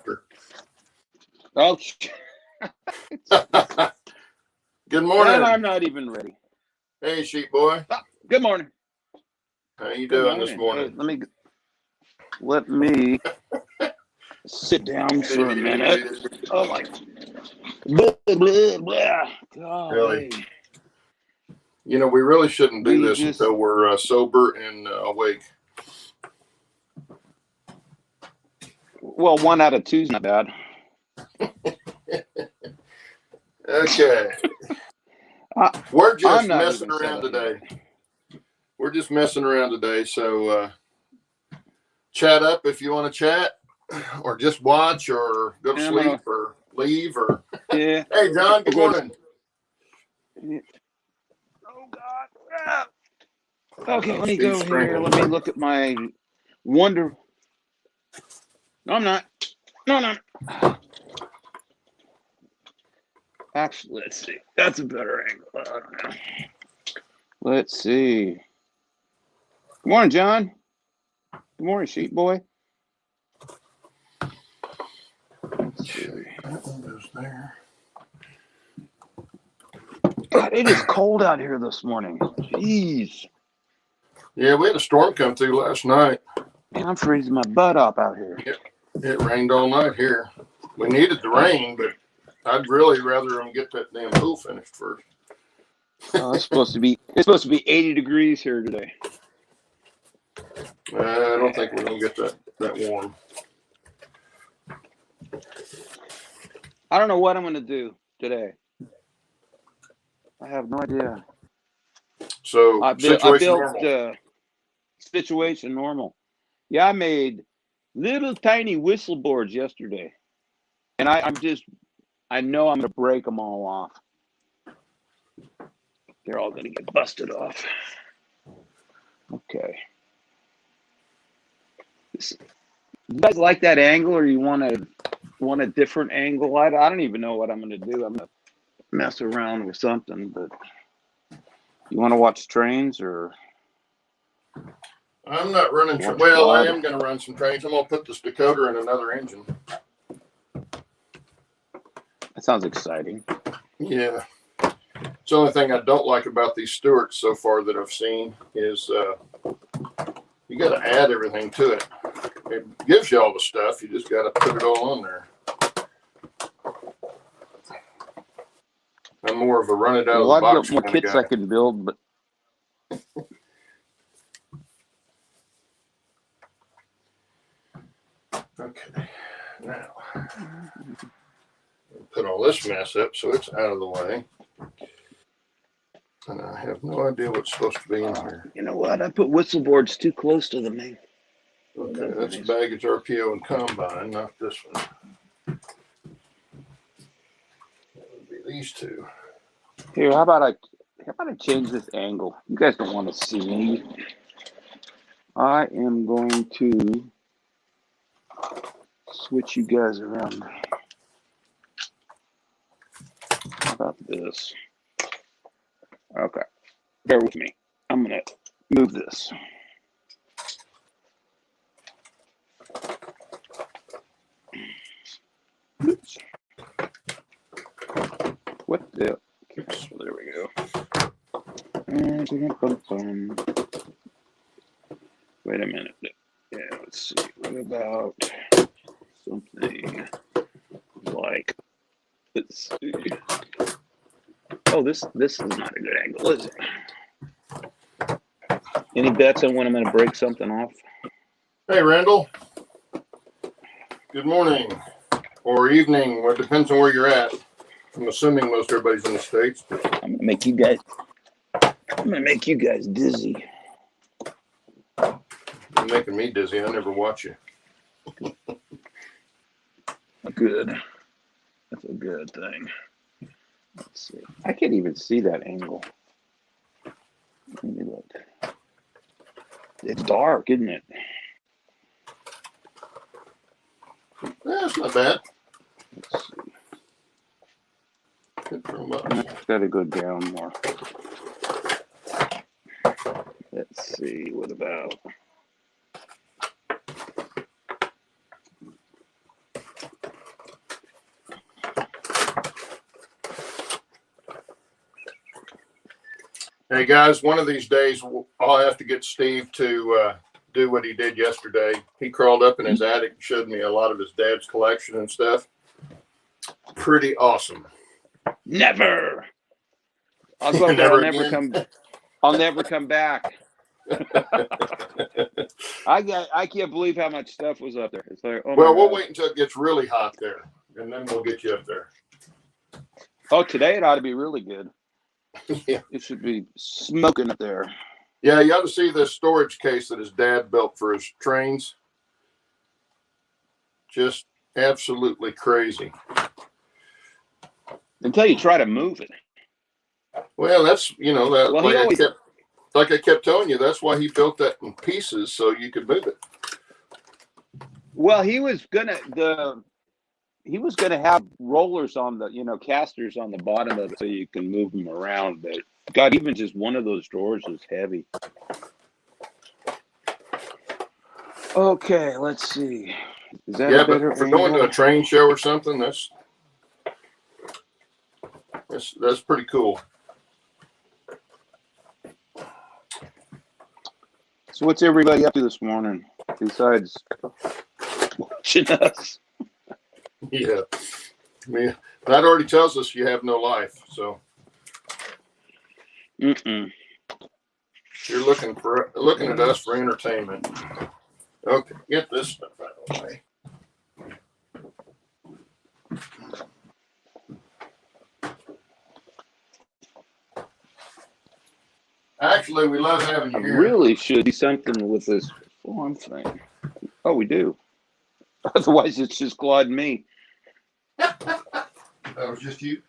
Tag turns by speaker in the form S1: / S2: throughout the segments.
S1: after.
S2: Oh,
S1: Good morning.
S2: and I'm not even ready.
S1: Hey, sheep boy.
S2: Oh, good morning.
S1: How you doing this morning?
S2: Let me sit down for a minute. Oh my. Blah, blah, blah.
S1: Really? You know, we really shouldn't do this until we're sober and awake.
S2: Well, 1 out of 2's not bad.
S1: Okay. We're just messing around today. We're just messing around today. So chat up if you want to chat, or just watch, or go to sleep, or leave, or
S2: yeah.
S1: Hey, John. Good morning.
S2: Oh God. Ah. Okay, let me go here. Let me look at my wonder. No, I'm not. No. Actually, let's see. That's a better angle. I don't know. Let's see. Good morning, John. Good morning, sheep boy. Let's see.
S1: That one goes there.
S2: God, it is cold out here this morning. Jeez.
S1: Yeah, we had a storm come through last night.
S2: Man, I'm freezing my butt up out here.
S1: It rained all night here. We needed the rain, but I'd really rather them get that damn pool finished first.
S2: Oh, it's supposed to be 80 degrees here today.
S1: I don't think we're gonna get that warm.
S2: I don't know what I'm gonna do today. I have no idea.
S1: So
S2: I built situation normal. Yeah, I made little tiny whistle boards yesterday, and I know I'm gonna break them all off. They're all gonna get busted off. Okay. You guys like that angle, or you want a different angle? I don't even know what I'm gonna do. I'm gonna mess around with something, but you want to watch trains or?
S1: I'm not running. Well, I am going to run some trains. I'm going to put this decoder in another engine.
S2: That sounds exciting.
S1: Yeah. It's the only thing I don't like about these Stewarts so far that I've seen is you got to add everything to it. It gives you all the stuff. You just got to put it all on there. I'm more of a run it out of the box.
S2: I've got more kits I can build, but
S1: okay. Now put all this mess up so it's out of the way. And I have no idea what's supposed to be in here.
S2: You know what? I put whistle boards too close to the main.
S1: Okay, that's baggage, RPO, and combine, not this one. That would be these two.
S2: Here, how about I change this angle? You guys don't want to see me. I am going to switch you guys around. How about this? Okay, bear with me. I'm gonna move this. Oops. What the? Okay, there we go. Wait a minute. Yeah, let's see. What about something like? Let's see. Oh, this is not a good angle, is it? Any bets on when I'm going to break something off?
S1: Hey, Randall. Good morning or evening. Well, it depends on where you're at. I'm assuming most everybody's in the States.
S2: I'm going to make you guys dizzy.
S1: You're making me dizzy. I never watch you.
S2: Good. That's a good thing. Let's see. I can't even see that angle. Let me look. It's dark, isn't it?
S1: That's not bad.
S2: Let's see.
S1: It's
S2: got to go down more. Let's see. What about?
S1: Hey guys, one of these days I'll have to get Steve to do what he did yesterday. He crawled up in his attic and showed me a lot of his dad's collection and stuff. Pretty awesome.
S2: Never. I'll go there. I'll never come back. I can't believe how much stuff was up there. It's like, oh
S1: well,
S2: my
S1: we'll
S2: God.
S1: wait until it gets really hot there, and then we'll get you up there.
S2: Oh, today it ought to be really good.
S1: Yeah.
S2: It should be smoking up there.
S1: Yeah, you ought to see this storage case that his dad built for his trains. Just absolutely crazy.
S2: Until you try to move it.
S1: Well, that's, that,
S2: Well,
S1: like I kept telling you, that's why he built that in pieces so you could move it.
S2: Well, he was gonna have rollers on the, casters on the bottom of it so you can move them around. But God, even just one of those drawers is heavy. Okay, let's see. Is that a better
S1: but for going to a train show or something, that's pretty cool.
S2: So what's everybody up to this morning besides watching us?
S1: Yeah. I mean, that already tells us you have no life. So you're looking at us for entertainment. Okay, get this stuff out of the way. Actually, we love having you here.
S2: Really should be something with this form thing. Oh, we do. Otherwise, it's just Claude and me.
S1: That was just you?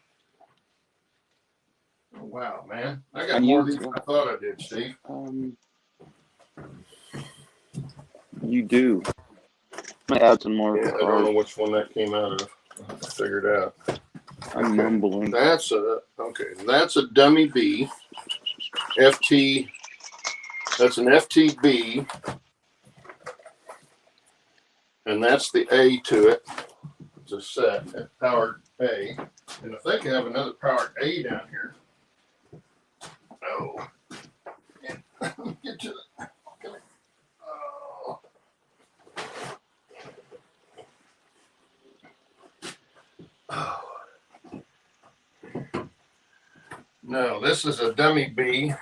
S1: Oh, wow, man. I got more of these than I thought I did, Steve.
S2: You do. I add some more.
S1: Yeah, I don't know which one that came out of. I'll have to figure it out.
S2: I'm mumbling.
S1: That's a dummy B. FT. That's an FTB. And that's the A to it. It's a set, a powered A. And I think I have another powered A down here. Oh. Get to the. Oh. Oh. No, this is a dummy B.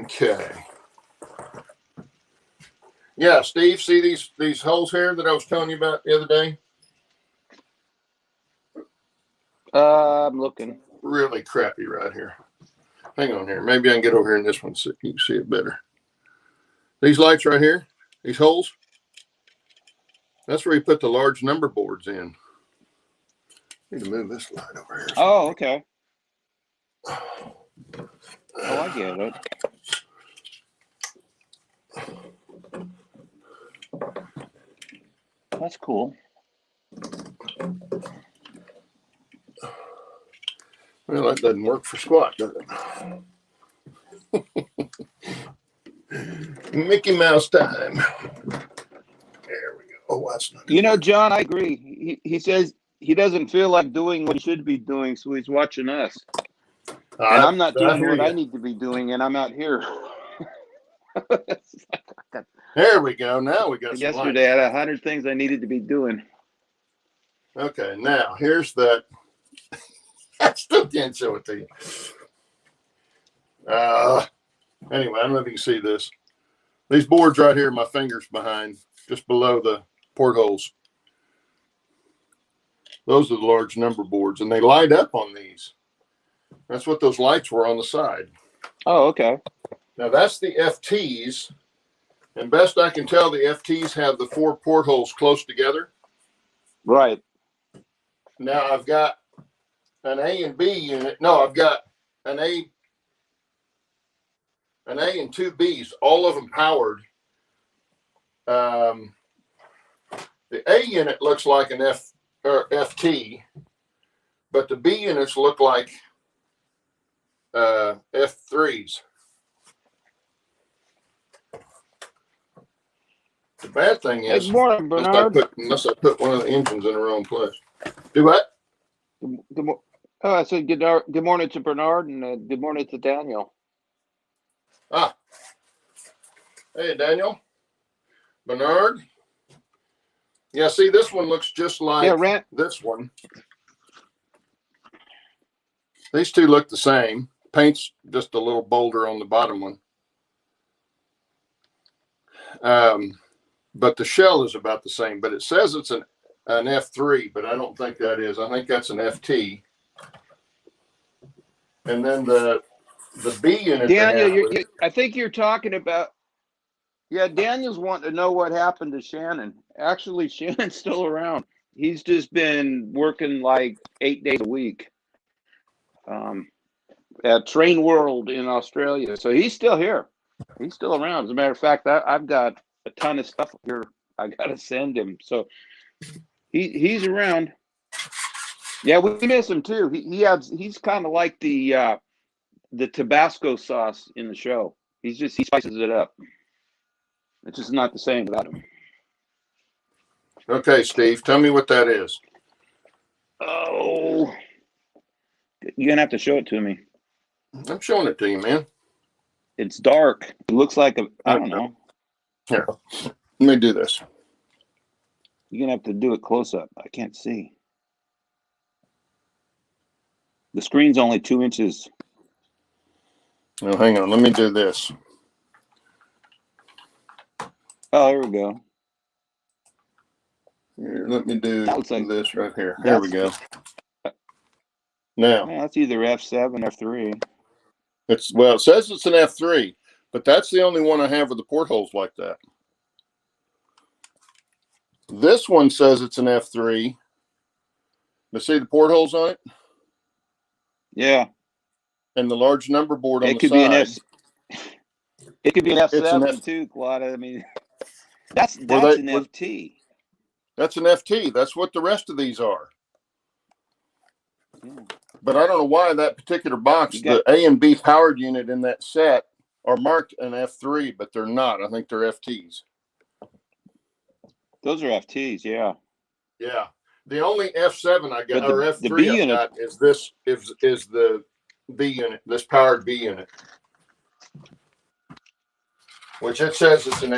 S1: Okay. Yeah, Steve, see these holes here that I was telling you about the other day?
S2: I'm looking.
S1: Really crappy right here. Hang on here. Maybe I can get over here in this one so you can see it better. These lights right here, these holes, that's where you put the large number boards in. I need to move this light over here.
S2: Oh, okay. Oh, I get it. That's cool.
S1: Well, that doesn't work for squat, does it? Mickey Mouse time. There we go. Oh, that's not good.
S2: John, I agree. He says he doesn't feel like doing what he should be doing, so he's watching us. And I'm not doing what I need to be doing, and I'm out here.
S1: There we go. Now we got some
S2: Yesterday I had 100 things I needed to be doing.
S1: Okay, now here's that. I still can't show it to you. Anyway, I don't know if you can see this. These boards right here, my fingers behind, just below the portholes. Those are the large number boards, and they light up on these. That's what those lights were on the side.
S2: Oh, okay.
S1: Now that's the FTs, and best I can tell, the FTs have the 4 portholes close together.
S2: Right.
S1: Now I've got an A and B unit. No, I've got an A and 2 Bs, all of them powered. The A unit looks like an FT, but the B units look like F3s. The bad thing is,
S2: Good morning, Bernard.
S1: unless I put one of the engines in the wrong place. Do what?
S2: I said good morning to Bernard and good morning to Daniel.
S1: Ah, hey Daniel, Bernard. Yeah, see, this one looks just like this one. These two look the same. Paint's just a little bolder on the bottom one. But the shell is about the same. But it says it's an F3, but I don't think that is. I think that's an FT. And then the B unit.
S2: Daniel, I think you're talking about. Yeah, Daniel's wanting to know what happened to Shannon. Actually, Shannon's still around. He's just been working like 8 days a week at Train World in Australia. So he's still here. He's still around. As a matter of fact, I've got a ton of stuff here I got to send him. So he's around. Yeah, we miss him too. He's kind of like the Tabasco sauce in the show. He spices it up. It's just not the same without him.
S1: Okay, Steve, tell me what that is.
S2: Oh, you're going to have to show it to me.
S1: I'm showing it to you, man.
S2: It's dark. It looks like I don't know.
S1: Here, let me do this.
S2: You're going to have to do it close up. I can't see. The screen's only 2 inches.
S1: Oh, hang on. Let me do this.
S2: Oh, there we go.
S1: Here, let me do this right here. There we go. Now,
S2: that's either F7 or F3.
S1: It says it's an F3, but that's the only one I have with the portholes like that. This one says it's an F3. You see the portholes on it?
S2: Yeah.
S1: And the large number board on the side.
S2: It could be an F7 too, Claudia. I mean, that's an FT.
S1: That's an FT. That's what the rest of these are.
S2: Yeah.
S1: But I don't know why that particular box, the A and B powered unit in that set are marked an F3, but they're not. I think they're FTs.
S2: Those are FTs, yeah.
S1: Yeah. The only F7 I got, or F3 I got, is this is the B unit, this powered B unit. Which it says it's an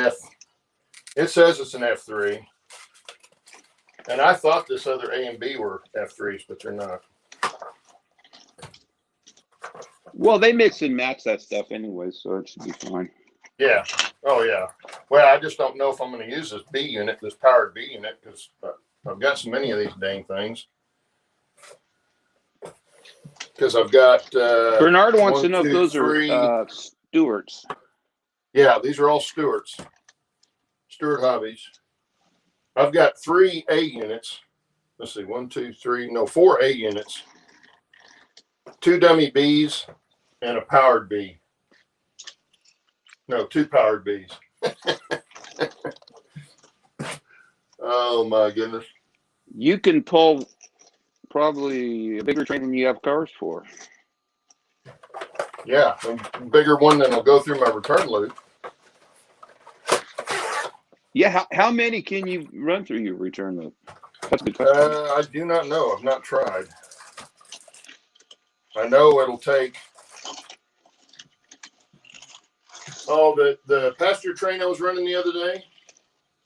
S1: F3. And I thought this other A and B were F3s, but they're not.
S2: Well, they mix and match that stuff anyway, so it should be fine.
S1: Yeah. Oh, yeah. Well, I just don't know if I'm going to use this B unit, this powered B unit, because I've got so many of these dang things. Because I've got...
S2: Bernard wants to know if those are Stewart's.
S1: Yeah, these are all Stewart's. Stewart Hobbies. I've got 3 A units. Let's see, 4 A units. 2 dummy Bs and a powered B. No, 2 powered Bs. Oh my goodness.
S2: You can pull probably a bigger train than you have cars for.
S1: Yeah, a bigger one than will go through my return loop.
S2: Yeah, how many can you run through your return loop? That's a good
S1: question. I do not know. I've not tried. I know it'll take. Oh, the pasture train I was running the other day,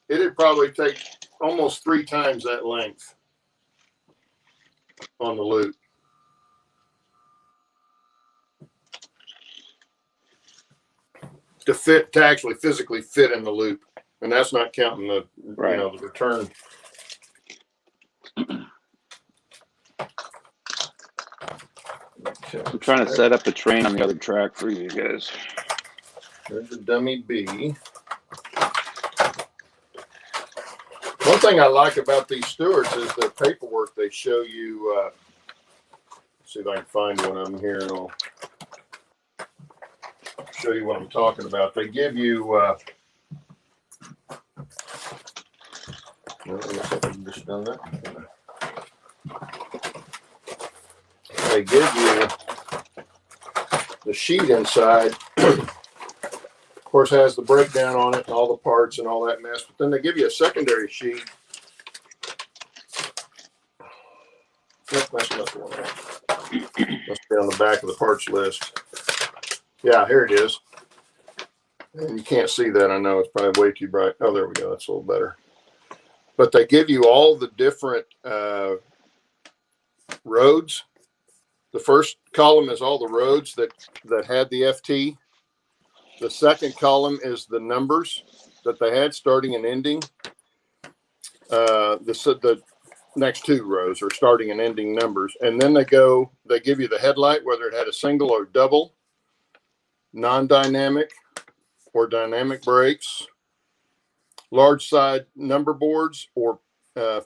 S1: it'd probably take almost 3 times that length on the loop. To actually physically fit in the loop. And that's not counting the the return.
S2: Okay, I'm trying to set up a train on the other track for you guys.
S1: There's the dummy B. One thing I like about these Stewart's is their paperwork. They show you. Let's see if I can find one of them here, and I'll show you what I'm talking about. They give you. Just done that. They give you the sheet inside. Of course, has the breakdown on it and all the parts and all that mess. But then they give you a secondary sheet That's another one. Must be on the back of the parts list. Yeah, here it is. And you can't see that. I know it's probably way too bright. Oh, there we go. That's a little better. But they give you all the different roads. The first column is all the roads that had the FT. The second column is the numbers that they had starting and ending. The next two rows are starting and ending numbers. And then they give you the headlight, whether it had a single or double, non-dynamic or dynamic brakes, large side number boards or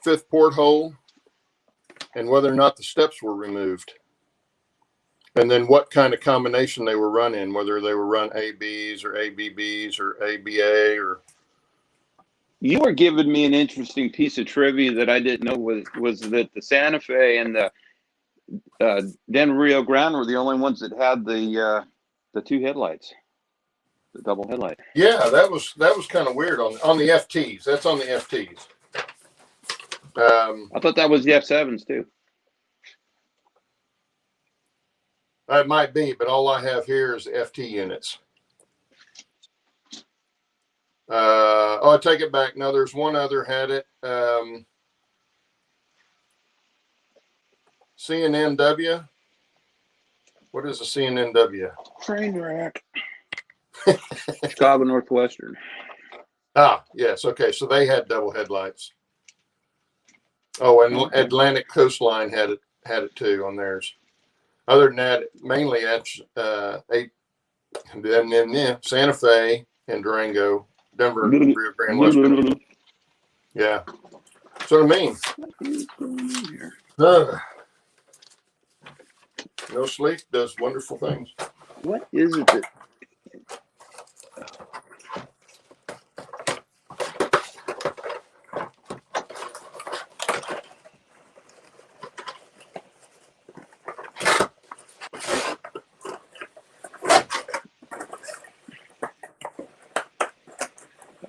S1: fifth porthole, and whether or not the steps were removed. And then what kind of combination they were run in, whether they were run ABs or ABBs or ABA or.
S2: You were giving me an interesting piece of trivia that I didn't know was that the Santa Fe and the Denver Rio Grande were the only ones that had the two headlights, the double headlight.
S1: Yeah, that was kind of weird on the FTs. That's on the FTs.
S2: I thought that was the F7s too.
S1: It might be, but all I have here is the FT units. I take it back. No, there's one other had it. CNNW. What is a CNNW?
S2: Train wreck. Chicago Northwestern.
S1: Ah, yes. Okay, so they had double headlights. Oh, and okay. Atlantic Coastline had it too on theirs. Other than that, mainly that's Santa Fe and Durango, Denver, Rio Grande, Western. Yeah. That's what I mean. No sleep does wonderful things.
S2: What is it that?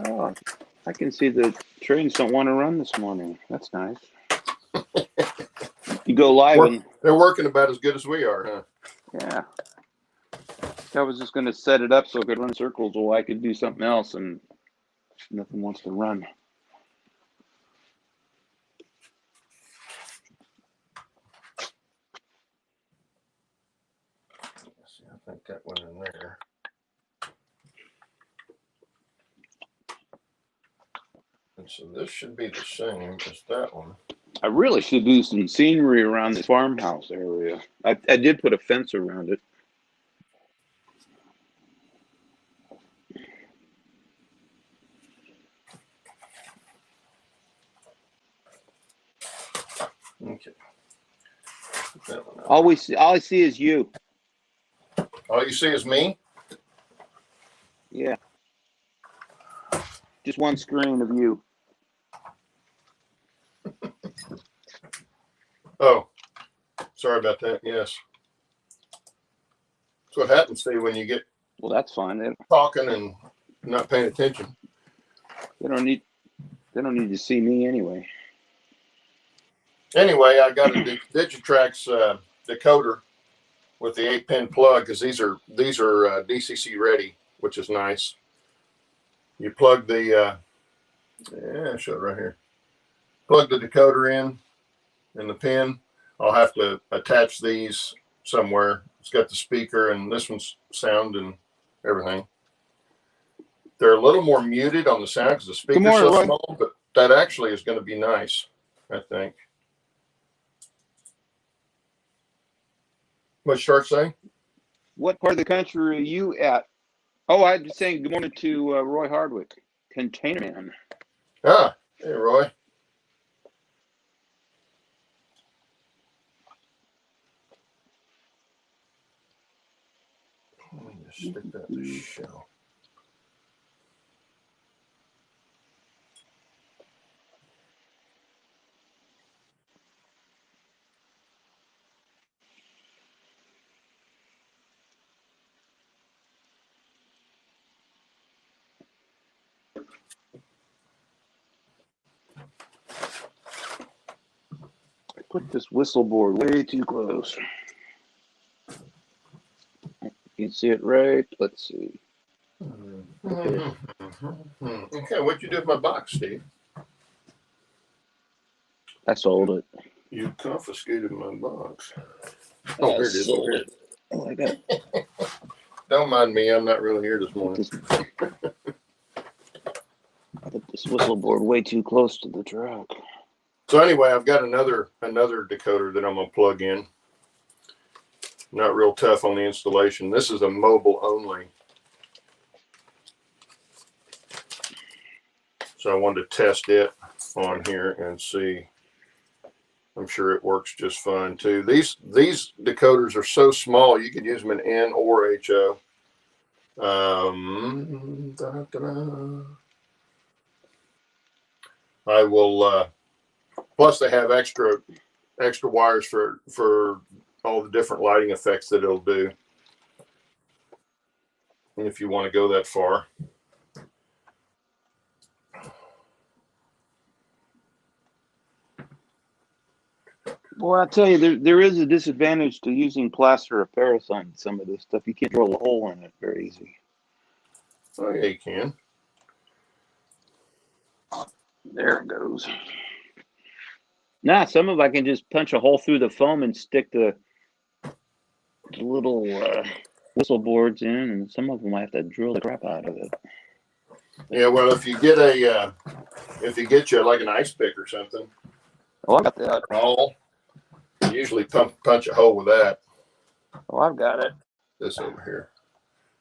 S2: Oh, I can see the trains don't want to run this morning. That's nice. You go live and
S1: they're working about as good as we are, huh?
S2: Yeah. I was just going to set it up so it could run circles while I could do something else, and nothing wants to run.
S1: See, I think that went in there. And so this should be the same as that one.
S2: I really should do some scenery around this farmhouse area. I did put a fence around it.
S1: Okay.
S2: All I see is you.
S1: All you see is me?
S2: Yeah. Just one screen of you.
S1: Oh, sorry about that. Yes. That's what happens to you when you get
S2: that's fine.
S1: Talking and not paying attention.
S2: They don't need to see me anyway.
S1: Anyway, I got a Digitrax decoder with the 8-pin plug because these are DCC ready, which is nice. You plug the show it right here. Plug the decoder in and the pin. I'll have to attach these somewhere. It's got the speaker and this one's sound and everything. They're a little more muted on the sound because the speaker's so small, but that actually is going to be nice, I think. What's Shark say?
S2: What part of the country are you at? Oh, I'm just saying good morning to Roy Hardwick, Container Man.
S1: Ah, hey, Roy. Let me just stick that in the shell.
S2: put this whistle board way too close. You can see it right. Let's see.
S1: Okay. Okay, what'd you do with my box, Steve?
S2: I sold it.
S1: You confiscated my box. Oh, here it is.
S2: Sold it. Oh, I got it.
S1: Don't mind me. I'm not really here this morning.
S2: I put this whistle board way too close to the truck.
S1: So anyway, I've got another decoder that I'm gonna plug in. Not real tough on the installation. This is a mobile only. So I wanted to test it on here and see. I'm sure it works just fine too. These decoders are so small you could use them in N or HO. I will. Plus, they have extra wires for all the different lighting effects that it'll do. And if you want to go that far.
S2: Well, I tell you, there is a disadvantage to using plaster of Paris on some of this stuff. You can't drill a hole in it very easy.
S1: Oh yeah, you can.
S2: There it goes. Nah, some of it I can just punch a hole through the foam and stick the little whistle boards in, and some of them I have to drill the crap out of it.
S1: Yeah, well, if you get you like an ice pick or something.
S2: Oh, I got that.
S1: All you usually punch a hole with that.
S2: Oh, I've got it.
S1: This over here,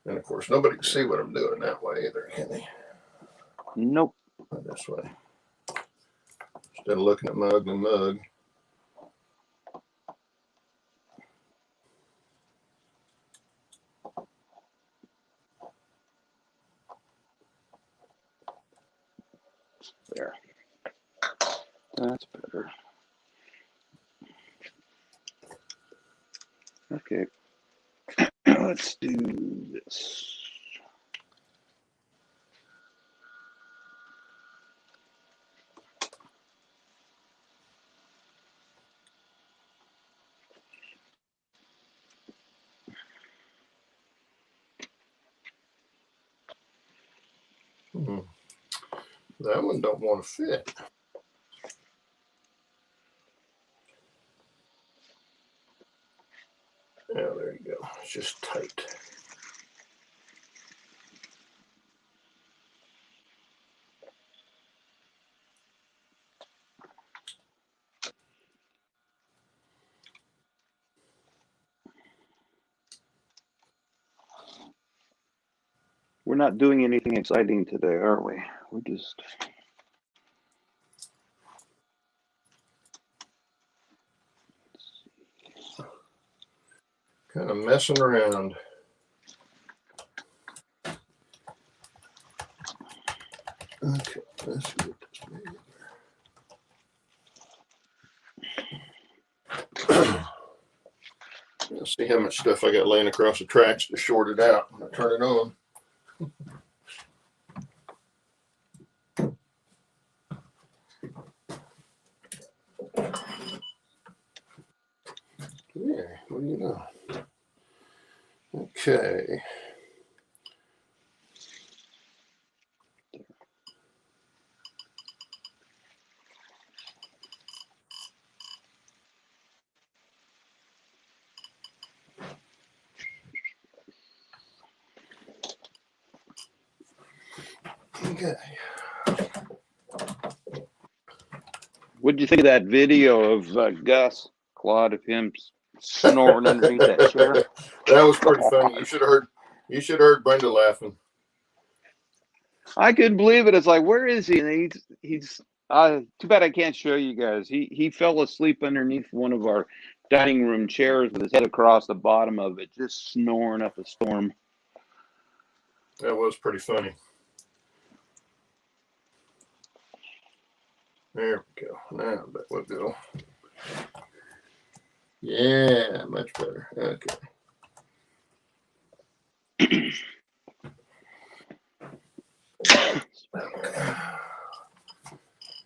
S1: and of course nobody can see what I'm doing that way either, can they?
S2: Nope.
S1: Not this way. Instead of looking at my ugly mug.
S2: There. That's better. Okay. Let's do this.
S1: That one don't want to fit. Yeah, there you go. It's just tight.
S2: We're not doing anything exciting today, are we? We're just
S1: Kind of messing around. Okay, let's get this made. Let's see how much stuff I got laying across the tracks to short it out when I turn it on. Yeah, what do you know? Okay. Okay.
S2: What did you think of that video of Gus, Claude, of him snoring underneath that chair?
S1: That was pretty funny. You should have heard Brenda laughing.
S2: I couldn't believe it. It's like, where is he? And he's too bad I can't show you guys. He fell asleep underneath one of our dining room chairs with his head across the bottom of it, just snoring up a storm.
S1: That was pretty funny. There we go. Now that will go. Yeah, much better. Okay.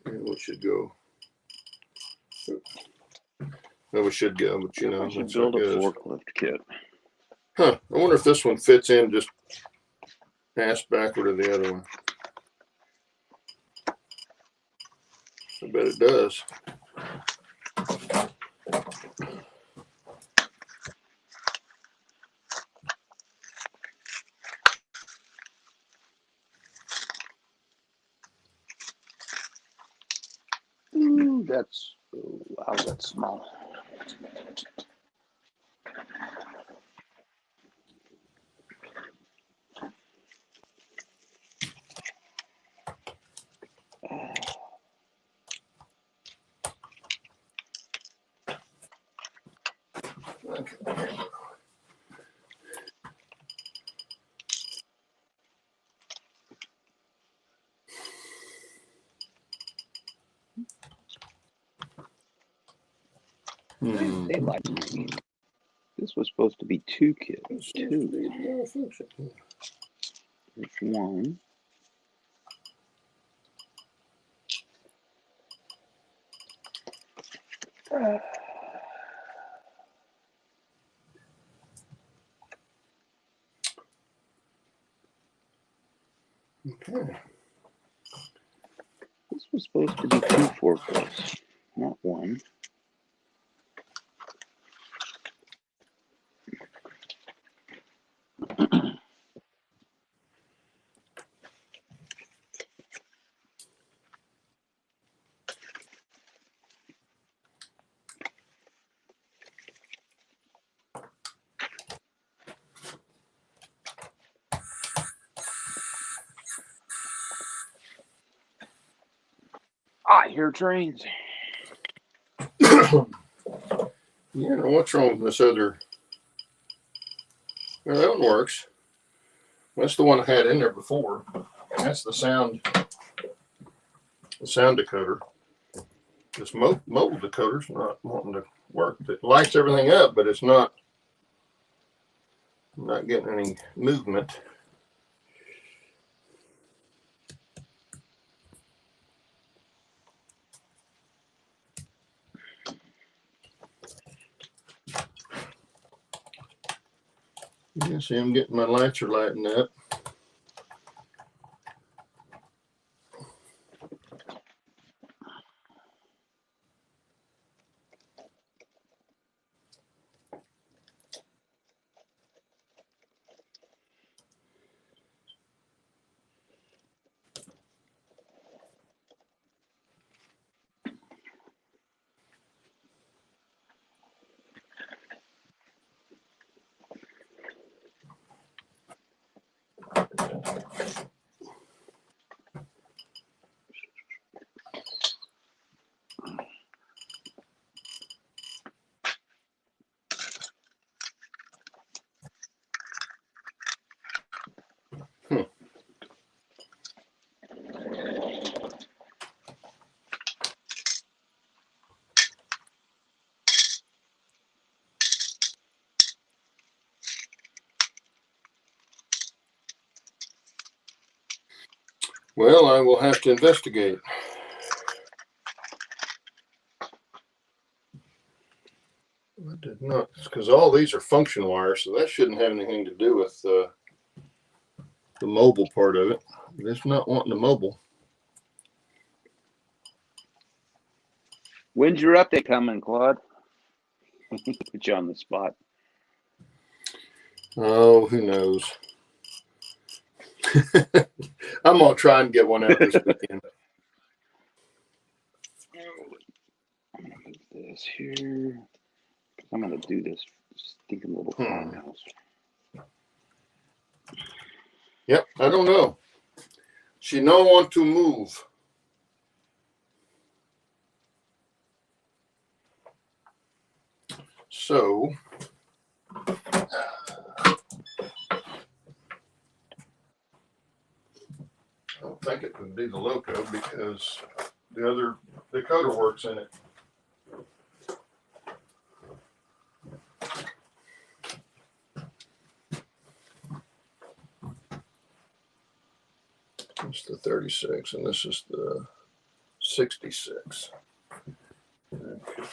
S1: And we should go. Well, we should go, but you know,
S2: I should
S1: that's how it
S2: build a
S1: goes.
S2: forklift kit.
S1: Huh. I wonder if this one fits in just ass backward of the other one. I bet it does.
S2: Ooh, that's, wow, that's small.
S1: Okay.
S2: They like me. This was supposed to be 2 kits. 2. There's 1.
S1: Okay.
S2: This was supposed to be 2 forklifts, not 1. I hear trains.
S1: Yeah, what's wrong with this other? Well, that one works. That's the one I had in there before. That's the sound decoder. This mobile decoder's not wanting to work. It lights everything up, but it's not getting any movement. Yeah, see, I'm getting my lights are lighting up. Well, I will have to investigate. I did not, because all these are function wires, so that shouldn't have anything to do with the mobile part of it. It's not wanting the mobile.
S2: When's your update coming, Claude? Put you on the spot.
S1: Oh, who knows? I'm gonna try and get one out this weekend.
S2: I'm gonna move this here. I'm gonna do this stinking little farmhouse.
S1: Yep, I don't know. She don't want to move. So I don't think it would be the loco because the other decoder works in it. It's the 36 and this is the 66. Okay.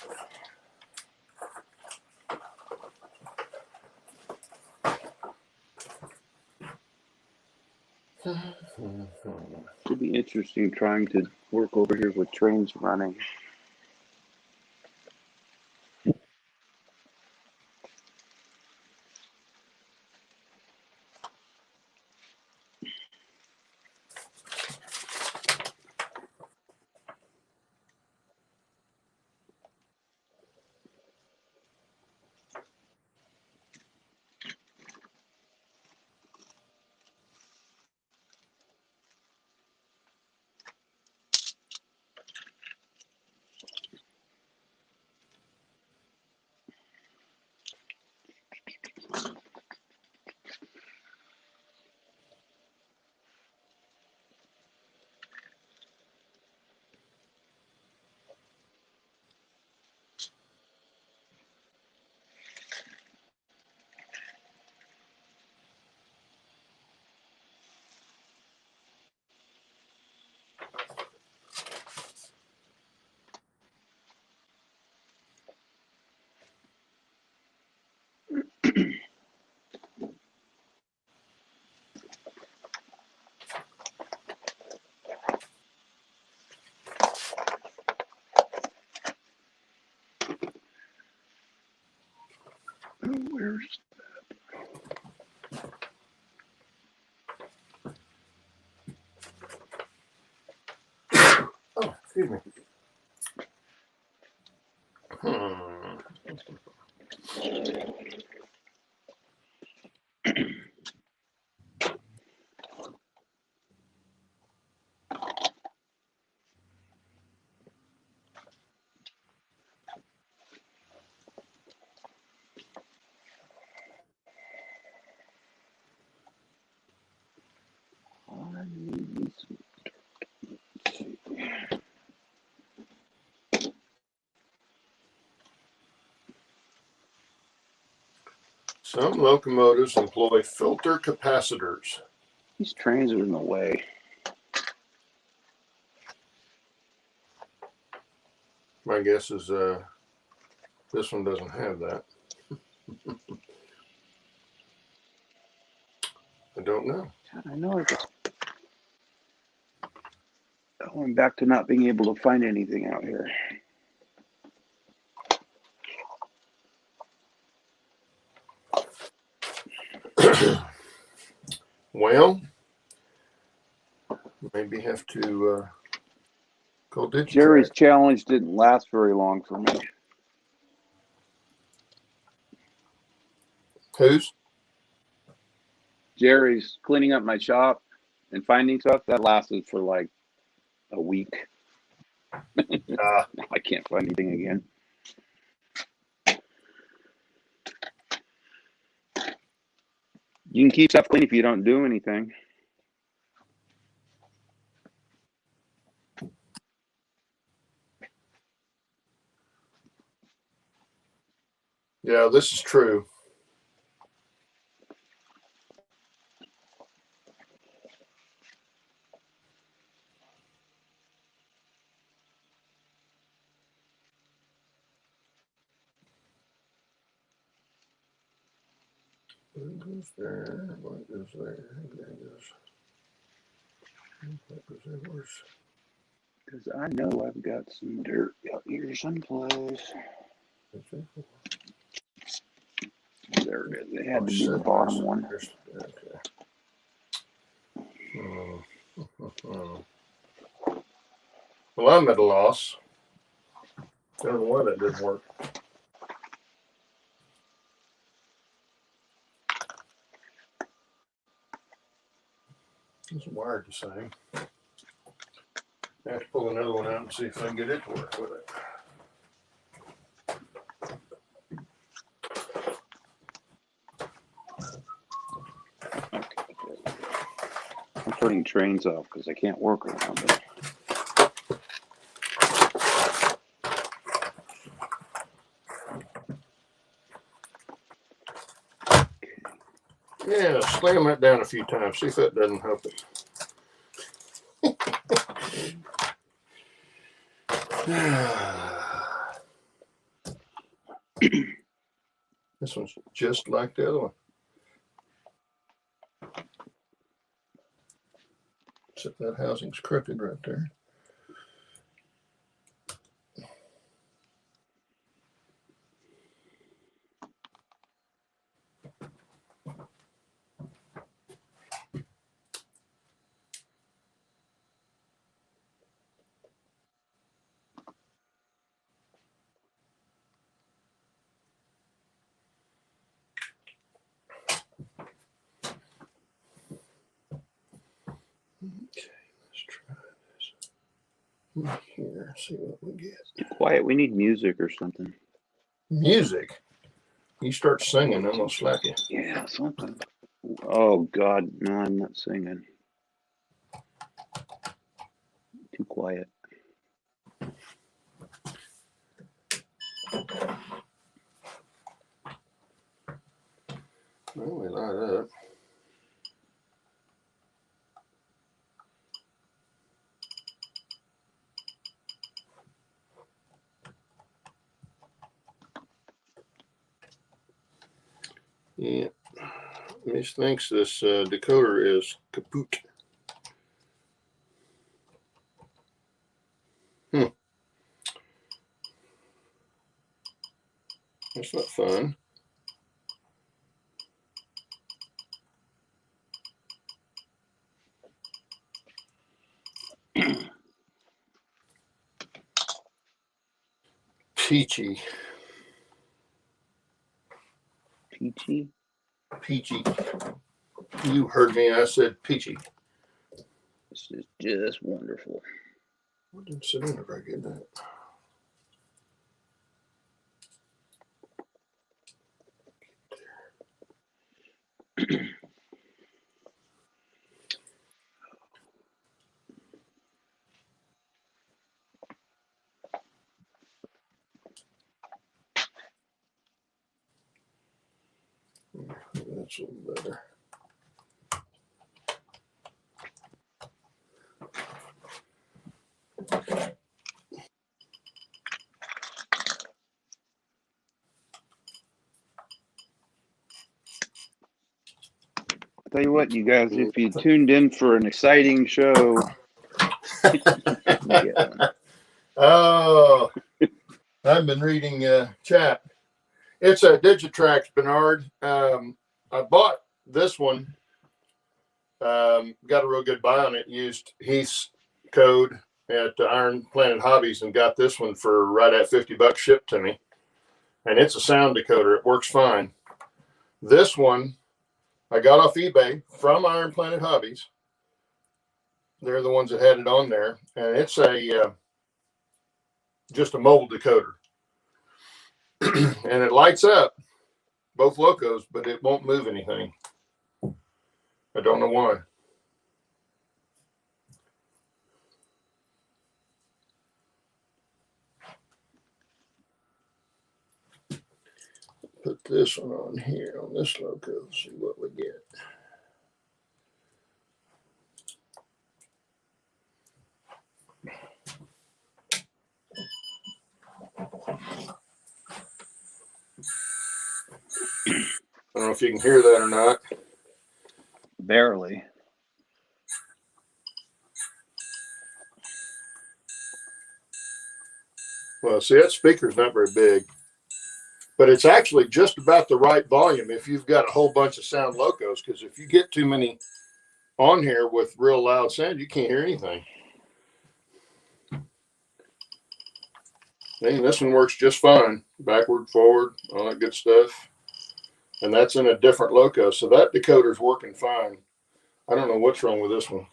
S2: It'd be interesting trying to work over here with trains running. Where's
S1: Oh, excuse me. Some locomotives employ filter capacitors.
S2: These trains are in the way.
S1: My guess is this one doesn't have that. I don't know.
S2: I know it. Going back to not being able to find anything out here.
S1: Well, maybe have to go digitrack.
S2: Jerry's challenge didn't last very long for me.
S1: Whose?
S2: Jerry's cleaning up my shop and finding stuff that lasted for like a week. I can't find anything again. You can keep stuff clean if you don't do anything.
S1: Yeah, this is true. What goes there? What goes there? That goes there. Where's?
S2: Because I know I've got some dirt out here someplace. There it is. It had to be the bottom one.
S1: Okay. Well, I'm at a loss. I don't know why that didn't work. It's wired the same. I have to pull another one out and see if I can get it to work with it.
S2: I'm turning trains off because I can't work around it.
S1: Yeah, slam that down a few times. See if that doesn't help it. This one's just like the other one. Except that housing's crooked right there. Okay, let's try this here. See what we get.
S2: Too quiet. We need music or something.
S1: Music. You start singing, I'm gonna slap you.
S2: Yeah, something. Oh God, no, I'm not singing. Too quiet.
S1: Well, we light up. Yeah, Miss thinks this decoder is kaput. That's not fun. Peachy.
S2: Peachy?
S1: Peachy. You heard me, I said peachy.
S2: This is just wonderful.
S1: What did sit in if I get that? That's a little better.
S2: Tell you what, you guys, if you tuned in for an exciting show, get one.
S1: Oh, I've been reading chat. It's a Digitrax, Bernard. I bought this one. Got a real good buy on it. Used Heath's code at Iron Planet Hobbies and got this one for right at $50 shipped to me. And it's a sound decoder. It works fine. This one I got off eBay from Iron Planet Hobbies. They're the ones that had it on there, and it's a just a mobile decoder, and it lights up both locos, but it won't move anything. I don't know why. Put this one on here on this loco, see what we get. I don't know if you can hear that or not.
S2: Barely.
S1: Well, see, that speaker's not very big, but it's actually just about the right volume if you've got a whole bunch of sound locos, because if you get too many on here with real loud sound, you can't hear anything. And this one works just fine, backward, forward, all that good stuff. And that's in a different loco, so that decoder's working fine. I don't know what's wrong with this one.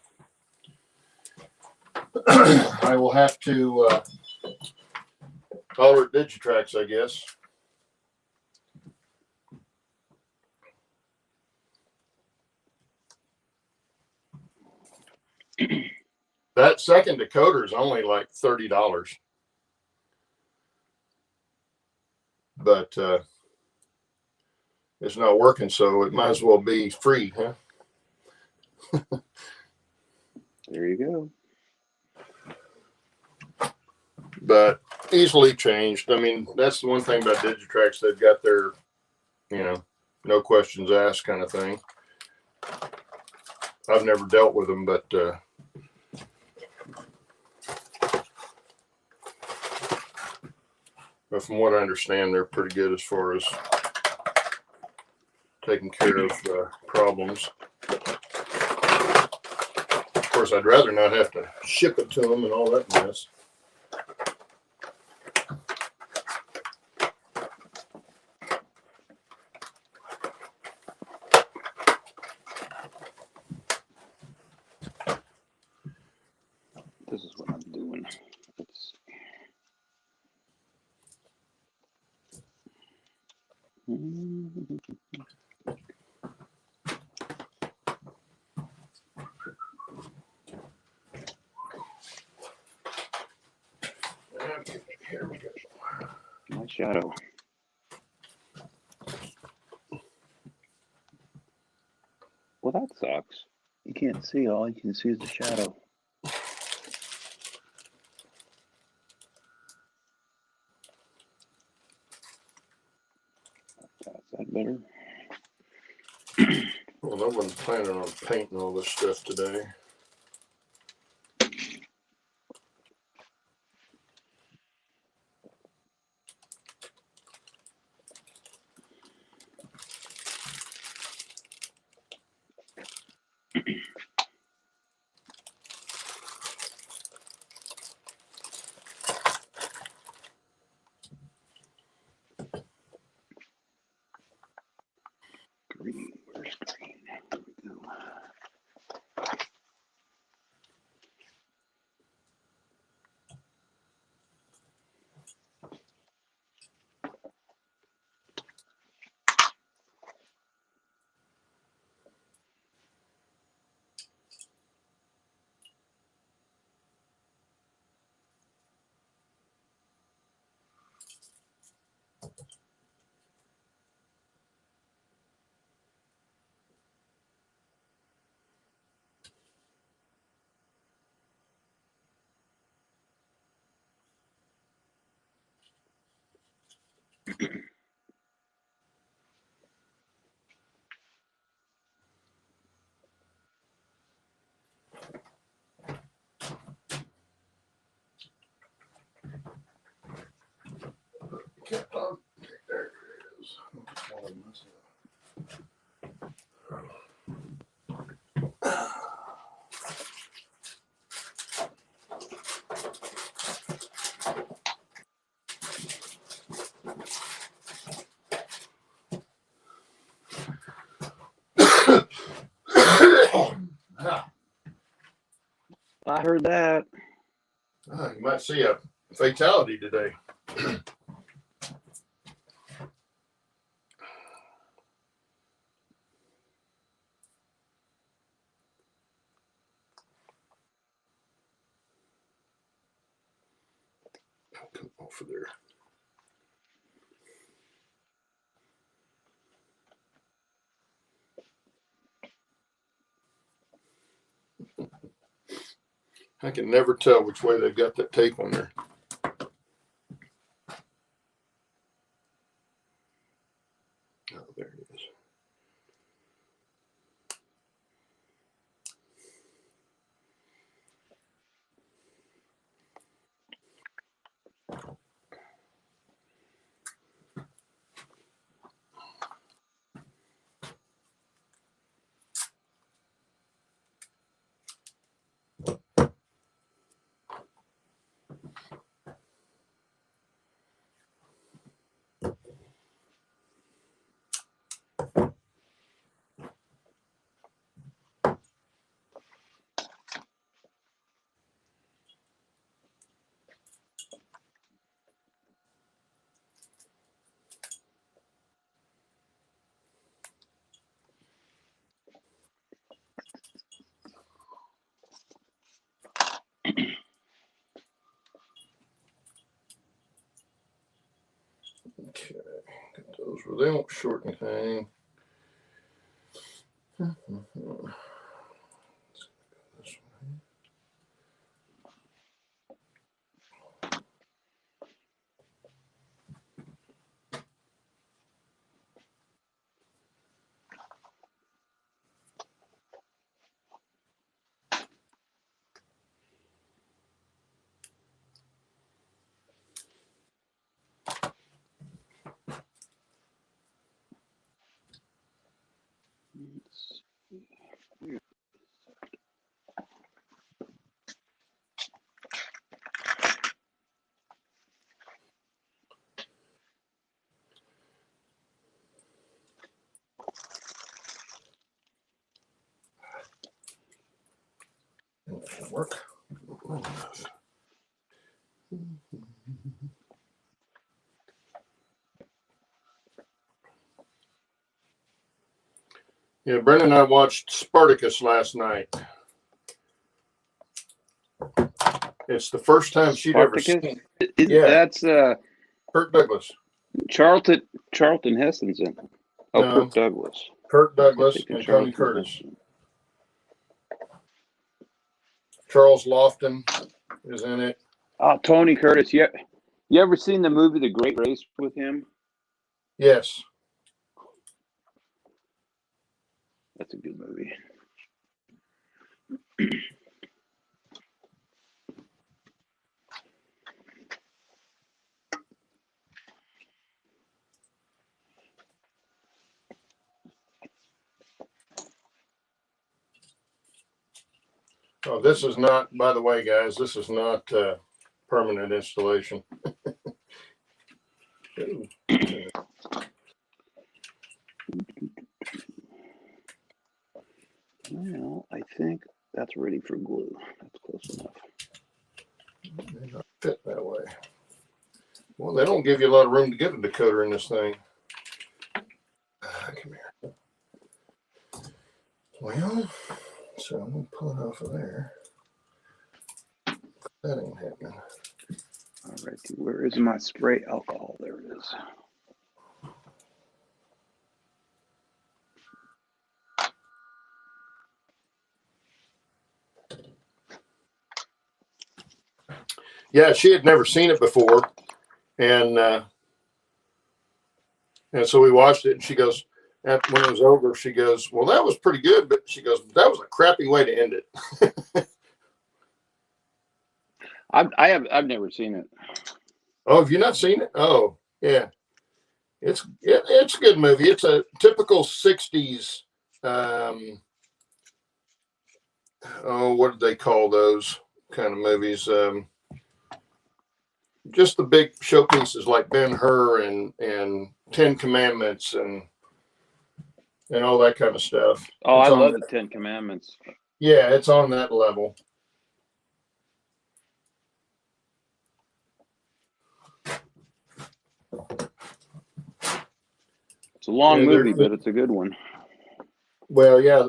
S1: I will have to alter Digitrax, I guess. That second decoder is only like $30. But it's not working, so it might as well be free, huh?
S2: There you
S1: go. But easily changed. I mean, that's the one thing about Digitrax. They've got their, no questions asked kind of thing. I've never dealt with them, but But from what I understand, they're pretty good as far as taking care of problems. Of course, I'd rather not have to ship it to them and all that mess.
S2: This is what I'm doing. Let's
S1: Okay, here we go.
S2: my shadow. Well, that sucks. You can't see. All you can see is the shadow. Is that better?
S1: Well, I wasn't planning on painting all this stuff today.
S2: Green. Where's green? There we go.
S1: Kept on. There it is.
S2: I heard that.
S1: You might see a fatality today. Come over there. I can never tell which way they've got that tape on there. Oh, there it is. Okay, get those where they won't short anything. work. Yeah, Brenda and I watched Spartacus last night. It's the first time she'd ever seen it. Yeah,
S2: that's
S1: Kirk Douglas.
S2: Charlton Heston's in. Oh, no, Kirk Douglas.
S1: Kirk Douglas and Tony Curtis. Charles Lofton is in it.
S2: Oh, Tony Curtis. Yeah. You ever seen the movie The Great Race with him?
S1: Yes.
S2: That's a good movie.
S1: Oh, this is not, by the way, guys, this is not permanent installation.
S2: Well, I think that's ready for glue. That's close enough.
S1: They don't fit that way. Well, they don't give you a lot of room to get a decoder in this thing. Come here. Well, so I'm going to pull it off of there. That ain't happening.
S2: All right, where is my spray alcohol? There it is.
S1: Yeah, she had never seen it before, and so we watched it, and she goes, when it was over, she goes, "Well, that was pretty good," but she goes, "That was a crappy way to end it."
S2: I've never seen it.
S1: Oh, have you not seen it? Oh, yeah, it's a good movie. It's a typical '60s. What did they call those kind of movies? Just the big showpieces like Ben-Hur and Ten Commandments and all that kind of stuff.
S2: Oh, I love the Ten Commandments.
S1: Yeah, it's on that level.
S2: It's a long movie, but it's a good one.
S1: Well, yeah,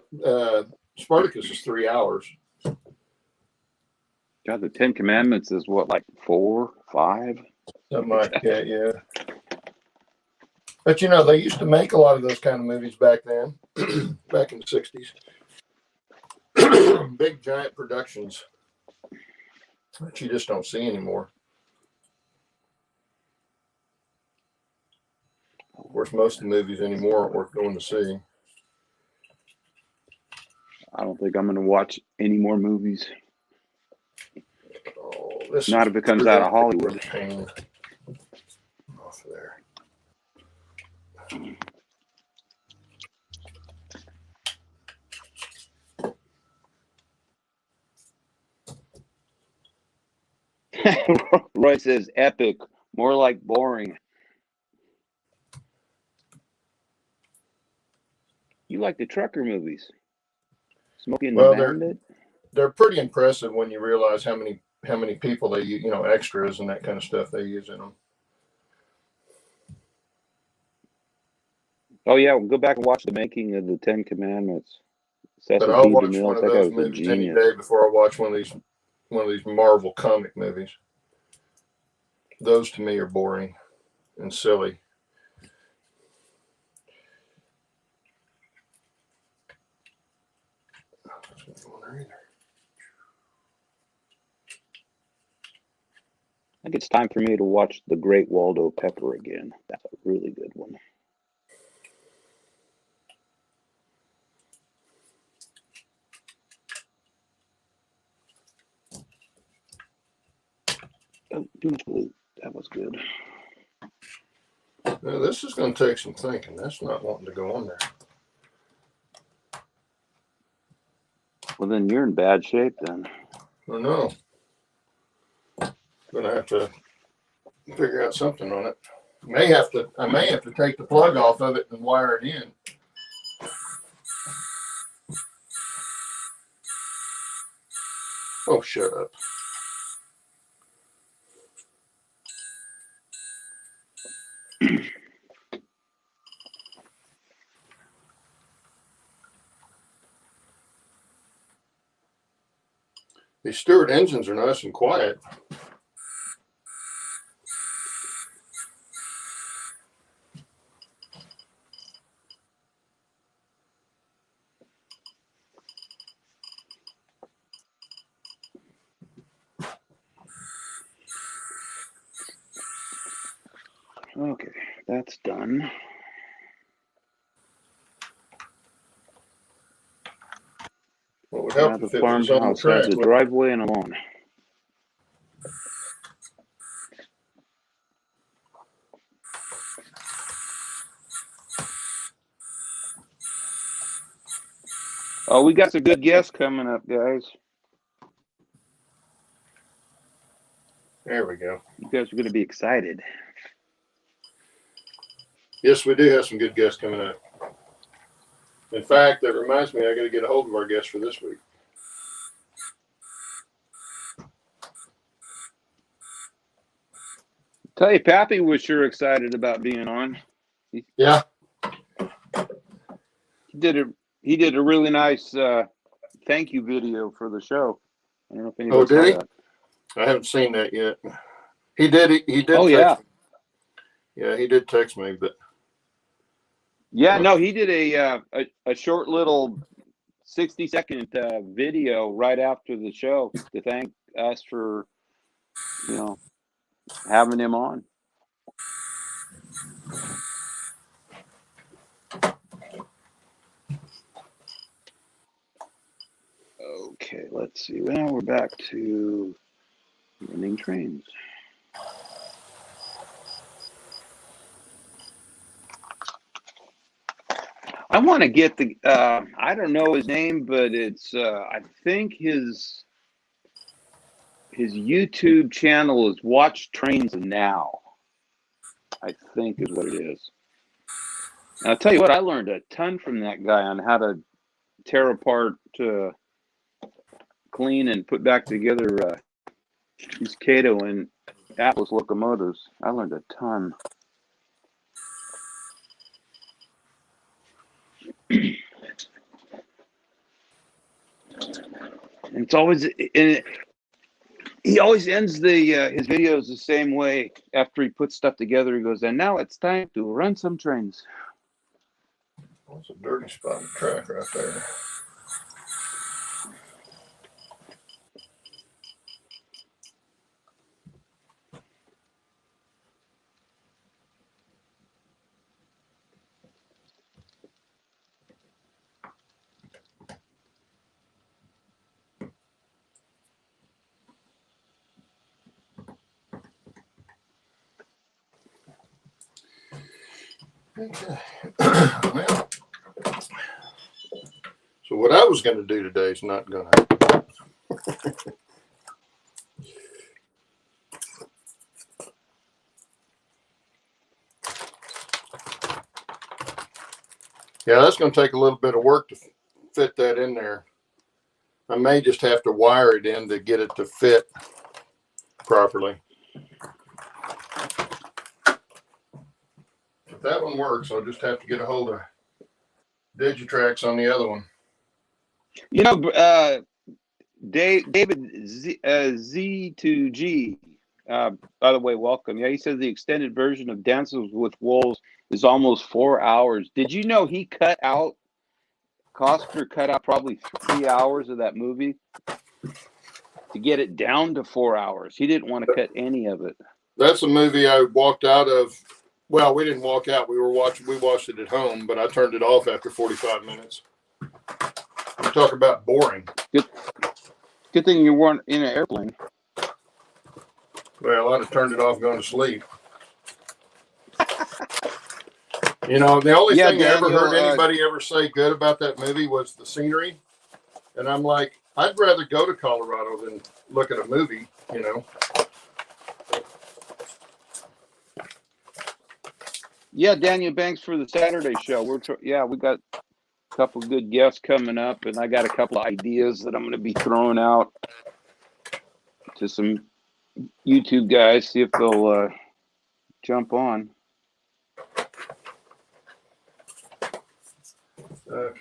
S1: Spartacus is 3 hours.
S2: God, the Ten Commandments is what, like 4, 5?
S1: Something like that, yeah. But they used to make a lot of those kind of movies back then, back in the 60s. Big giant productions that you just don't see anymore. Of course, most of the movies anymore aren't worth going to see.
S2: I don't think I'm going to watch any more movies.
S1: Oh,
S2: not if it comes out of Hollywood.
S1: Pain off there.
S2: Roy says epic, more like boring. You like the trucker movies? Smokey and the Bandit?
S1: They're pretty impressive when you realize how many people they use, extras and that kind of stuff they use in them.
S2: Oh yeah, we'll go back and watch the making of the Ten Commandments.
S1: But I'll watch one of those movies any day before I watch one of these Marvel comic movies. Those to me are boring and silly.
S2: I think it's time for me to watch The Great Waldo Pepper again. That's a really good one. Oh, too much glue. That was good.
S1: Now, this is going to take some thinking. That's not wanting to go on there.
S2: Well, then you're in bad shape then.
S1: I know. Going to have to figure out something on it. I may have to take the plug off of it and wire it in. Oh, shut up. These Stewart engines are nice and quiet.
S2: Okay, that's done.
S1: What would help
S2: The
S1: if it was on the
S2: farmhouse
S1: track?
S2: has a driveway and a lawn. Oh, we got some good guests coming up, guys.
S1: There we go.
S2: You guys are going to be excited.
S1: Yes, we do have some good guests coming up. In fact, that reminds me, I got to get a hold of our guests for this week.
S2: Tell you, Pappy was sure excited about being on.
S1: Yeah.
S2: He did a really nice thank you video for the show. I don't know if anybody
S1: did he?
S2: saw that.
S1: I haven't seen that yet. He did. He did.
S2: Oh, yeah.
S1: Me. Yeah, he did text me, but.
S2: Yeah, no, he did a short little 60-second video right after the show to thank us for, having him on. Okay, let's see. Now we're back to running trains. I want to get the, I don't know his name, but it's, I think his YouTube channel is Watch Trains Now, I think is what it is. And I'll tell you what, I learned a ton from that guy on how to tear apart, clean, and put back together these Cato and Atlas locomotives. I learned a ton. And it's always, he always ends the his videos the same way. After he puts stuff together, he goes, and now it's time to run some trains.
S1: That's a dirty spot on the track right there. Okay. Well, so what I was going to do today is not going to happen. Yeah, that's going to take a little bit of work to fit that in there. I may just have to wire it in to get it to fit properly. If that one works, I'll just have to get a hold of Digitrax on the other one.
S2: You know, David Z2G, by the way, welcome. Yeah, he says the extended version of Dances with Wolves is almost 4 hours. Did you know Costner cut out probably 3 hours of that movie to get it down to 4 hours? He didn't want to cut any of it.
S1: That's a movie I walked out of. Well, we didn't walk out. We watched it at home, but I turned it off after 45 minutes. Talk about boring.
S2: Good thing you weren't in an airplane.
S1: Well, I'd have turned it off going to sleep. You know, the only thing I ever heard anybody ever say good about that movie was the scenery. And I'm like, I'd rather go to Colorado than look at a movie, you know.
S2: Yeah, Daniel, thanks for the Saturday show. We got a couple good guests coming up, and I got a couple of ideas that I'm going to be throwing out. to some YouTube guys, see if they'll jump on.
S1: Okay.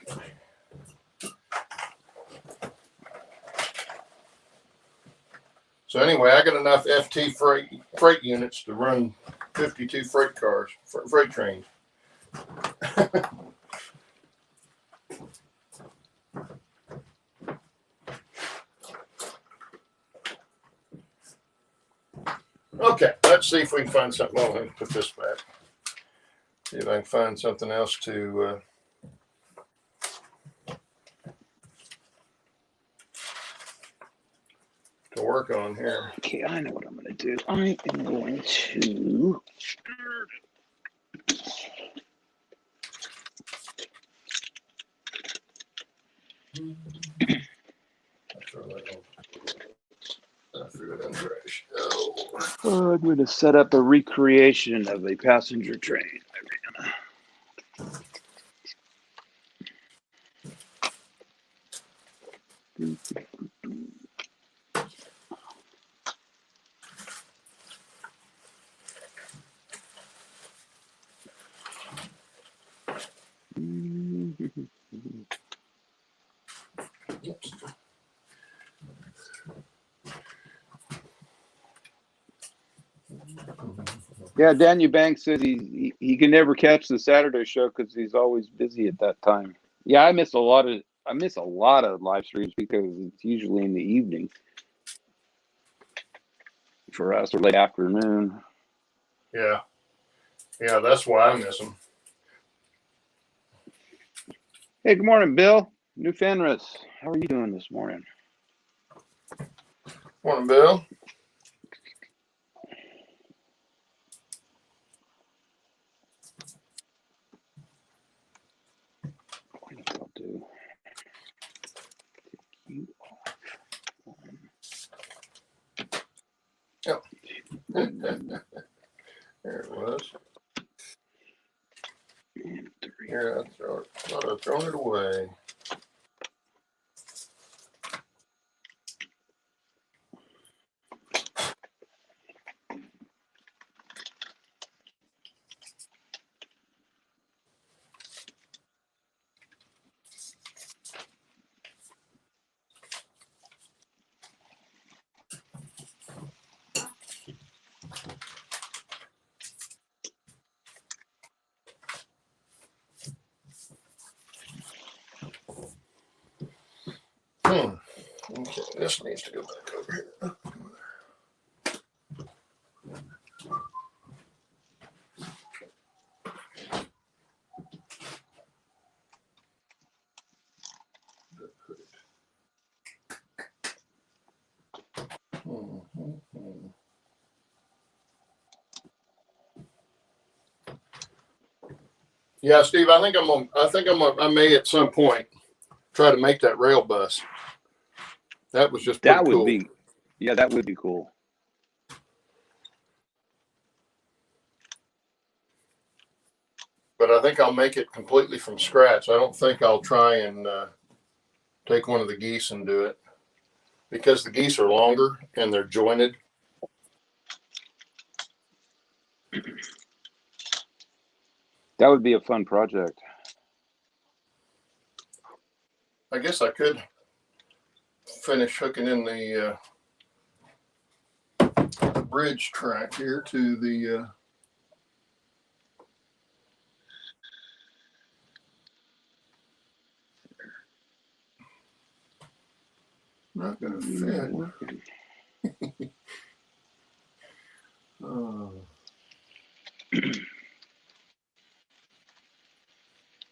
S1: So anyway, I got enough FT freight units to run 52 freight cars, freight trains. Okay, let's see if we can find something. Oh, let me put this back. See if I can find something else to work on here.
S2: Okay, I know what I'm going to do. I am going to I'm going to set up a recreation of a passenger train. Yeah, Daniel Banks says he can never catch the Saturday show because he's always busy at that time. Yeah, I miss a lot of live streams because it's usually in the evening for us, or late afternoon.
S1: Yeah, that's why I miss them.
S2: Hey, good morning, Bill. New Fenris. How are you doing this morning?
S1: Morning, Bill.
S2: I'll do. Take you off.
S1: Yep. There it was.
S2: And 3.
S1: Here, I thought I'd thrown it away. Okay, this needs to go back over here. Yeah, Steve, I may at some point try to make that rail bus. That was just pretty cool.
S2: That would be cool.
S1: But I think I'll make it completely from scratch. I don't think I'll try and take one of the geese and do it, because the geese are longer and they're jointed.
S2: That would be a fun project.
S1: I guess I could finish hooking in the bridge track here to the not gonna fit.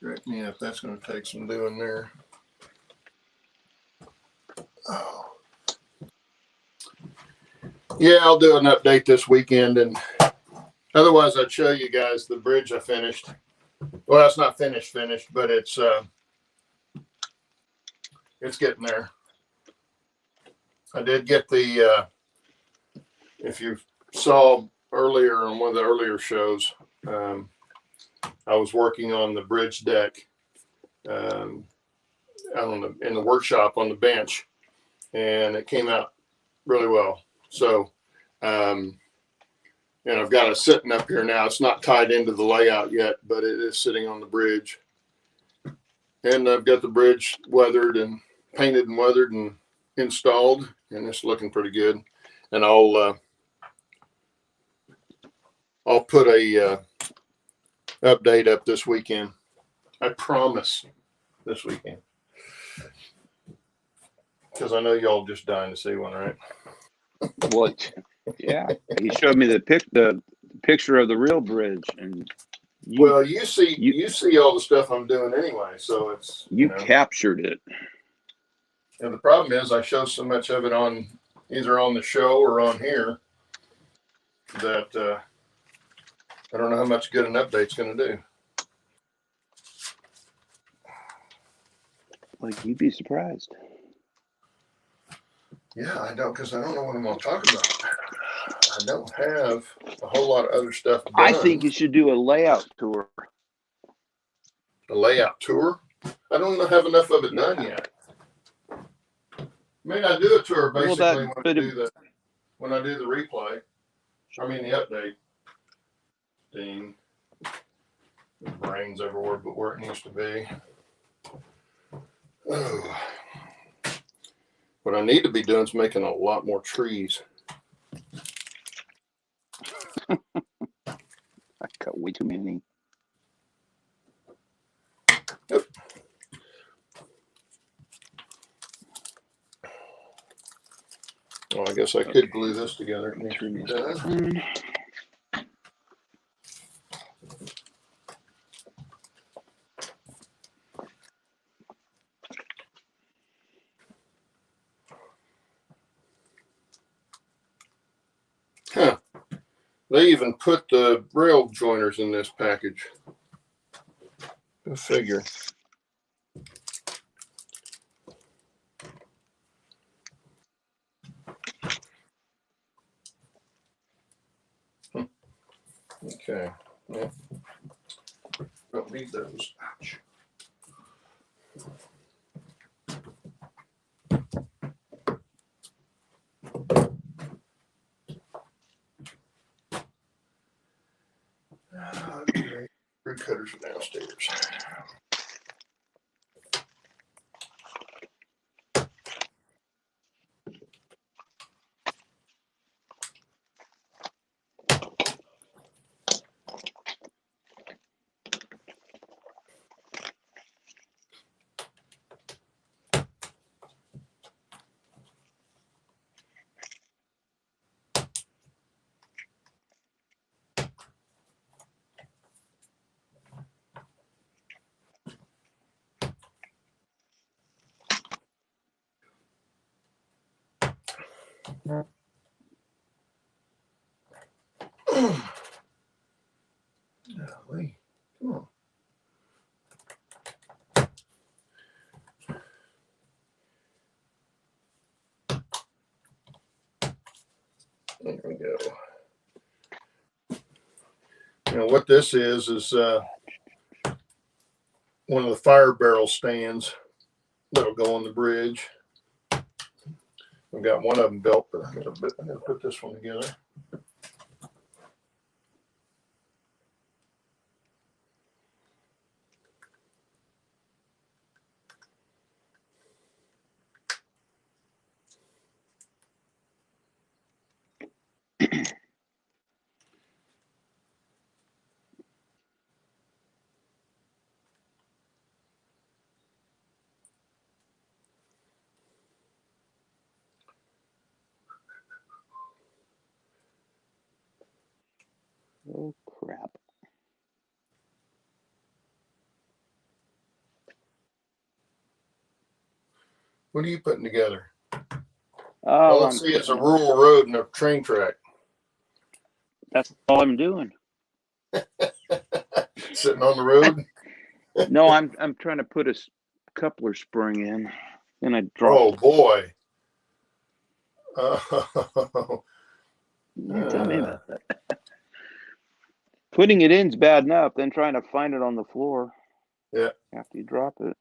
S1: Correct me if that's going to take some doing there. Oh. Yeah, I'll do an update this weekend, and otherwise I'd show you guys the bridge I finished. Well, it's not finished, but it's getting there. I did get the if you saw earlier on one of the earlier shows, I was working on the bridge deck out in the workshop on the bench, and it came out really well. So, and I've got it sitting up here now. It's not tied into the layout yet, but it is sitting on the bridge. And I've got the bridge weathered and painted and weathered and installed, and it's looking pretty good. And I'll put a update up this weekend. I promise, this weekend, because I know y'all just dying to see one, right?
S2: What? Yeah, he showed me the picture of the real bridge, and
S1: you see all the stuff I'm doing anyway, so it's
S2: you captured it.
S1: And the problem is, I show so much of it on either on the show or on here that I don't know how much good an update's going to do.
S2: Like, you'd be surprised.
S1: Yeah, I don't, because I don't know what I'm going to talk about. I don't have a whole lot of other stuff done.
S2: I think you should do a layout tour.
S1: A layout tour? I don't have enough of it done yet. May I do a tour basically when I do the replay. I mean the update. Ding. The brain's everywhere but where it needs to be. Oh. What I need to be doing is making a lot more trees.
S2: I cut way too many.
S1: Yep. Well, I guess I could glue this together. It needs to be done. Huh. They even put the rail joiners in this package. Go figure. Okay. Yeah. Don't need those. Ouch. Okay. Root cutters are downstairs. Golly. Come on. There we go. Now what this is one of the fire barrel stands that'll go on the bridge. I've got one of them built, but I'm gonna put this one together.
S2: Oh, crap.
S1: What are you putting together?
S2: Oh,
S1: all I see is a rural road and a train track.
S2: That's all I'm doing.
S1: Sitting on the road?
S2: No, I'm trying to put a coupler spring in, and I dropped.
S1: Oh boy!
S2: Tell me about that. Putting it in's bad enough, then trying to find it on the floor.
S1: Yeah.
S2: After you drop it.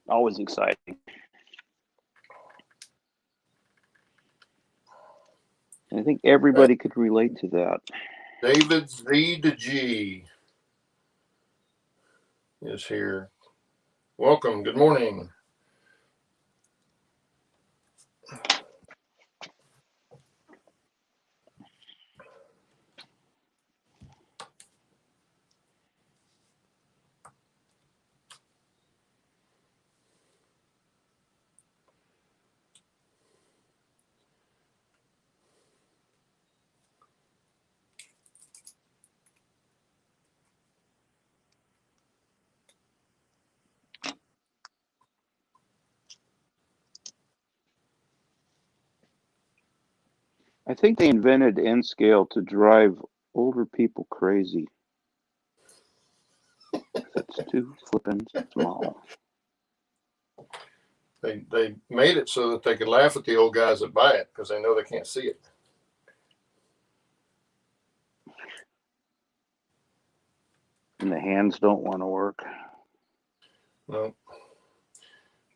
S2: Always exciting. I think everybody could relate to that.
S1: David Z to G is here. Welcome. Good morning.
S2: I think they invented N scale to drive older people crazy. It's too flippin' small.
S1: They made it so that they could laugh at the old guys that buy it because they know they can't see it.
S2: And the hands don't want to work.
S1: No.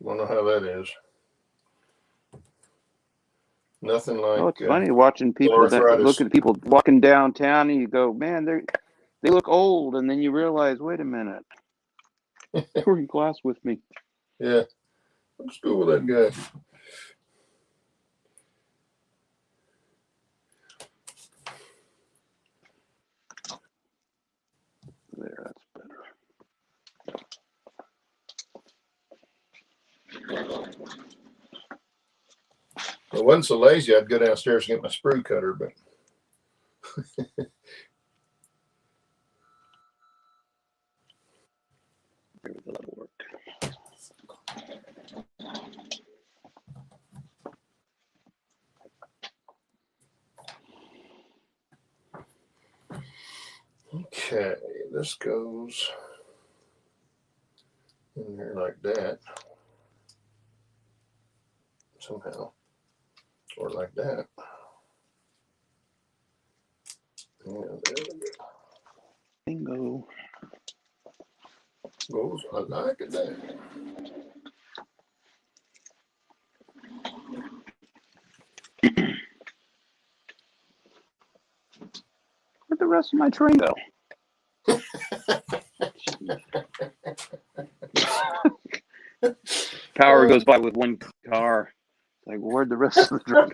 S1: You want to know how that is. Nothing like.
S2: Oh, it's funny watching people look at people walking downtown, and you go, "Man, they look old," and then you realize, wait a minute, they were in class with me.
S1: Yeah, let's go with that guy.
S2: There, that's better.
S1: If I wasn't so lazy, I'd go downstairs and get my sprue cutter, but
S2: That'll work.
S1: Okay, this goes in there like that somehow, or like that. Yeah, there we go.
S2: Bingo.
S1: Goes, I like it there.
S2: Where'd the rest of my train go? Power goes by with one car. Like, where'd the rest of the train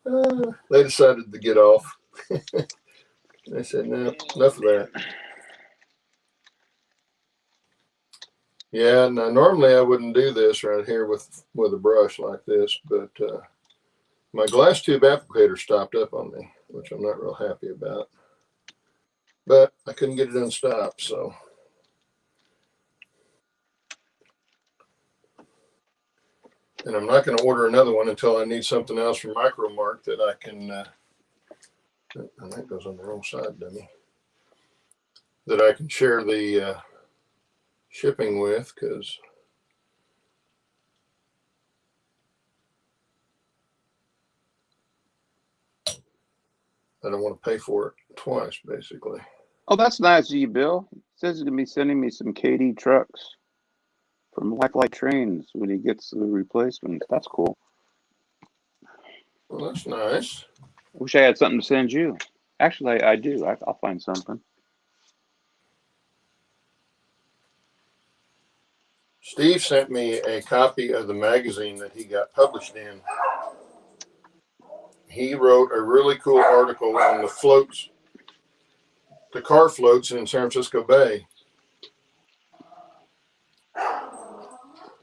S1: go? They decided to get off. They said, no, enough of that. Yeah, now normally I wouldn't do this right here with a brush like this, but my glass tube applicator stopped up on me, which I'm not real happy about. But I couldn't get it unstopped, so. And I'm not going to order another one until I need something else from Micromark that I can, and that goes on the wrong side, dummy, that I can share the shipping with, because I don't want to pay for it twice, basically.
S2: Oh, that's nice of you, Bill. He says he's going to be sending me some KD trucks from Lifelike Trains when he gets the replacement. That's cool.
S1: Well, that's nice.
S2: I wish I had something to send you. Actually, I do. I'll find something.
S1: Steve sent me a copy of the magazine that he got published in. He wrote a really cool article on the floats, the car floats in San Francisco Bay.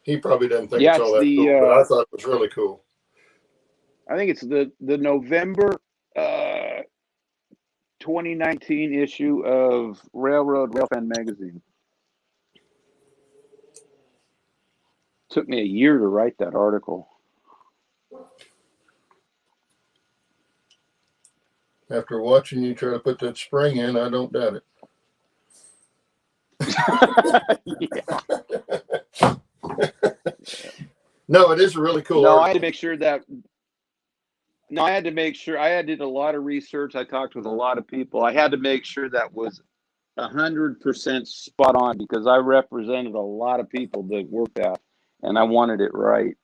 S1: He probably doesn't think it's all that cool, but I thought it was really cool.
S2: I think it's the November 2019 issue of Railfan magazine. Took me a year to write that article.
S1: After watching you try to put that spring in, I don't doubt it. No, it is a really cool article.
S2: I had to make sure that. No, I had to make sure. I did a lot of research. I talked with a lot of people. I had to make sure that was 100% spot on because I represented a lot of people that worked out, and I wanted it right.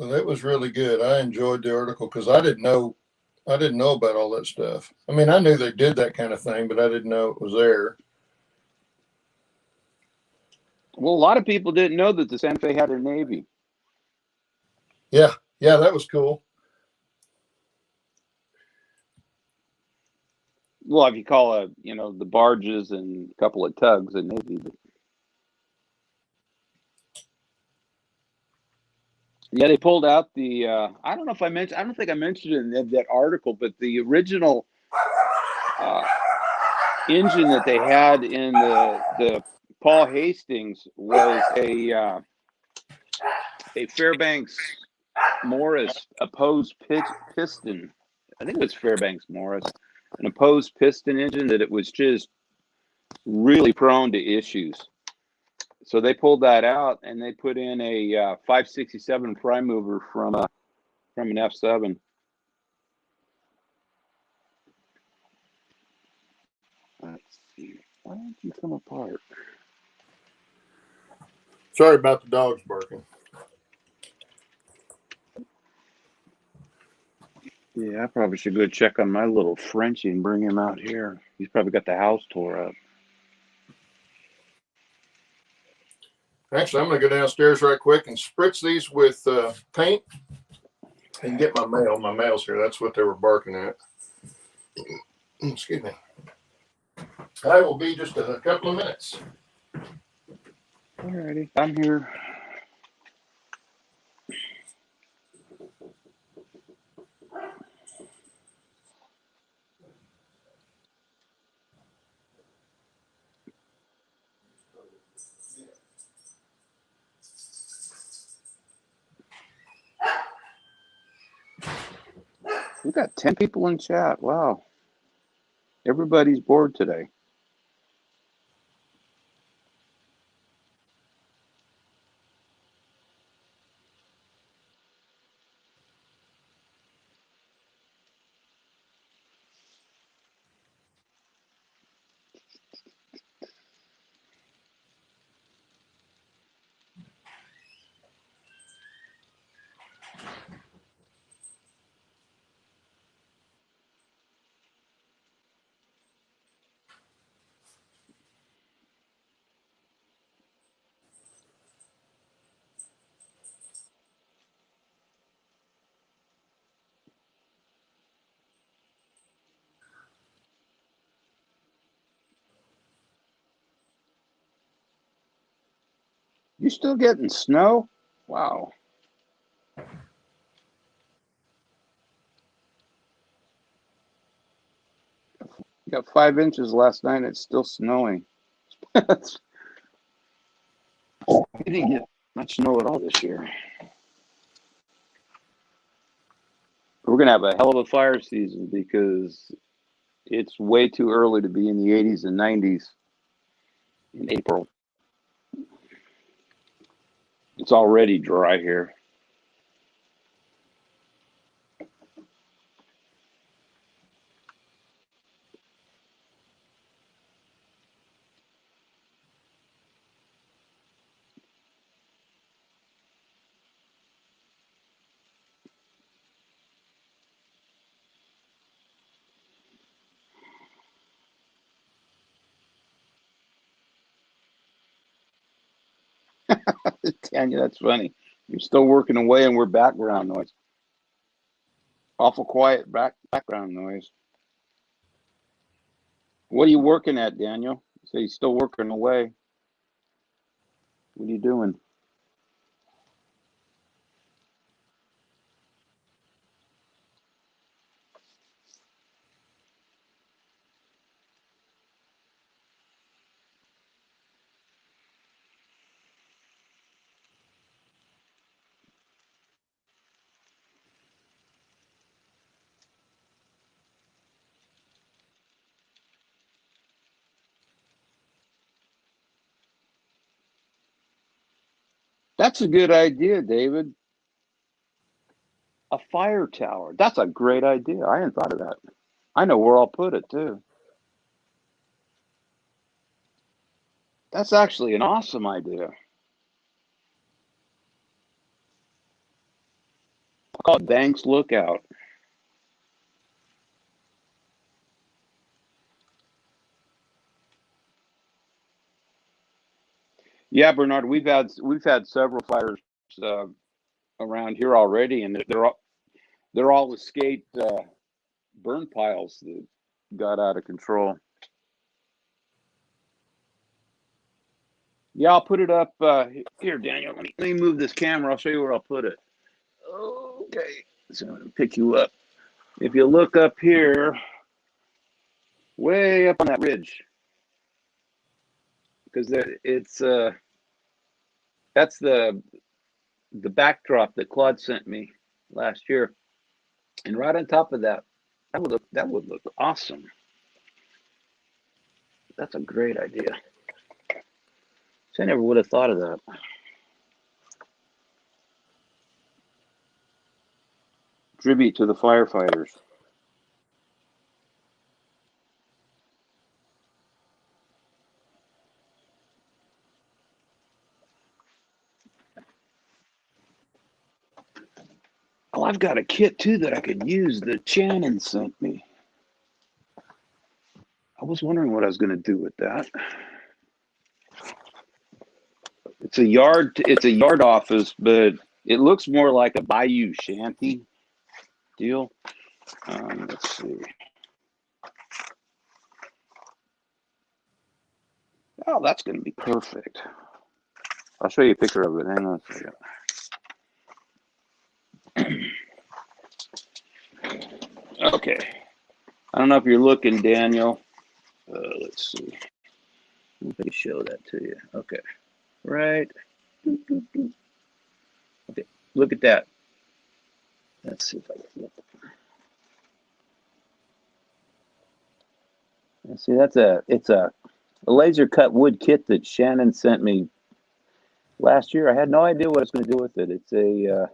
S1: Well, that was really good. I enjoyed the article because I didn't know about all that stuff. I mean, I knew they did that kind of thing, but I didn't know it was there.
S2: Well, a lot of people didn't know that the Santa Fe had a Navy.
S1: Yeah, that was cool.
S2: Well, if you call the barges and a couple of tugs a Navy. Yeah, they pulled out the. I don't know if I mentioned. I don't think I mentioned it in that article, but the original engine that they had in the Paul Hastings was a Fairbanks Morris opposed piston. I think it was Fairbanks Morris, an opposed piston engine that it was just really prone to issues. So they pulled that out and they put in a 567 prime mover from an F7. Let's see. Why don't you come apart?
S1: Sorry about the dogs barking.
S2: Yeah, I probably should go check on my little Frenchie and bring him out here. He's probably got the house tore up.
S1: Actually, I'm going to go downstairs right quick and spritz these with paint and get my mail. My mail's here. That's what they were barking at. Excuse me. I will be just a couple of minutes.
S2: Alrighty, I'm here. We've got 10 people in chat. Wow. Everybody's bored today. You still getting snow? Wow. You got 5 inches last night. It's still snowing. We didn't get much snow at all this year. We're going to have a hell of a fire season because it's way too early to be in the 80s and 90s in April. It's already dry here. Tanya, that's funny. You're still working away and we're background noise. Awful quiet background noise. What are you working at, Daniel? So you're still working away. What are you doing? That's a good idea, David. A fire tower. That's a great idea. I hadn't thought of that. I know where I'll put it, too. That's actually an awesome idea. I call it Banks Lookout. Yeah, Bernard, we've had several fires around here already, and they're all escaped burn piles that got out of control. Yeah, I'll put it up here, Daniel. Let me move this camera. I'll show you where I'll put it. Okay, so I'm gonna pick you up. If you look up here, way up on that ridge, because that's the backdrop that Claude sent me last year, and right on top of that, that would look awesome. That's a great idea. I never would have thought of that. Tribute to the firefighters. Oh, I've got a kit too that I could use that Shannon sent me. I was wondering what I was going to do with that. It's a yard office, but it looks more like a bayou shanty deal. Let's see. Oh, that's going to be perfect. I'll show you a picture of it. Hang on a second. Okay. I don't know if you're looking, Daniel. Let's see. Let me show that to you. Okay. Right. Okay. Look at that. Let's see if I can look. Let's see. It's a laser cut wood kit that Shannon sent me last year. I had no idea what I was going to do with it. It's a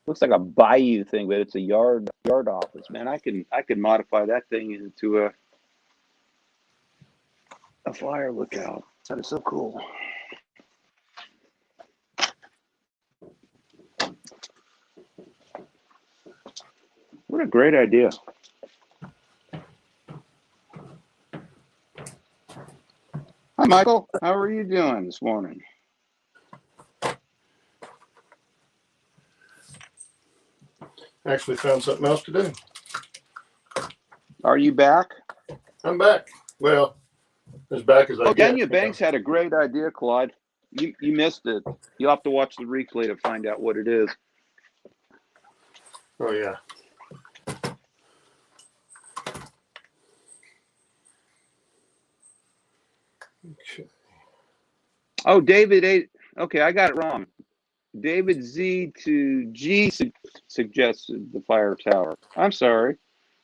S2: looks like a bayou thing, but it's a yard office. Man, I can modify that thing into a fire lookout. That is so cool. What a great idea. Hi, Michael. How are you doing this morning?
S1: Actually found something else to do.
S2: Are you back?
S1: I'm back. Well, as back as I get.
S2: Daniel Banks had a great idea, Claude. You missed it. You'll have to watch the replay to find out what it is.
S1: Oh, yeah. Okay.
S2: Oh, David A. Okay, I got it wrong. David Z to G suggested the fire tower. I'm sorry.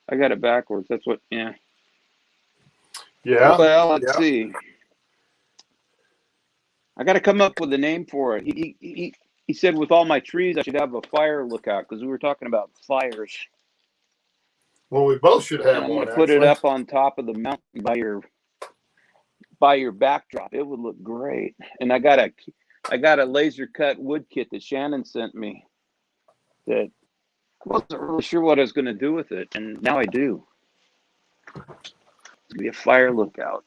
S2: I got it backwards. That's what, yeah.
S1: Yeah.
S2: Well, let's see. I got to come up with a name for it. He said with all my trees, I should have a fire lookout because we were talking about fires.
S1: Well, we both should have
S2: I'm
S1: one.
S2: Gonna put it up on top of the mountain by your backdrop. It would look great. And I got a laser cut wood kit that Shannon sent me that I wasn't really sure what I was going to do with it, and now I do. It's going to be a fire lookout.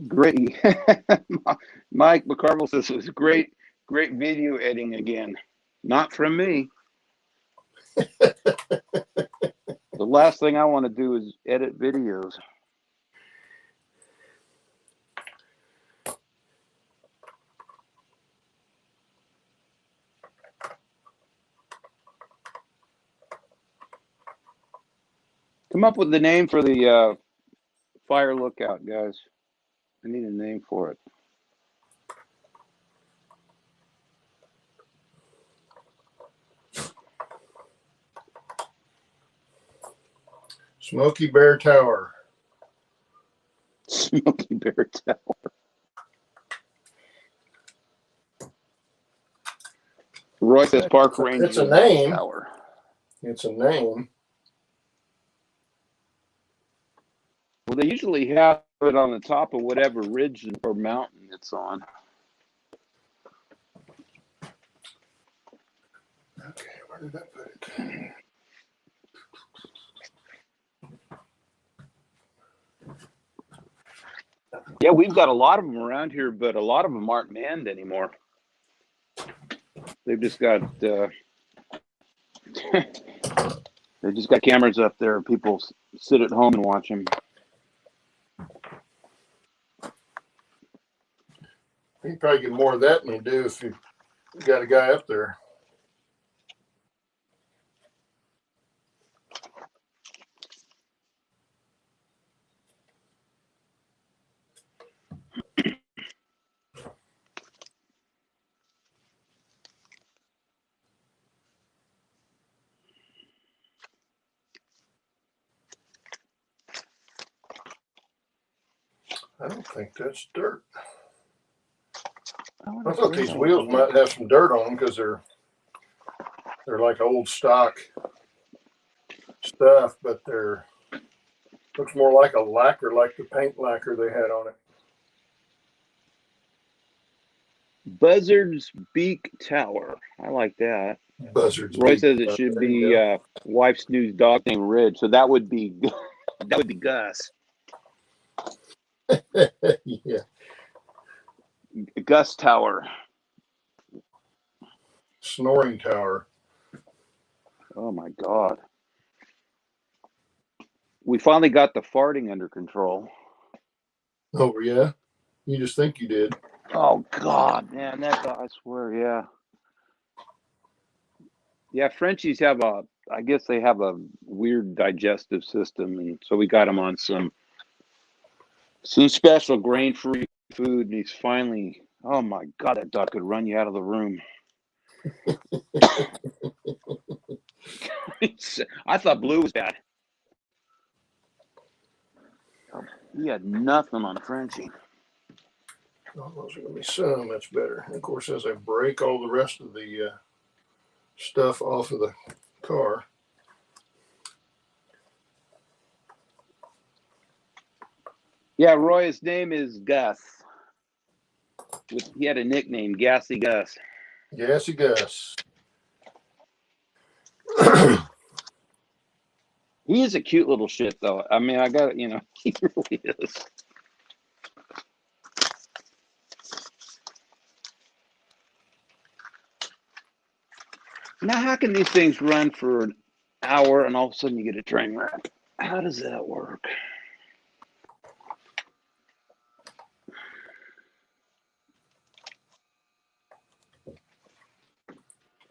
S2: Great. Mike McCarville says it was great video editing again. Not from me. The last thing I want to do is edit videos. Come up with the name for the fire lookout, guys. I need a name for it.
S1: Smoky Bear Tower.
S2: Smoky Bear Tower. Roy says Park Ranger.
S1: It's a name.
S2: Tower.
S1: It's a name.
S2: Well, they usually have it on the top of whatever ridge or mountain it's on.
S1: Okay, where did I put it?
S2: Yeah, we've got a lot of them around here, but a lot of them aren't manned anymore. They've just got they just got cameras up there. People sit at home and watch them.
S1: You can probably get more of that than you do if you got a guy up there. I don't think that's dirt. I thought these wheels might have some dirt on them because they're like old stock stuff, but they're looks more like a lacquer, like the paint lacquer they had on it.
S2: Buzzard's Beak Tower. I like that.
S1: Buzzard's
S2: Roy
S1: Beak.
S2: says it should be wife's new dog named Ridge, so that would be Gus.
S1: Yeah.
S2: Gus Tower.
S1: Snoring Tower.
S2: Oh my God. We finally got the farting under control.
S1: Oh yeah? You just think you did.
S2: Oh God, man, I swear, yeah. Yeah, Frenchies have I guess they have a weird digestive system, and so we got him on some special grain-free food, and he's finally, oh my God, that dog could run you out of the room. I thought Blue was bad. He had nothing on Frenchie.
S1: Oh, those are going to be so much better. And of course, as I break all the rest of the stuff off of the car.
S2: Yeah, Roy, his name is Gus. He had a nickname, Gassy Gus.
S1: Gassy Gus.
S2: He is a cute little shit, though. I mean, I got it, he really is. Now, how can these things run for an hour and all of a sudden you get a train wreck? How does that work?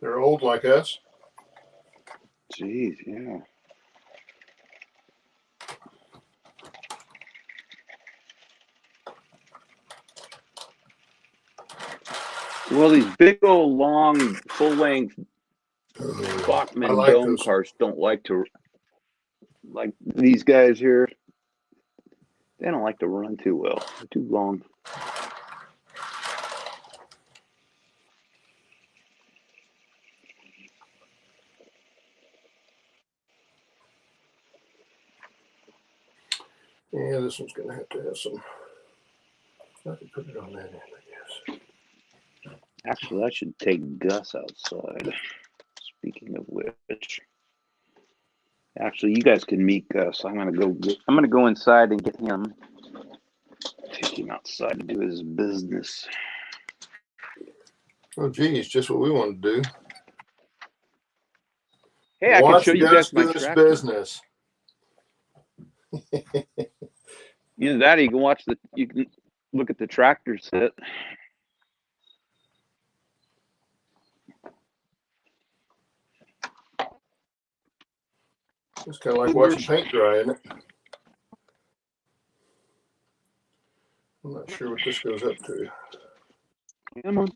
S1: They're old like us.
S2: Jeez, yeah. Well, these big old long full-length Bachmann
S1: like
S2: dome
S1: those.
S2: cars don't like to, like these guys here, they don't like to run too well. They're too long.
S1: Yeah, this one's going to have some. I can put it on that end, I guess.
S2: Actually, I should take Gus outside. Speaking of which, actually, you guys can meet Gus. I'm gonna go inside and get him. Take him outside to do his business.
S1: Oh, geez, just what we want to do.
S2: Hey, I can show you guys my tractor.
S1: Business.
S2: Either that, or you can look at the tractor set.
S1: It's kind of like watching paint dry, isn't it? I'm not sure what this goes up to.
S2: Come on.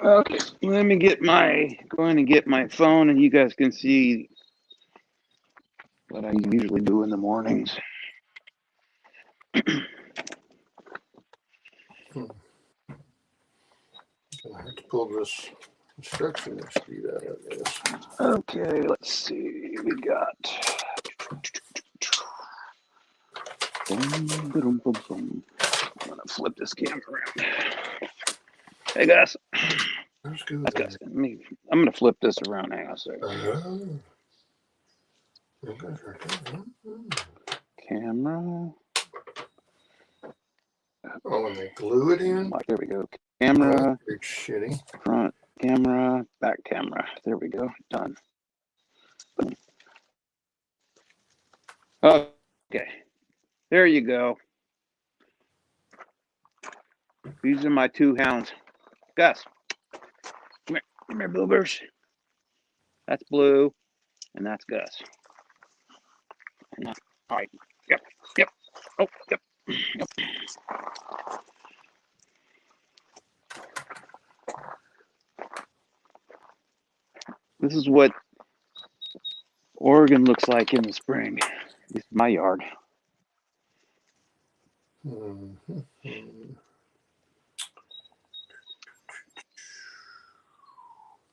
S2: Okay, let me going to get my phone, and you guys can see what I usually do in the mornings.
S1: I have to pull this Instruction speed out of this.
S2: Okay, let's see. We got. I'm gonna flip this camera around. Hey guys.
S1: Let's go there.
S2: I'm gonna flip this around. Hang on a second. Camera.
S1: Oh, and they glue it in?
S2: There we go. Camera.
S1: That's shitty.
S2: Front camera. Back camera. There we go. Done. Okay. There you go. These are my two hounds. Gus. Come here, Bluebirds. That's Blue. And that's Gus. All right. Yep. Oh, yep. This is what Oregon looks like in the spring. This is my yard.
S1: Mm-hmm.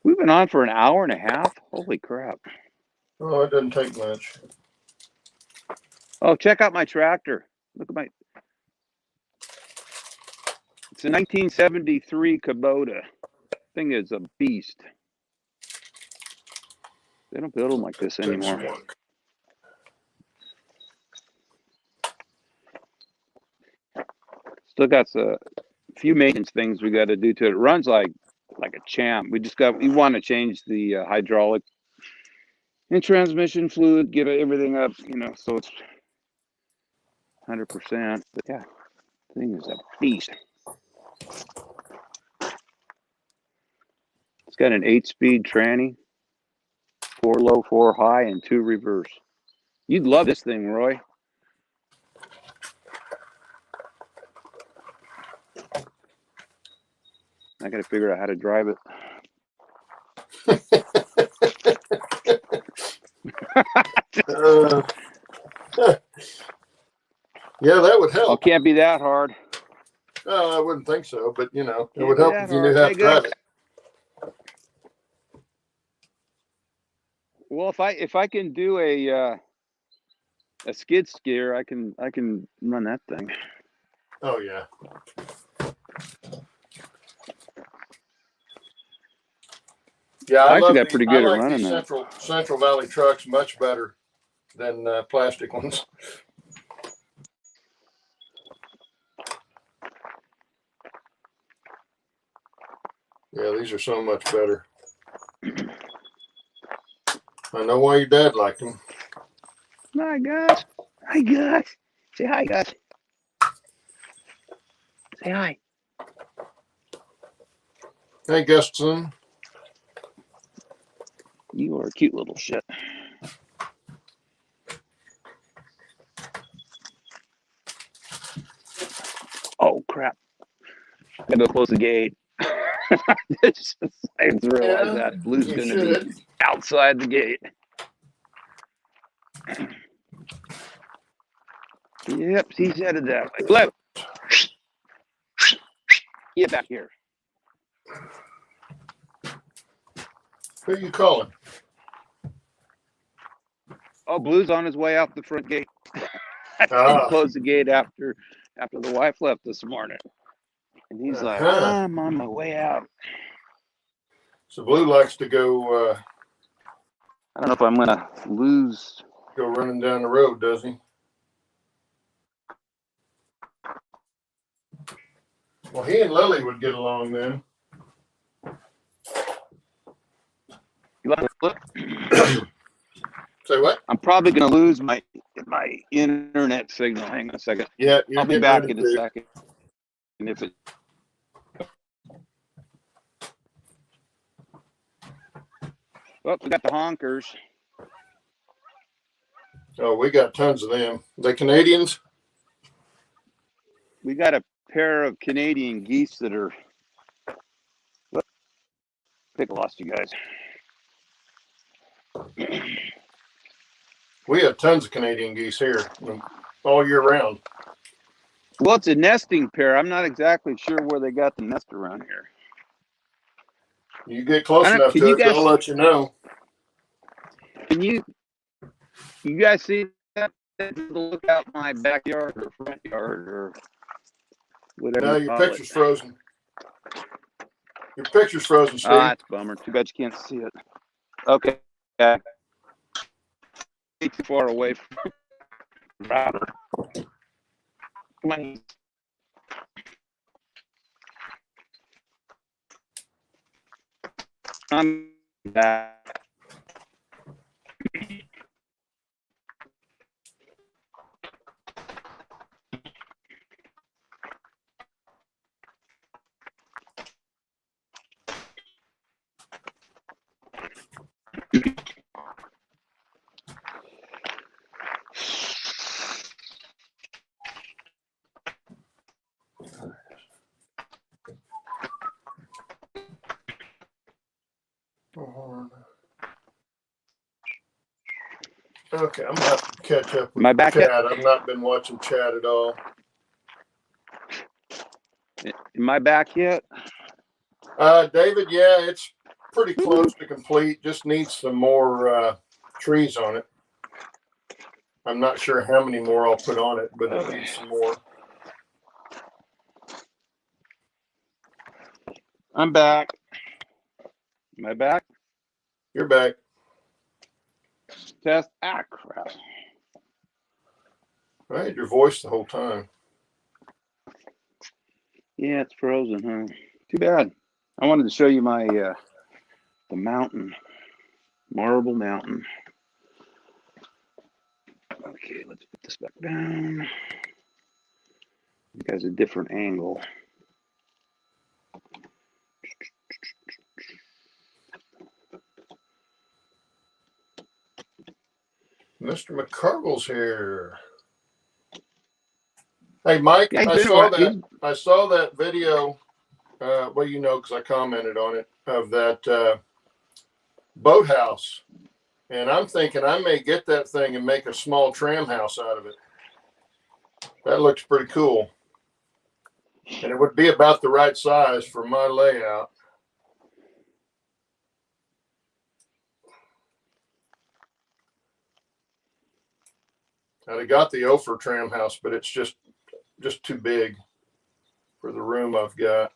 S2: We've been on for an hour and a half. Holy crap.
S1: Oh, it doesn't take much.
S2: Oh, check out my tractor. Look at it's a 1973 Kubota. Thing is a beast. They don't build them like this anymore. Still got a few maintenance things we got to do to it. It runs like a champ. We want to change the hydraulic and transmission fluid, get everything up, so it's 100%. But yeah, the thing is a beast. It's got an 8-speed tranny, 4 low, 4 high, and 2 reverse. You'd love this thing, Roy. I got to figure out how to drive it.
S1: Yeah, that would help.
S2: Oh, can't be that hard.
S1: I wouldn't think so, but it would help if you knew how to drive it.
S2: Well, if I can do a skid steer, I can run that thing.
S1: Oh yeah. Yeah, I
S2: actually got pretty good at running that.
S1: Central Valley trucks much better than plastic ones. Yeah, these are so much better. I know why your dad liked them.
S2: Hi, Gus. Hi, Gus. Say hi, Gus. Say hi.
S1: Hey, Guston.
S2: You are a cute little shit. Oh, crap. I gotta close the gate. I just realized that Blue's gonna be outside the gate. Yep, he's headed that way. Blue! Get back here.
S1: Who are you calling?
S2: Oh, Blue's on his way out the front gate. I closed the gate after the wife left this morning. And he's like, I'm on my way out.
S1: So Blue likes to go...
S2: I don't know if I'm going to lose...
S1: Go running down the road, does he? Well, he and Lily would get along then.
S2: You like to flip?
S1: Say what?
S2: I'm probably going to lose my internet signal. Hang on a second.
S1: Yeah,
S2: I'll be back in a second. And if it... Well, we got the honkers.
S1: Oh, we got tons of them. They Canadians?
S2: We got a pair of Canadian geese that are... I think I lost you guys.
S1: We have tons of Canadian geese here all year round.
S2: Well, it's a nesting pair. I'm not exactly sure where they got the nest around here.
S1: You get close enough to it, they'll let you know.
S2: Can you guys see that? Look out my backyard or front yard or whatever.
S1: No, your picture's frozen. Your picture's frozen, Steve.
S2: Ah, that's a bummer. Too bad you can't see it. Okay. Yeah. Too far away from the router. Come on. I'm back.
S1: Okay, I'm gonna have to catch up with
S2: My back
S1: Chad. I've not been watching Chad at all.
S2: Am I back yet?
S1: David, yeah, it's pretty close to complete. Just needs some more trees on it. I'm not sure how many more I'll put on it, but it needs some more.
S2: I'm back. Am I back?
S1: You're back.
S2: Test. Ah, crap.
S1: I had your voice the whole time.
S2: Yeah, it's frozen, huh? Too bad. I wanted to show you my the mountain, Marble Mountain. Okay, let's put this back down. You guys a different angle.
S1: Mr. McCarville's here. Hey, Mike,
S2: Yeah,
S1: I saw that video. Well, you know, because I commented on it, of that boathouse. And I'm thinking I may get that thing and make a small tram house out of it. That looks pretty cool. And it would be about the right size for my layout. I got the Ophir tram house, but it's just too big for the room I've got.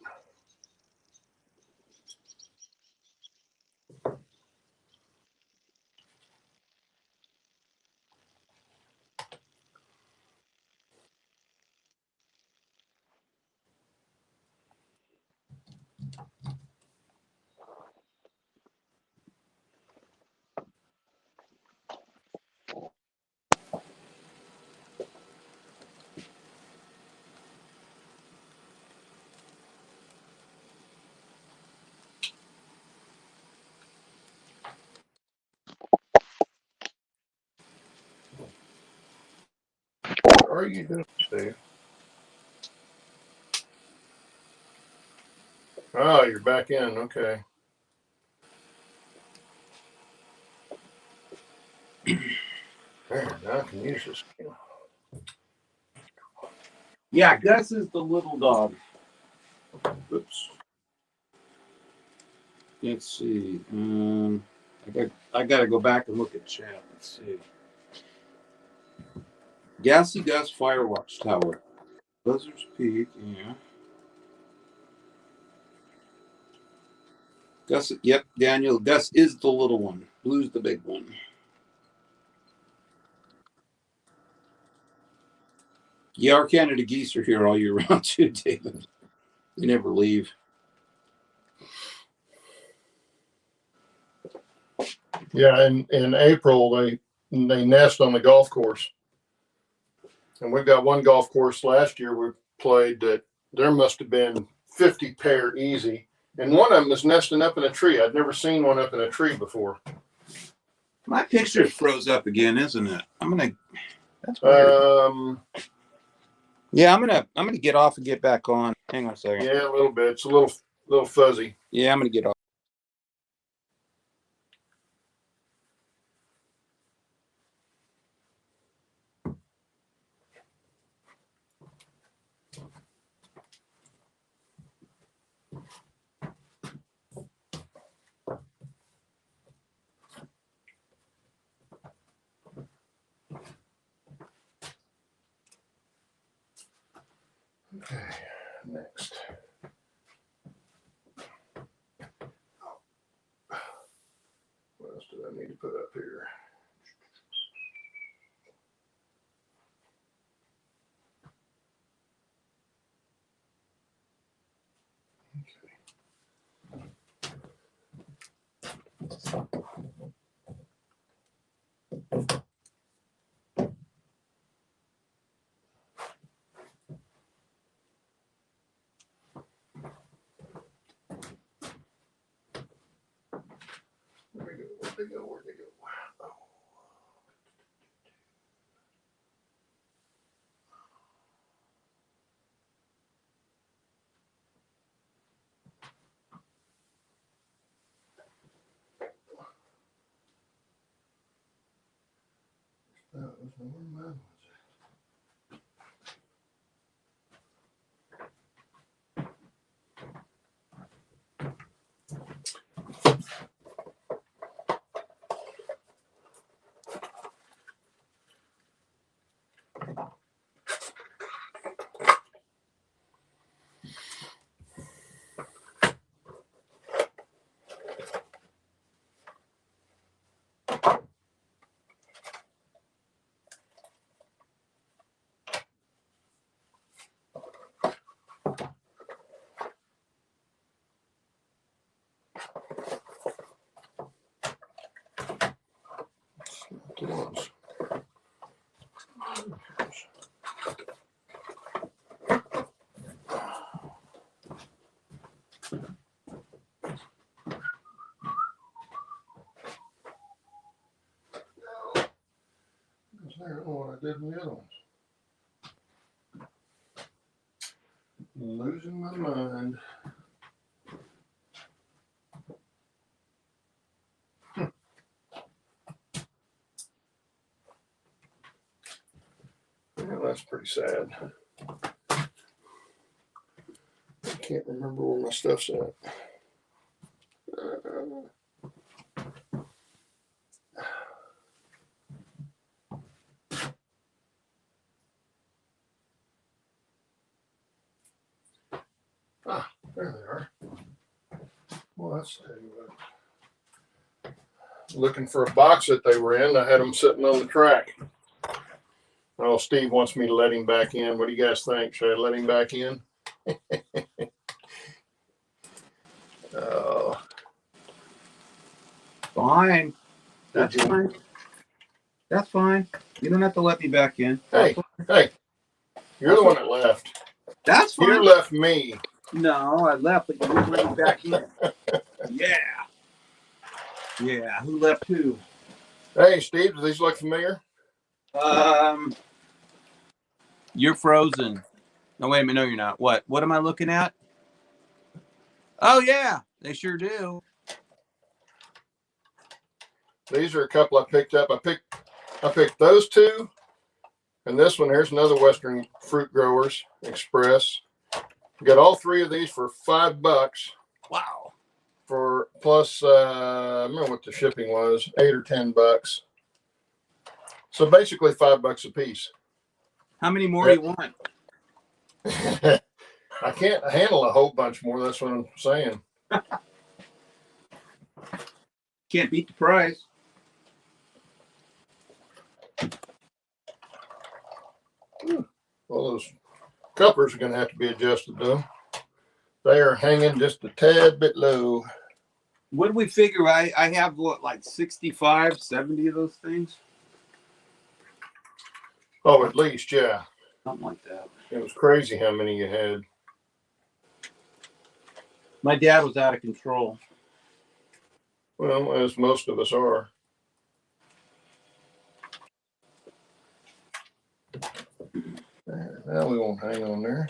S1: What are you doing, Steve? Oh, you're back in. Okay. Man, now I can use this.
S3: Yeah, Gus is the little dog.
S1: Oops.
S3: Let's see. I got to go back and look at chat. Let's see. Gassy Gus Fireworks Tower. Buzzards Peak, yeah. Gus, yep, Daniel. Gus is the little one. Blue's the big one. Yeah, our Canada geese are here all year round too, David. They never leave.
S1: Yeah, in April they nest on the golf course. And we've got one golf course last year we played that there must have been 50 pair easy. And one of them is nesting up in a tree. I'd never seen one up in a tree before.
S3: My picture froze up again, isn't it?
S2: That's weird.
S3: Yeah, I'm gonna get off and get back on. Hang on a second.
S1: Yeah, a little bit. It's a little fuzzy.
S3: Yeah, I'm gonna get off.
S1: Okay, next. What else did I need to put up here? Where'd they go? Oh. That was where mine was. It was. I don't know what I did with the other ones. Losing my mind. Well, that's pretty sad. I can't remember where my stuff's at. There they are. Well, that's looking for a box that they were in. I had them sitting on the track. Oh, Steve wants me to let him back in. What do you guys think? Should I let him back in? Oh,
S3: Fine. That's fine. That's fine. You don't have to let me back in.
S1: Hey, you're the one that left.
S3: That's fine.
S1: You left me.
S3: No, I left, but you didn't let me back in. Yeah. Yeah. Who left who?
S1: Hey, Steve, do these look familiar?
S3: You're frozen. No, wait a minute. No, you're not. What? What am I looking at? Oh, yeah. They sure do.
S1: These are a couple I picked up. I picked those two, and this one. Here's another Western Fruit Growers Express. Got all three of these for $5.
S3: Wow.
S1: For plus, I remember what the shipping was, $8 or $10. So basically $5 a piece.
S3: How many more do you want?
S1: I can't handle a whole bunch more. That's what I'm saying.
S3: Can't beat the price.
S1: Well, those cuppers are going to have to be adjusted, though. They are hanging just a tad bit low.
S3: What do we figure? I have what, like 65, 70 of those things?
S1: Oh, at least, yeah.
S3: Something like that.
S1: It was crazy how many you had.
S3: My dad was out of control.
S1: Well, as most of us are. There, now we won't hang on there.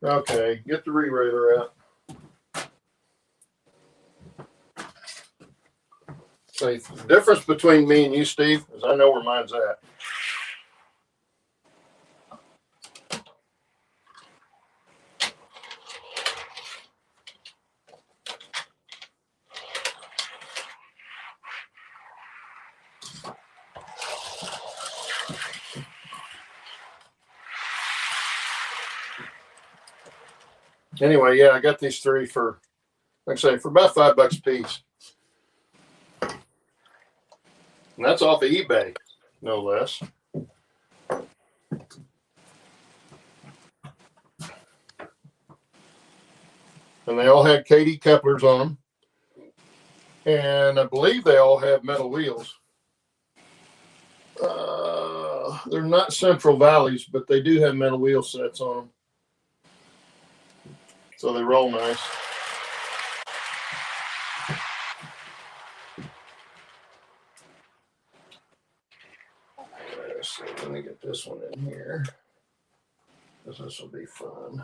S1: Okay, get the re-railer out. See, the difference between me and you, Steve, is I know where mine's at. Anyway, yeah, I got these 3 for, like I say, for about $5 a piece. And that's off of eBay, no less. And they all had KD couplers on them. And I believe they all have metal wheels. They're not Central Valleys, but they do have metal wheel sets on them. So they roll nice. Okay, so let me get this one in here, because this will be fun.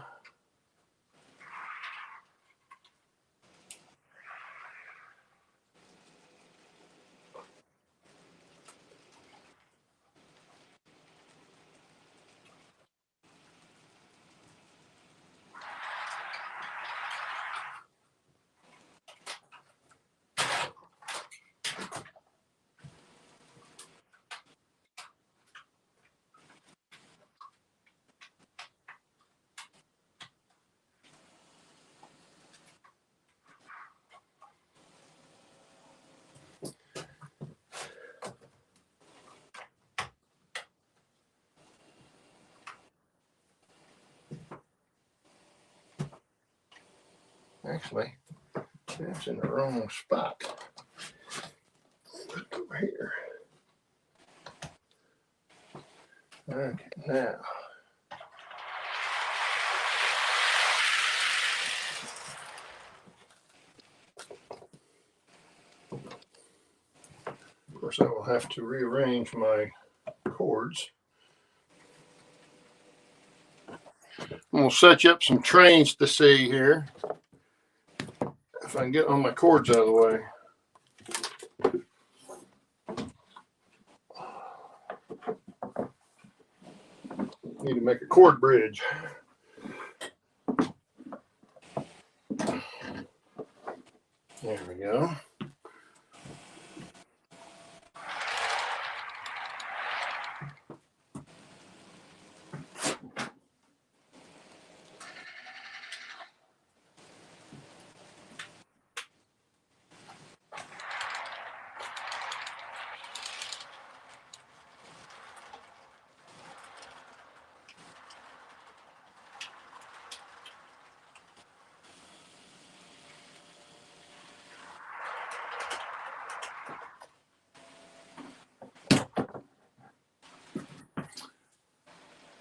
S1: Actually, that's in the wrong spot. Look over here. Okay, now. Of course, I will have to rearrange my cords. I'm going to set you up some trains to see here. If I can get all my cords out of the way. Need to make a cord bridge. There we go.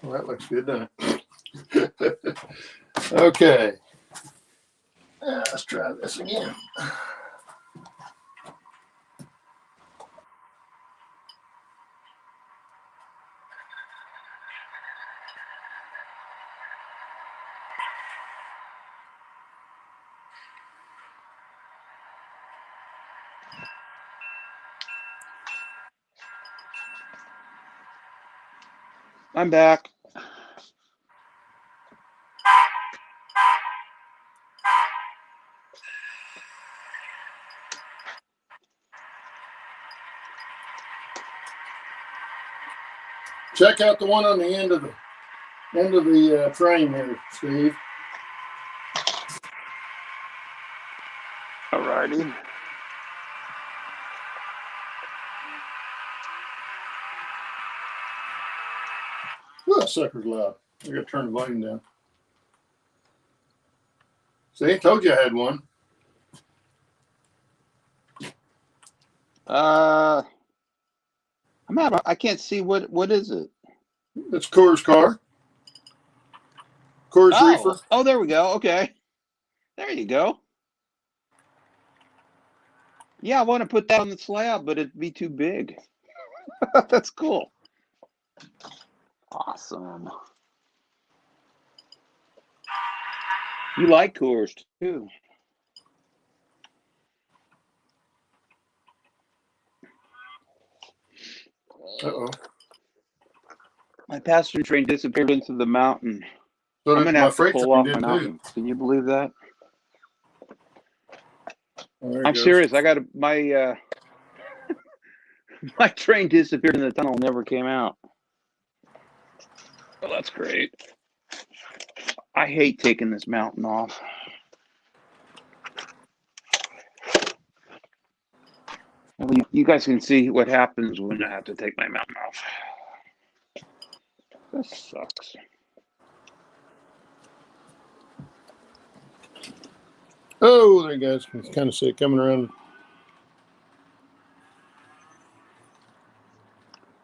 S1: Well, that looks good, doesn't it? Okay. Let's try this again.
S2: I'm back.
S1: Check out the one on the end of the train here, Steve.
S2: All righty.
S1: Ooh, that sucker's loud. I gotta turn the volume down. See, I told you I had one.
S2: I'm out. I can't see what is it.
S1: It's Coors car. Coors Reefer.
S2: Oh, there we go. Okay, there you go. Yeah, I want to put that on the slab, but it'd be too big. That's cool. Awesome. You like Coors too.
S1: Uh-oh.
S2: My passenger train disappeared into the mountain.
S1: So
S2: I'm going to have to pull off my
S1: too.
S2: mountain. Can you believe that?
S1: Oh,
S2: I'm serious. I got my my train disappeared in the tunnel and never came out. Oh, that's great. I hate taking this mountain off. You guys can see what happens when I have to take my mountain off. This sucks.
S1: Oh, there you guys can kind of see it coming around.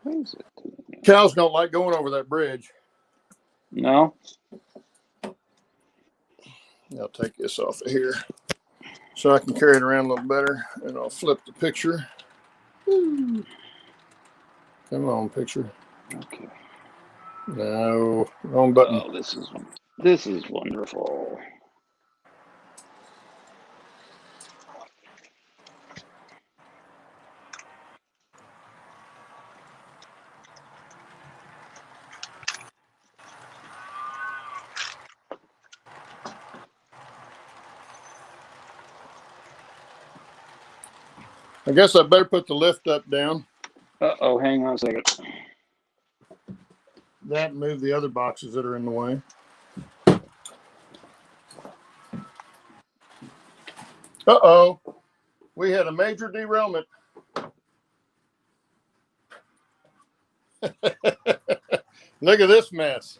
S2: What is it?
S1: Cows don't like going over that bridge.
S2: No?
S1: I'll take this off of here so I can carry it around a little better, and I'll flip the picture. Come on, picture.
S2: Okay.
S1: No, wrong button.
S2: Oh, this is wonderful.
S1: I guess I better put the lift up down.
S2: Uh-oh, hang on a second.
S1: That and move the other boxes that are in the way. Uh-oh. We had a major derailment. Look at this mess.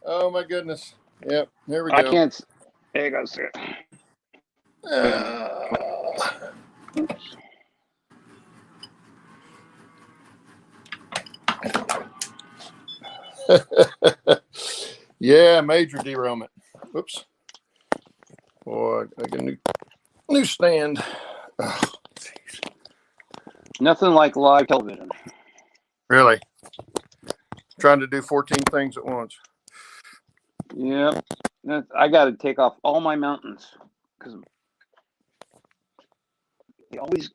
S1: Oh, my goodness. Yep, here we go.
S2: I can't. Hang on a second.
S1: Yeah, major derailment. Oops. Boy, I got a new stand. Oh,
S2: Nothing like live television.
S1: really? Trying to do 14 things at once.
S2: Yep. I got to take off all my mountains because they always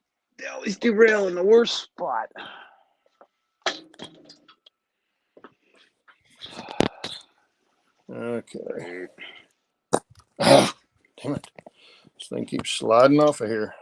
S2: derail in the worst spot.
S1: Okay. Ah, damn it. This thing keeps sliding off of here.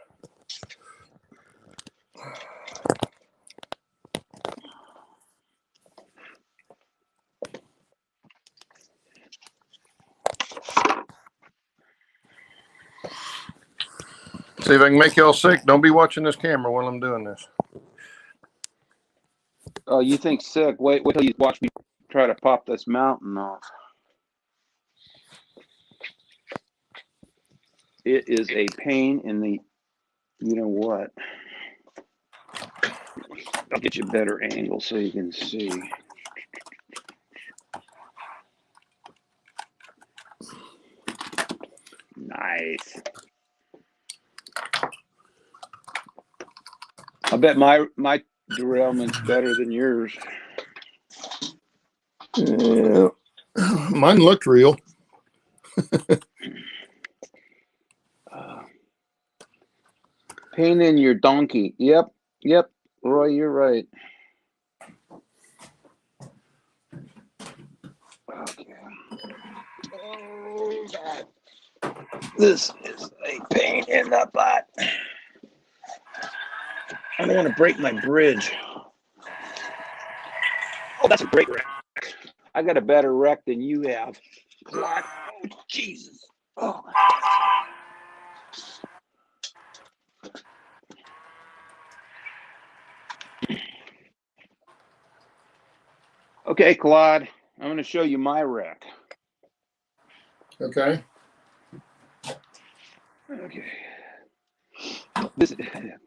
S1: See if I can make y'all sick. Don't be watching this camera while I'm doing this.
S2: Oh, you think sick? Wait till you watch me try to pop this mountain off. It is a pain in the, you know what? I'll get you a better angle so you can see. Nice. I bet my derailment's better than yours.
S1: Yeah. Mine looked real.
S2: Pain in your donkey. Yep. Roy, you're right. Okay. Oh, God. This is a pain in the butt. I don't want to break my bridge. Oh, that's a great wreck. I got a better wreck than you have. What? Oh, Jesus. Oh. Okay, Claude, I'm going to show you my wreck.
S1: Okay.
S2: Okay. This is a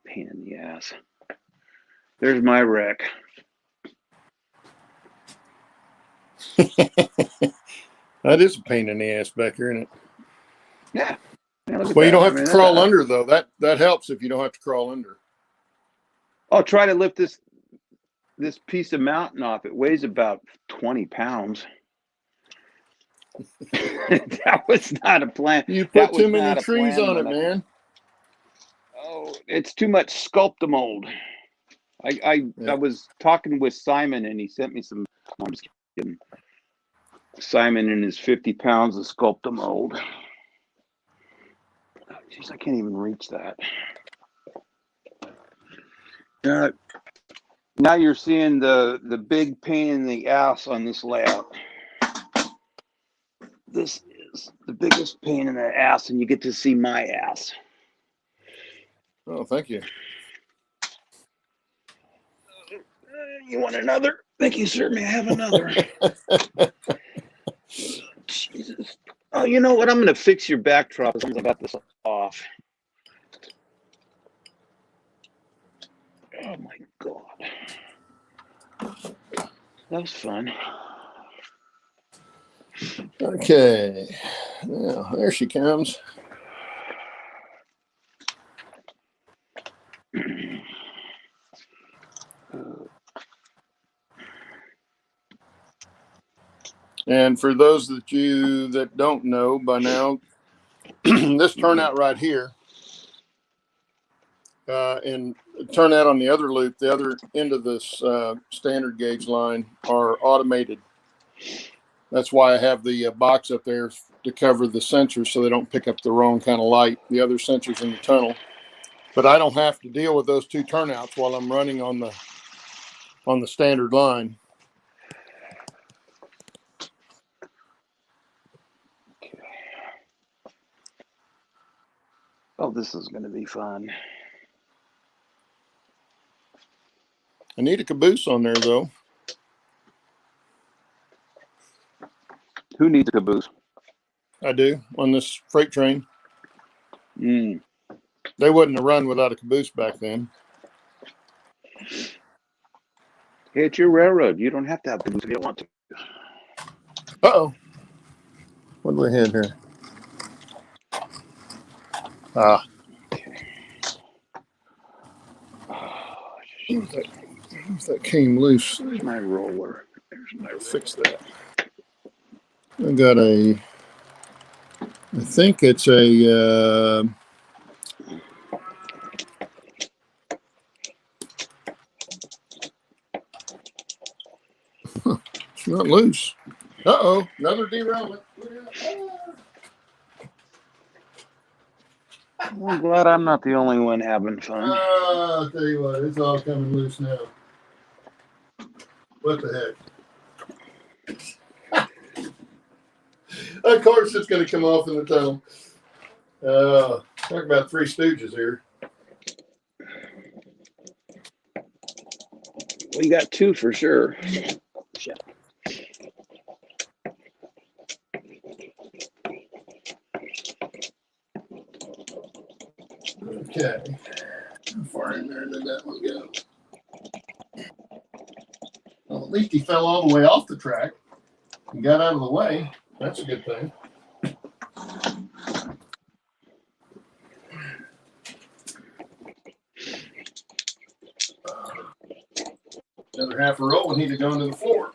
S2: pain in the ass. There's my wreck.
S1: That is a pain in the ass back here, isn't it?
S2: Yeah.
S1: Well, you don't have to crawl under, though. That helps if you don't have to crawl under.
S2: I'll try to lift this piece of mountain off. It weighs about 20 pounds. That was not a plan.
S1: You put too many trees on it, man.
S2: Oh, it's too much sculptamold. I was talking with Simon, and he sent me some. I'm just kidding. Simon and his 50 pounds of sculptamold. Oh, jeez, I can't even reach that. Now you're seeing the big pain in the ass on this layout. This is the biggest pain in the ass, and you get to see my ass.
S1: Oh, thank you.
S2: You want another? Thank you, sir. May I have another? Jesus. Oh, you know what? I'm going to fix your backdrop as soon as I got this off. Oh, my God. That was fun.
S1: Okay. Now, there she comes. And for those that don't know by now, this turnout right here, and turnout on the other loop, the other end of this standard gauge line, are automated. That's why I have the box up there to cover the sensors so they don't pick up the wrong kind of light, the other sensors in the tunnel. But I don't have to deal with those two turnouts while I'm running on the standard line.
S2: Okay. Oh, this is going to be fun.
S1: I need a caboose on there, though.
S2: Who needs a caboose?
S1: I do, on this freight train.
S2: Mm.
S1: They wouldn't have run without a caboose back then.
S2: Hey, it's your railroad. You don't have to have a caboose if you don't want to.
S1: Uh-oh. What do we have here? Ah. That came loose.
S2: There's my roller. There's my roller.
S1: Fix that. I got I think it's a, it's not loose. Uh-oh, another derailment.
S2: I'm glad I'm not the only one having fun.
S1: I'll tell you what, it's all coming loose now. What the heck? Of course it's going to come off in the tunnel. Talk about Three Stooges here.
S2: We got two for sure. Shit.
S1: Okay. How far in there did that one go? Well, at least he fell all the way off the track and got out of the way. That's a good thing. Another half a roll and he'd have gone to the floor.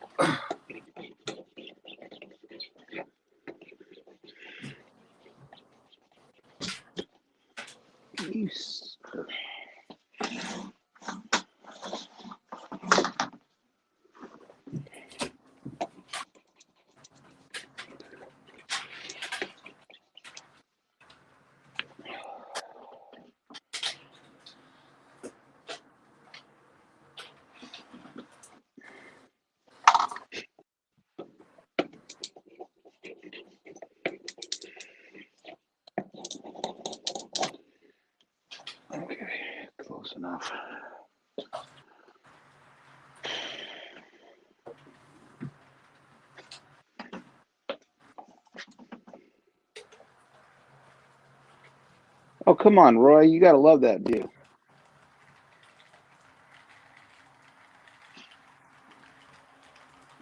S2: Okay, close enough. Oh, come on, Roy. You got to love that view.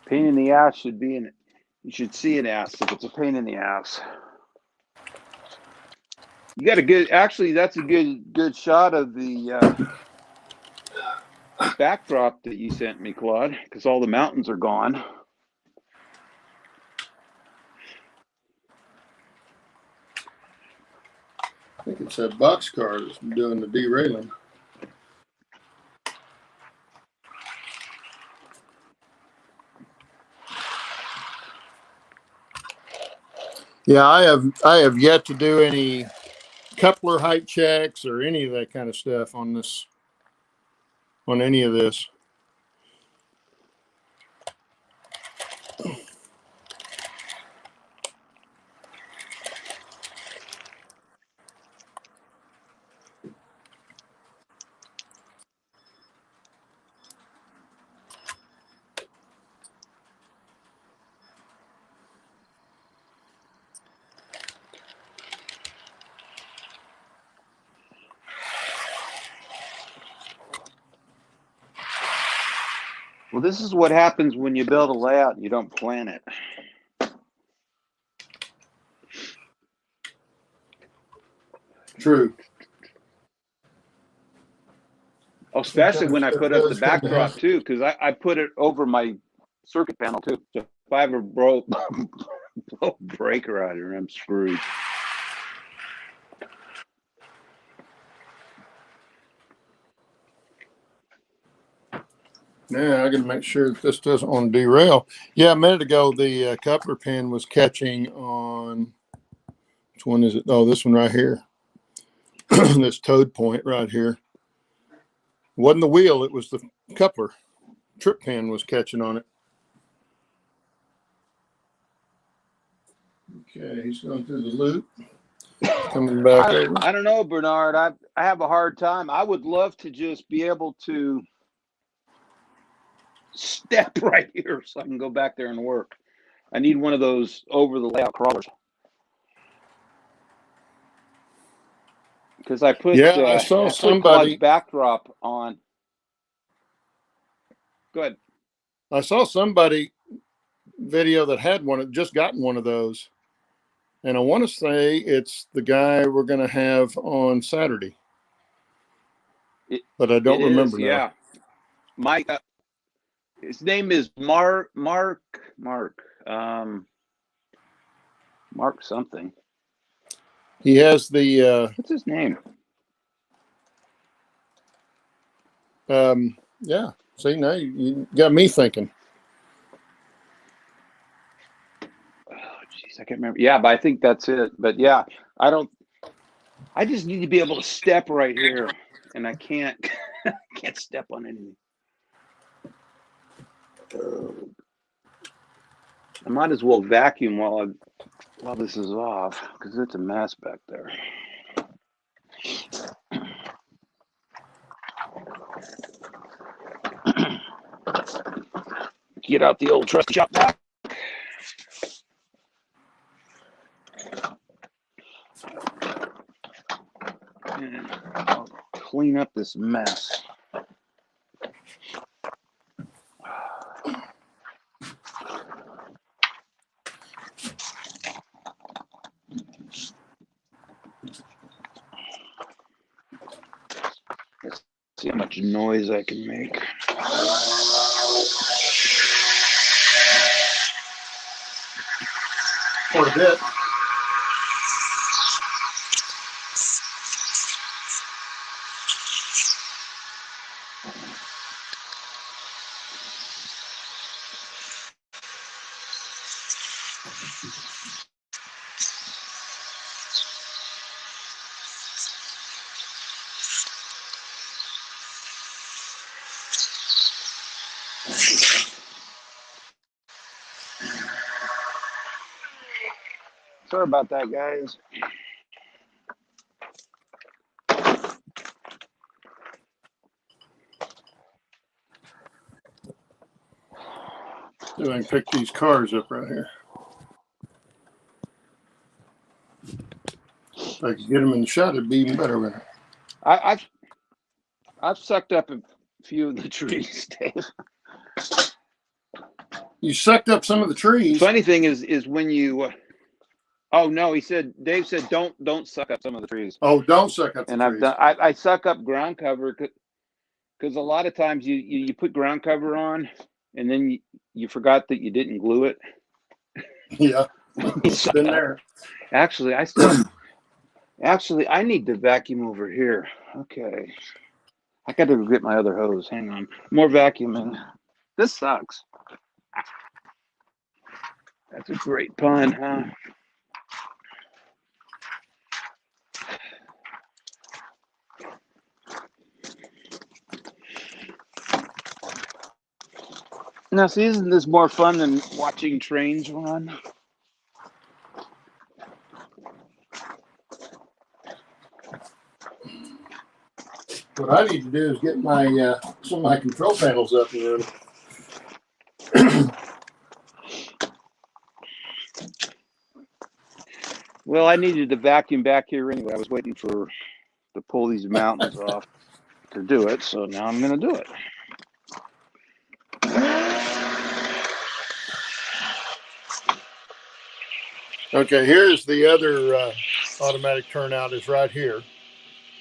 S2: Pain in the ass should be in it. You should see an ass if it's a pain in the ass. You got a good, actually, that's a good shot of the backdrop that you sent me, Claude, because all the mountains are gone.
S1: I think it's that boxcar that's doing the derailing. Yeah, I have yet to do any coupler height checks or any of that kind of stuff on any of this.
S2: Well, this is what happens when you build a layout and you don't plan it.
S1: True.
S2: Especially when I put up the backdrop too, because I put it over my circuit panel too. So if I ever blow a breaker out here, I'm screwed.
S1: Yeah, I got to make sure that this doesn't want to derail. Yeah, a minute ago, the coupler pin was catching on, which one is it? Oh, this one right here. This toad point right here. It wasn't the wheel, it was the coupler. Trip pin was catching on it. Okay, he's going through the loop. Coming back over.
S2: I don't know, Bernard. I have a hard time. I would love to just be able to step right here so I can go back there and work. I need one of those over the layout crawlers. Because I put
S1: I saw somebody
S2: backdrop on. Go ahead.
S1: I saw somebody video that had one, just gotten one of those. And I want to say it's the guy we're going to have on Saturday. But I don't remember now.
S2: Yeah. His name is Mark something.
S1: He has the
S2: what's his name?
S1: Yeah. See, now you got me thinking.
S2: Oh, jeez, I can't remember. Yeah, but I think that's it. But yeah, I just need to be able to step right here, and I can't step on anything. I might as well vacuum while this is off, because it's a mess back there. Get out the old trusty shop vac. And I'll clean up this mess. Let's see how much noise I can make.
S1: For a bit.
S2: Sorry about that, guys.
S1: See if I can pick these cars up right here. If I could get them in the shot, it'd be even better. With it.
S2: I've sucked up a few of the trees, Dave.
S1: You sucked up some of the trees.
S2: Funny thing is when you. Oh no, Dave said don't suck up some of the trees.
S1: Oh, don't suck up the trees.
S2: I suck up ground cover because a lot of times you put ground cover on and then you forgot that you didn't glue it.
S1: Yeah, it's been there.
S2: Actually, I need to vacuum over here. Okay, I got to get my other hose. Hang on, more vacuuming. This sucks. That's a great pun, huh? Now, see, isn't this more fun than watching trains run?
S1: What I need to do is get my some of my control panels up and running.
S2: Well, I needed to vacuum back here anyway. I was waiting to pull these mountains off to do it, so now I'm going to do it.
S1: Okay, here's the other automatic turnout is right here,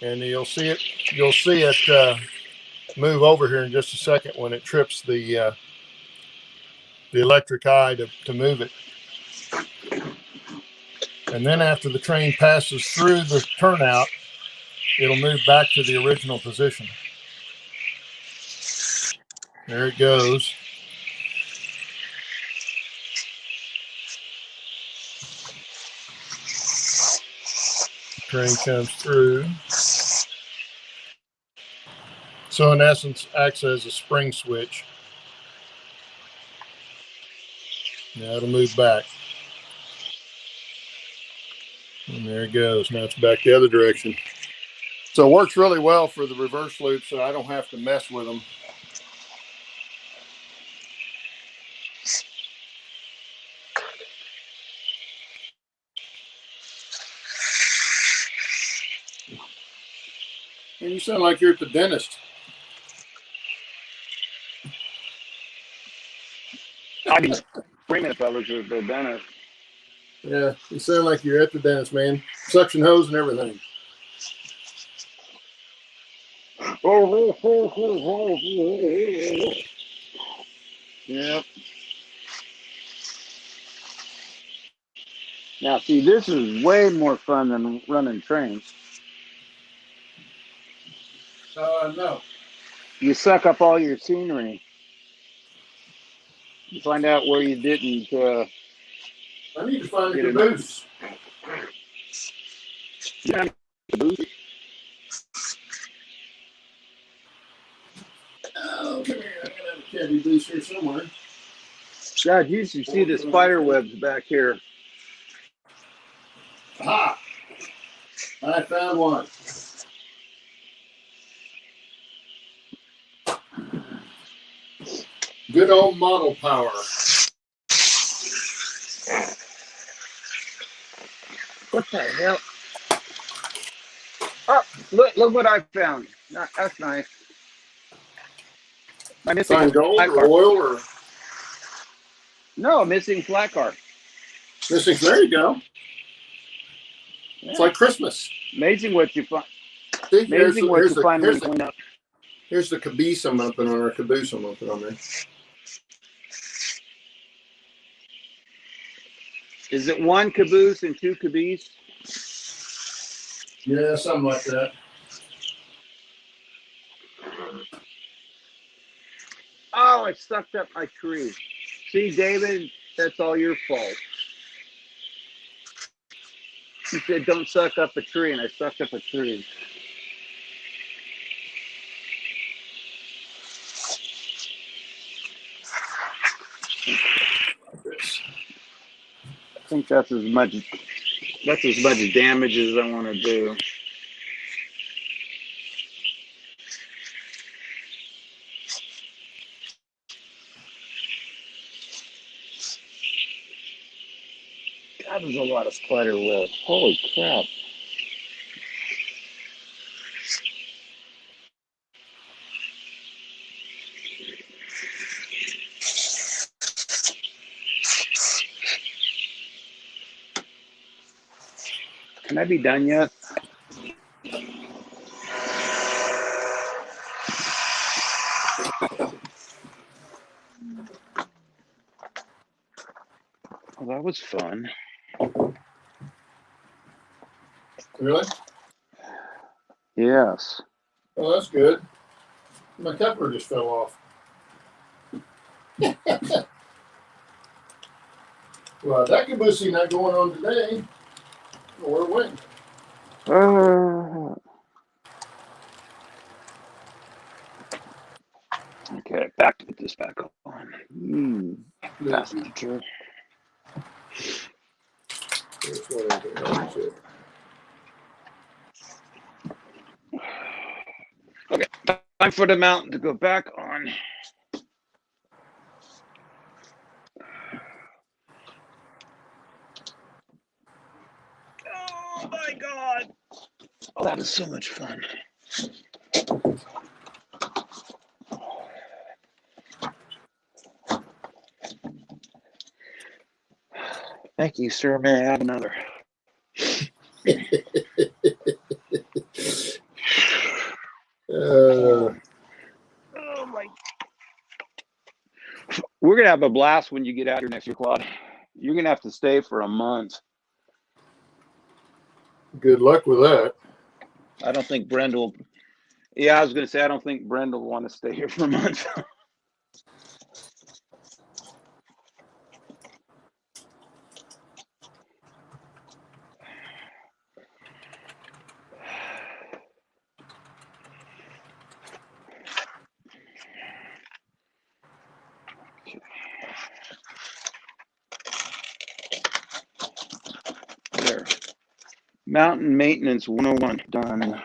S1: and you'll see it. You'll see it move over here in just a second when it trips the electric eye to move it. And then after the train passes through the turnout, it'll move back to the original position. There it goes. Train comes through. So in essence, acts as a spring switch. Now it'll move back. And there it goes. Now it's back the other direction. So it works really well for the reverse loop, so I don't have to mess with them. And you sound like you're at the dentist.
S2: I'd be screaming if I was at the dentist.
S1: Yeah, you sound like you're at the dentist, man. Suction hose and everything.
S2: Yep. Now, see, this is way more fun than running trains.
S1: No.
S2: You suck up all your scenery. You find out where you didn't.
S1: I need to find the caboose.
S2: Yeah, caboose.
S1: Oh, come here. I gotta have a caboose here somewhere.
S2: God, you should see the spider webs back here.
S1: Aha! I found one. Good old model power.
S2: What the hell? Oh, look what I found. That's nice. Am I missing
S1: Find gold
S2: flat
S1: or
S2: car?
S1: oil or?
S2: No, missing flat car.
S1: Missing. There you go.
S2: Yeah.
S1: It's like Christmas.
S2: Amazing what you find.
S1: See,
S2: Amazing what you find when you clean up.
S1: Here's the caboose I'm going to put on, or caboose I'm going to put on there.
S2: Is it one caboose and two caboose?
S1: Yeah, something like that.
S2: Oh, I sucked up my tree. See, David, that's all your fault. You said don't suck up a tree, and I sucked up a tree. I think that's as much damage as I want to do. God, there's a lot of spider web. Holy crap. Can I be done yet? Oh, that was fun.
S1: Really?
S2: Yes.
S1: Oh, that's good. My cover just fell off. Well, that caboose not going on today. Where it went?
S2: Okay, back to put this back on. Passenger. Okay, time for the mountain to go back on. Oh my God. Oh, that is so much fun. Thank you, sir. May I have another? Oh my! We're gonna have a blast when you get out here next year, Claude. You're gonna have to stay for a month.
S1: Good luck with that.
S2: I don't think Brenda will. Yeah, I was gonna say I don't think Brenda will want to stay here for a month. There. Mountain Maintenance 101 done.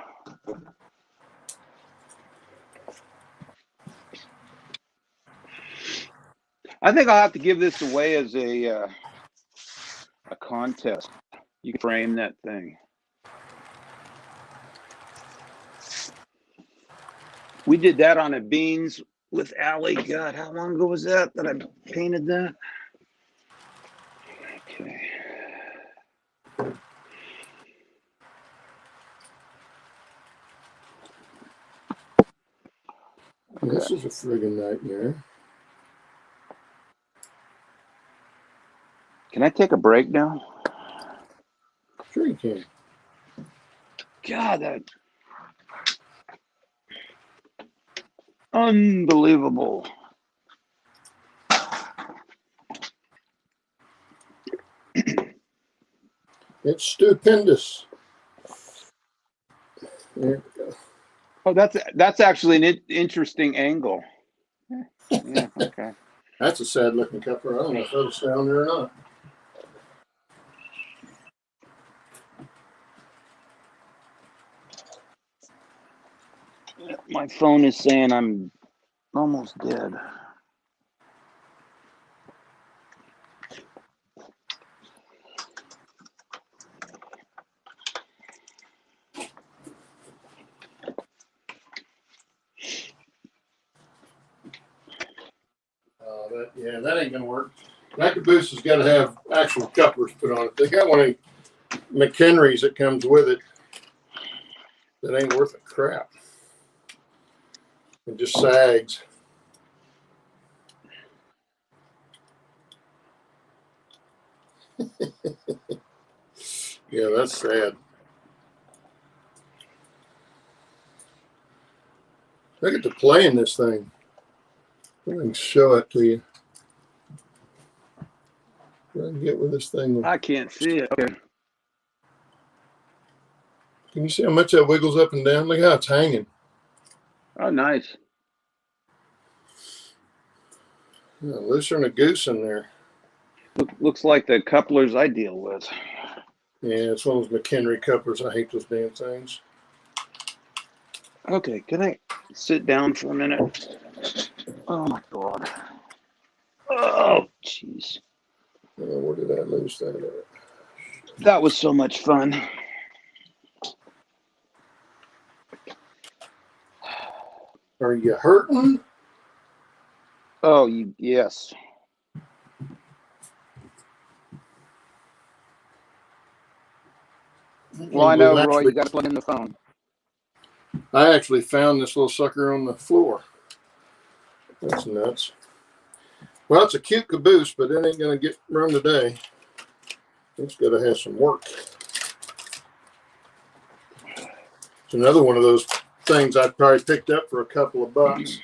S2: I think I'll have to give this away as a contest. You can frame that thing. We did that on a beans with Allie. God, how long ago was that I painted that? Okay.
S1: This is a friggin' nightmare.
S2: Can I take a break now?
S1: Sure you can.
S2: God, that unbelievable.
S1: It's stupendous. There we go.
S2: Oh, that's actually an interesting angle. Yeah, okay.
S1: That's a sad looking copper. I don't know if that'll stay on there or not.
S2: My phone is saying I'm almost dead.
S1: That ain't gonna work. That caboose has got to have actual couplers put on it. They got one of McHenry's that comes with it. That ain't worth a crap. It just sags. Yeah, that's sad. I get to play in this thing. I can show it to you. Try and get with this thing.
S2: I can't see it. Okay.
S1: Can you see how much that wiggles up and down? Look how it's hanging.
S2: Oh, nice.
S1: Yeah, looser than a goose in there.
S2: Looks like the couplers I deal with.
S1: Yeah, it's one of those McHenry couplers. I hate those damn things.
S2: Okay, can I sit down for a minute? Oh my God. Oh, jeez.
S1: Where did I lose that at?
S2: That was so much fun.
S1: Are you hurting?
S2: Oh, yes. Well, I know, Roy, you got to plug in the phone.
S1: I actually found this little sucker on the floor. That's nuts. Well, it's a cute caboose, but it ain't going to get run today. It's got to have some work. It's another one of those things I probably picked up for a couple of bucks.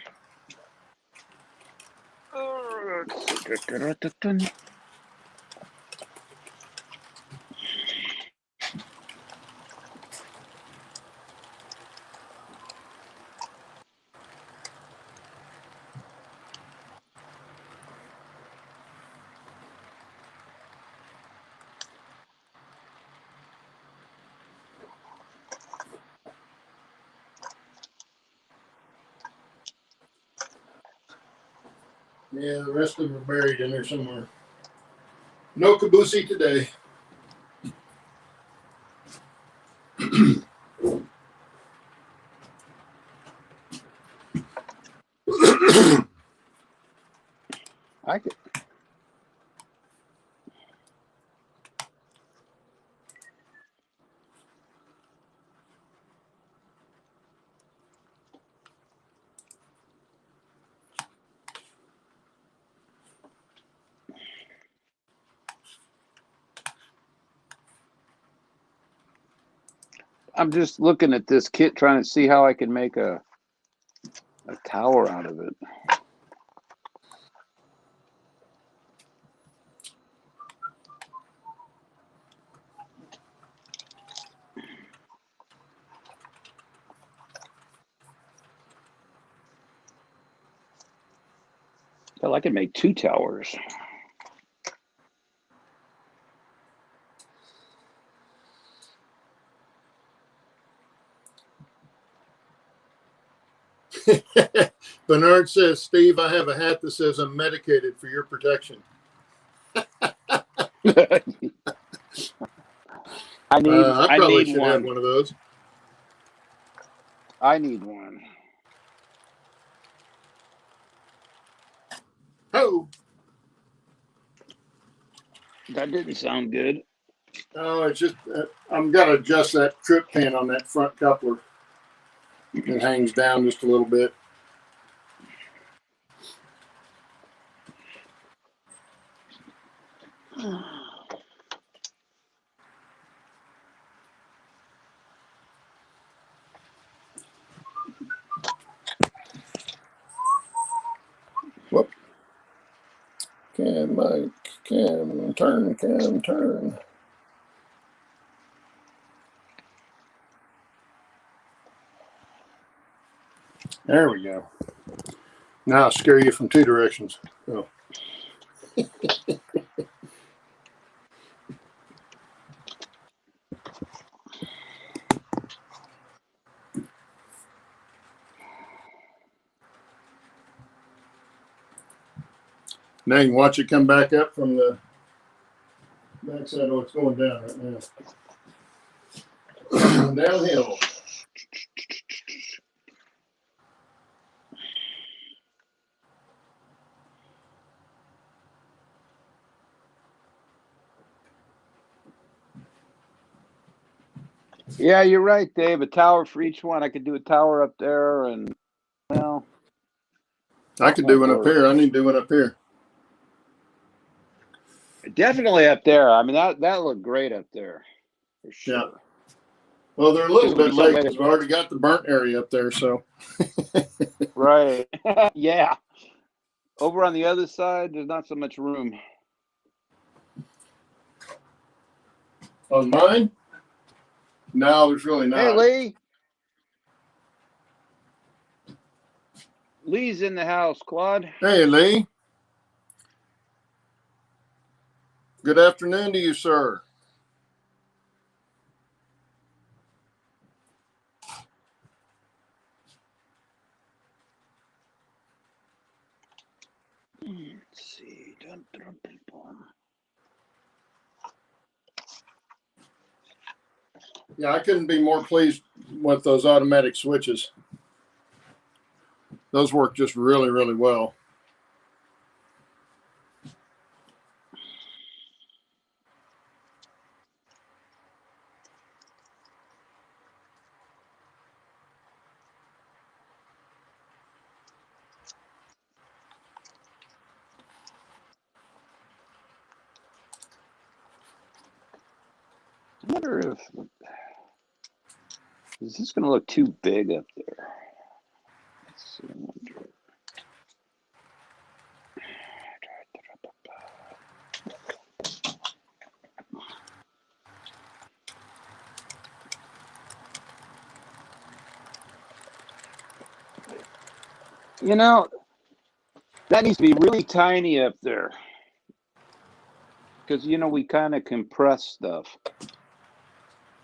S1: Yeah, the rest of them are buried in there somewhere. No caboose today.
S2: I could. I'm just looking at this kit, trying to see how I can make a tower out of it. Hell, I can make 2 towers.
S1: Bernard says, Steve, I have a hat that says I'm medicated for your protection.
S2: I
S1: probably
S2: need
S1: should
S2: one.
S1: have one of those.
S2: I need one.
S1: Oh,
S2: That didn't sound good.
S1: oh, it's just I'm got to adjust that trip pin on that front coupler. It hangs down just a little bit. Whoop. Cam, turn. There we go. Now I'll scare you from 2 directions. Oh. Now you can watch it come back up from the backside. Oh, it's going down right now. Downhill.
S2: Yeah, you're right, Dave. A tower for each one. I could do a tower up there, and well,
S1: I could do one up here. I need to do one up here.
S2: Definitely up there. I mean, that looked great up there, for sure.
S1: Yeah. Well, they're a little bit late because we've already got the burnt area up there, so.
S2: Right. Yeah. Over on the other side, there's not so much room.
S1: On mine? No, there's really not.
S2: Hey, Lee. Lee's in the house, Claude.
S1: Hey, Lee. Good afternoon to you, sir.
S2: Let's see.
S1: Yeah, I couldn't be more pleased with those automatic switches. Those work just really, really well.
S2: I wonder if is this going to look too big up there? Let's see. I wonder. You know, that needs to be really tiny up there. Because, you know, we kind of compress stuff.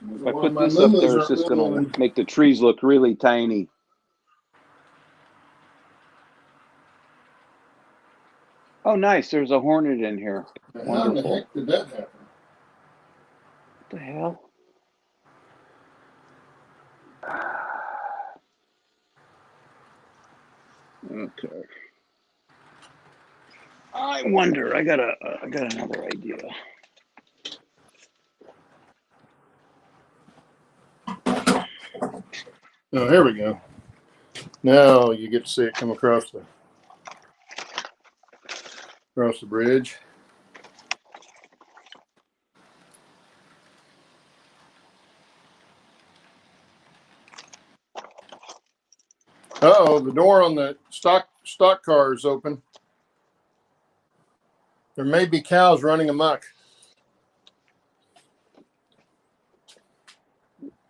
S2: If I put this up there, it's just going to make the trees look really tiny. Oh, nice. There's a hornet in here. Wonderful.
S1: How in the heck did that happen?
S2: What the hell? Okay. I wonder. I got another idea.
S1: Oh, here we go. Now you get to see it come across the bridge. Uh-oh, the door on the stock car is open. There may be cows running amok.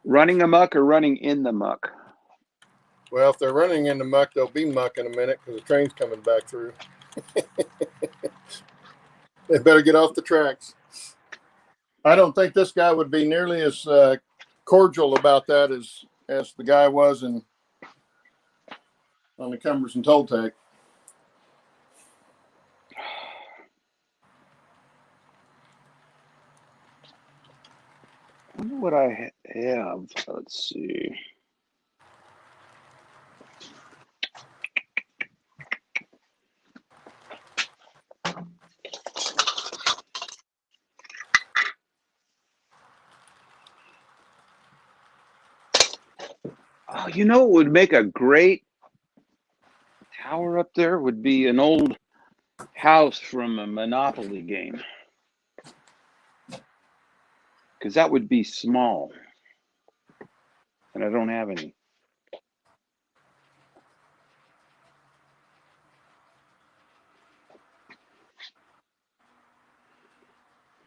S2: Running amok or running in the muck?
S1: Well, if they're running in the muck, they'll be muck in a minute because the train's coming back through. They better get off the tracks. I don't think this guy would be nearly as cordial about that as the guy was on the Cumbers and Toltec.
S2: I wonder what I have. Let's see. Oh, you know what would make a great tower up there would be an old house from a Monopoly game. Because that would be small. And I don't have any.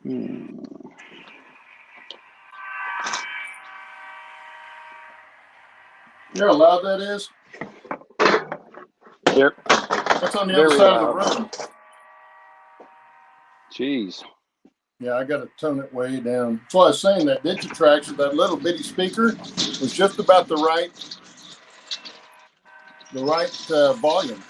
S1: You know how loud that is?
S2: There.
S1: That's on the other side of the room.
S2: Jeez.
S1: Yeah, I got to tone it way down. That's why I was saying that Digitrax with that little bitty speaker was just about the right volume.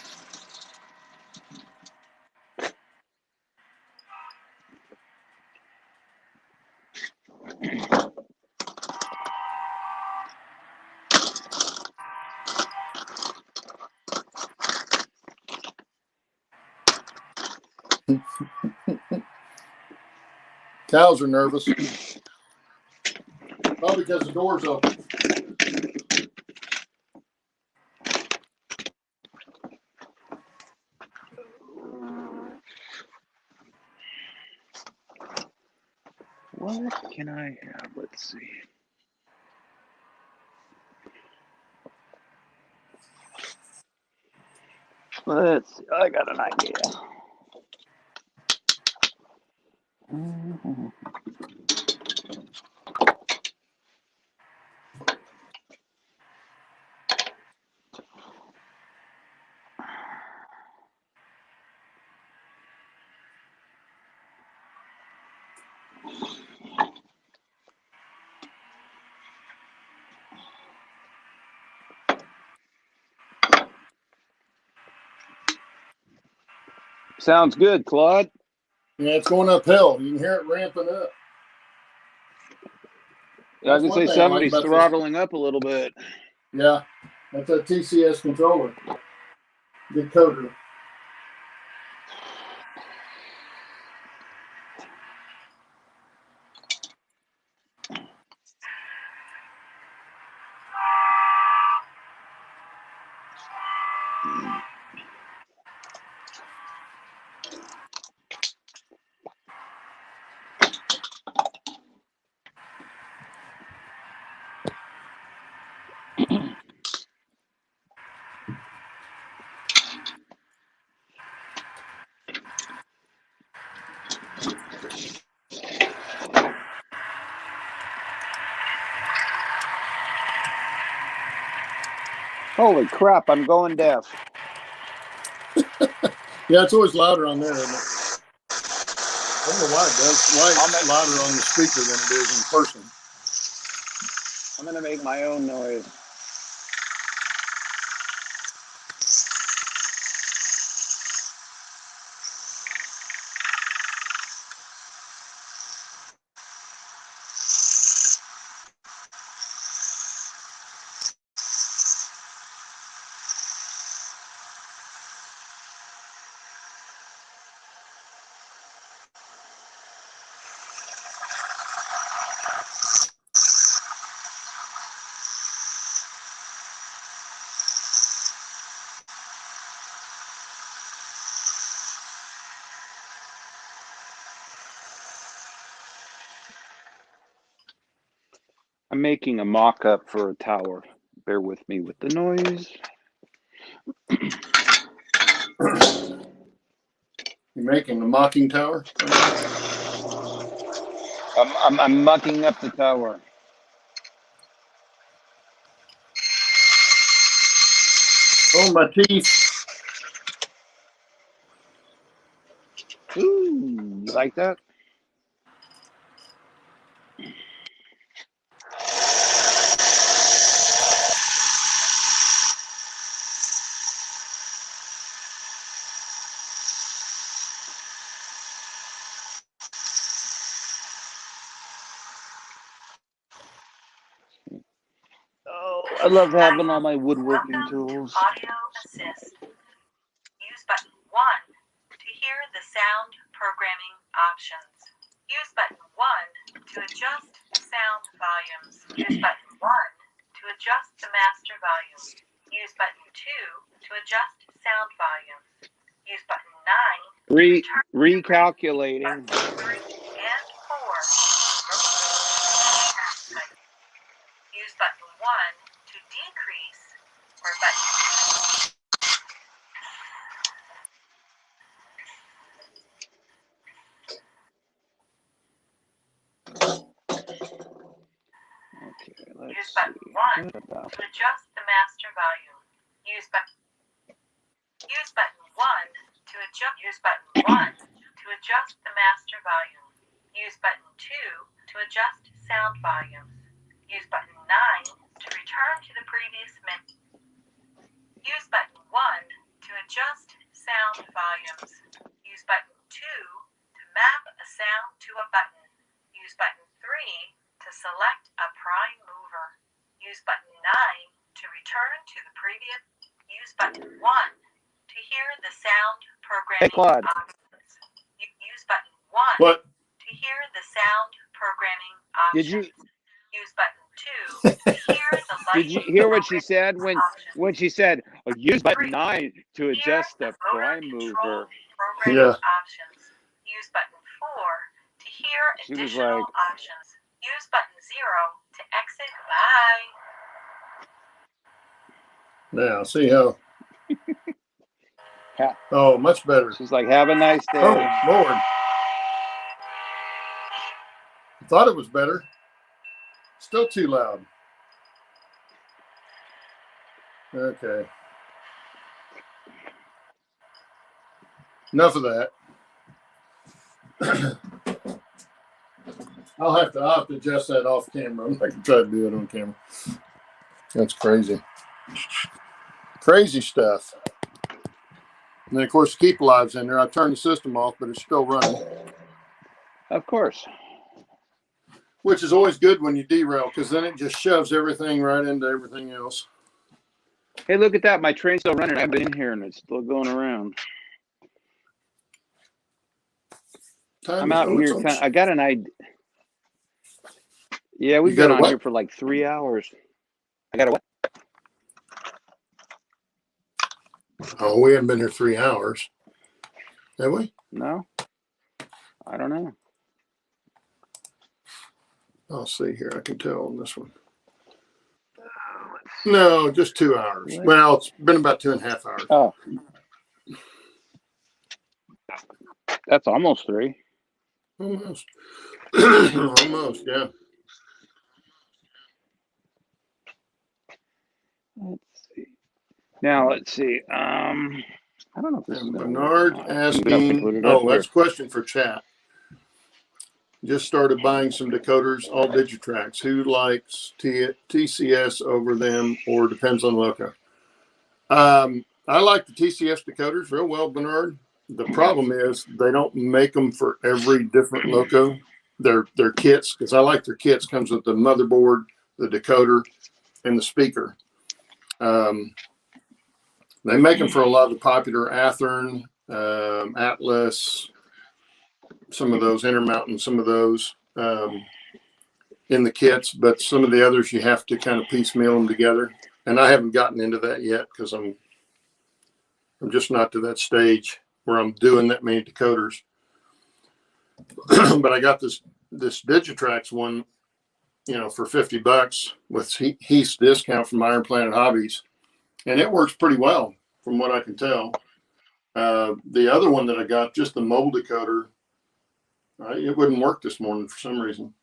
S1: Cows are nervous. Probably because the door's open.
S2: What can I have? Let's see. Let's see. I got an idea. Sounds good, Claude.
S1: Yeah, it's going uphill. You can hear it ramping up.
S2: Yeah, I was going to say somebody's throttling up a little bit.
S1: Yeah, that's a TCS controller. Decoder.
S2: Holy crap, I'm going deaf.
S1: Yeah, it's always louder on there, isn't it? I don't know why it does. Why it's louder on the speaker than it is in person.
S2: I'm going to make my own noise. I'm making a mock-up for a tower. Bear with me with the noise.
S1: You making a mocking tower?
S2: I'm mucking up the tower.
S1: Oh, my teeth.
S2: Ooh, you like that? Oh, I love having all my woodworking tools.
S4: Audio assist. Use button 1 to hear the sound programming options. Use button 1 to adjust sound volumes. Use button 1 to adjust the master volume. Use button 2 to adjust sound volumes. Use button 9
S2: Recalculating.
S4: Buttons 3 and 4. Use button 1 to decrease or button.
S2: Okay, let's
S4: Use button
S2: see.
S4: 1 to adjust the master volume. Use button 1 to adjust. Use button 1 to adjust the master volume. Use button 2 to adjust sound volumes. Use button 9 to return to the previous menu. Use button 1 to adjust sound volumes. Use button 2 to map a sound to a button. Use button 3 to select a prime mover. Use button 9 to return to the previous. Use button 1 to hear the sound programming options. Use button 1
S1: What?
S4: to hear the sound programming options. Use button 2 to hear the
S2: Did you hear what she said when she said, oh, use button 9 to adjust the prime mover?
S1: Yeah.
S4: Options. Use button 4 to hear additional options. Use button 0 to exit. Bye.
S1: Now, see how. Oh, much better.
S2: She's like, have a nice day.
S1: Oh, Lord. I thought it was better. Still too loud. Okay. Enough of that. I'll have to adjust that off camera. I'm not gonna try to do it on camera. That's crazy. Crazy stuff. And then, of course, Keep Alive's in there. I turned the system off, but it's still running.
S2: Of course.
S1: Which is always good when you derail, because then it just shoves everything right into everything else.
S2: Hey, look at that. My train's still running. I've been in here and it's still going around. I'm out here. I got an idea. Yeah, we've been on here for like 3 hours. I got a what?
S1: Oh, we haven't been here 3 hours. Have we?
S2: No. I don't know.
S1: I'll see here. I can tell on this one. No, just 2 hours. What? Well, it's been about 2.5 hours.
S2: Oh. That's almost 3.
S1: Almost. Almost, yeah.
S2: Let's see. Now, let's see. I don't know if this is
S1: Bernard asking. Oh, that's a question for chat. Just started buying some decoders, all Digitracks. Who likes TCS over them, or depends on loco? I like the TCS decoders real well, Bernard. The problem is they don't make them for every different loco. They're kits, because I like their kits. Comes with the motherboard, the decoder, and the speaker. They make them for a lot of the popular Athearn, Atlas, some of those Intermountain, some of those in the kits, but some of the others you have to kind of piecemeal them together. And I haven't gotten into that yet because I'm just not to that stage where I'm doing that many decoders. But I got this Digitrax one, for $50 with Heath's discount from Iron Planet Hobbies, and it works pretty well from what I can tell. The other one that I got, just the mobile decoder, it wouldn't work this morning for some reason.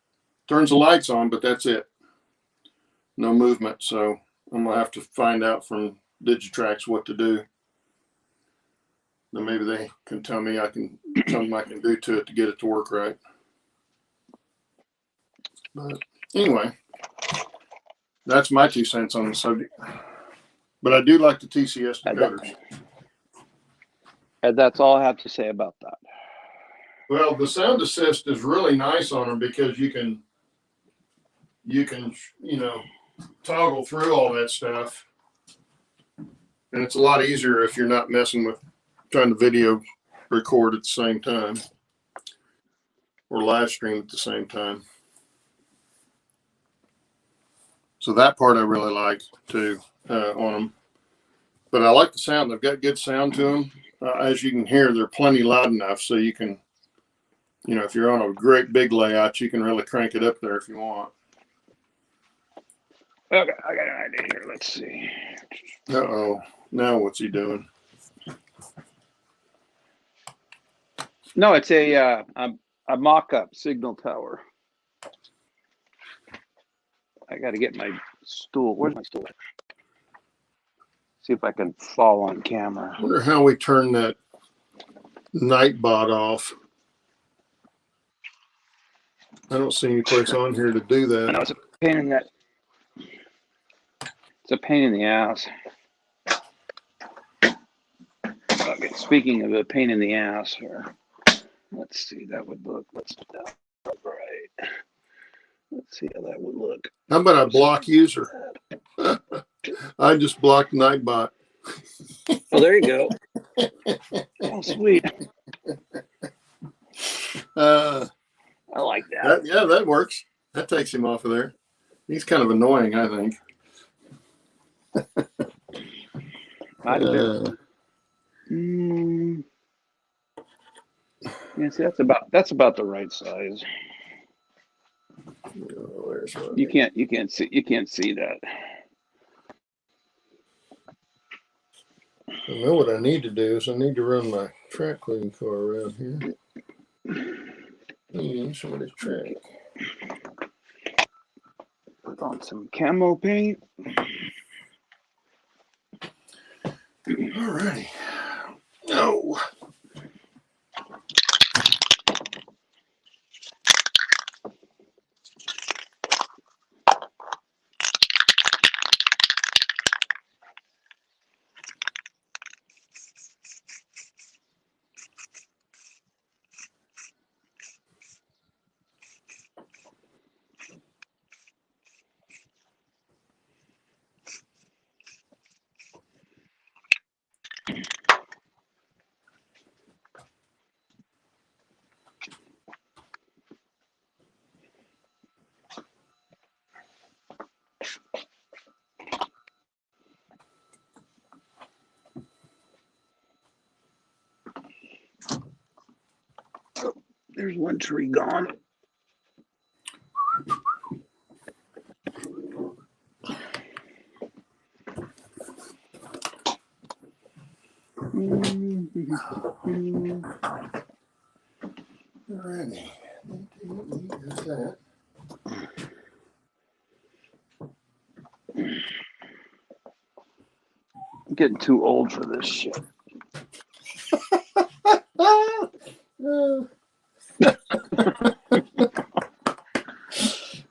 S1: Turns the lights on, but that's it. No movement. So I'm gonna have to find out from Digitrax what to do. Then maybe they can tell me something I can do to it to get it to work right. But anyway, that's my 2 cents on the subject. But I do like the TCS decoders.
S2: And that's all I have to say about that.
S1: Well, the sound assist is really nice on them because you can toggle through all that stuff. And it's a lot easier if you're not messing with trying to video record at the same time or live stream at the same time. So that part I really like too on them. But I like the sound. They've got good sound to them. As you can hear, they're plenty loud enough so you can, if you're on a great big layout, you can really crank it up there if you want.
S2: Okay, I got an idea here. Let's see.
S1: Uh-oh. Now what's he doing?
S2: No, it's a mock-up signal tower. I got to get my stool. Where's my stool? See if I can fall on camera.
S1: I wonder how we turn that Nightbot off. I don't see any place on here to do that.
S2: I know it's a pain in that. It's a pain in the ass. Okay, speaking of a pain in the ass, here, let's see. That would look. Let's do that right. Let's see how that would look.
S1: How about a block user? I just blocked Nightbot.
S2: Oh, there you go. Oh, sweet. I like that.
S1: Yeah, that works. That takes him off of there. He's kind of annoying, I think.
S2: Yeah, see, that's about the right size. You can't see that.
S1: I know what I need to do is I need to run my track cleaning car around here. Somebody's track.
S2: Put on some camo paint.
S1: Alrighty. Oh.
S2: There's one tree gone.
S1: Alrighty. That.
S2: I'm getting too old for this shit.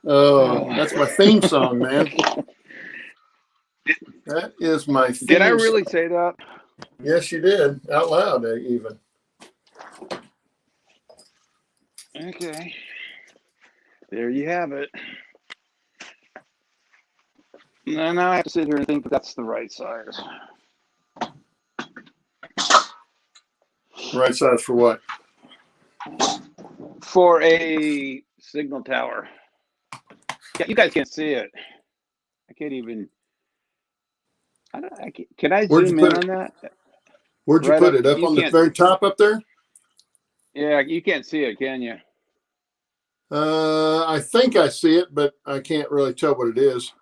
S1: Oh, that's my theme song, man. That is my theme
S2: Did I really say that?
S1: Yes, you did. Out loud, even.
S2: Okay. There you have it. Now I have to sit here and think that that's the right size.
S1: Right size for what?
S2: For a signal tower. Yeah, you guys can't see it. I can't even. Can I zoom in on that?
S1: Where'd you put it? Up on the very top up there?
S2: Yeah, you can't see it, can you?
S1: I think I see it, but I can't really tell what it is.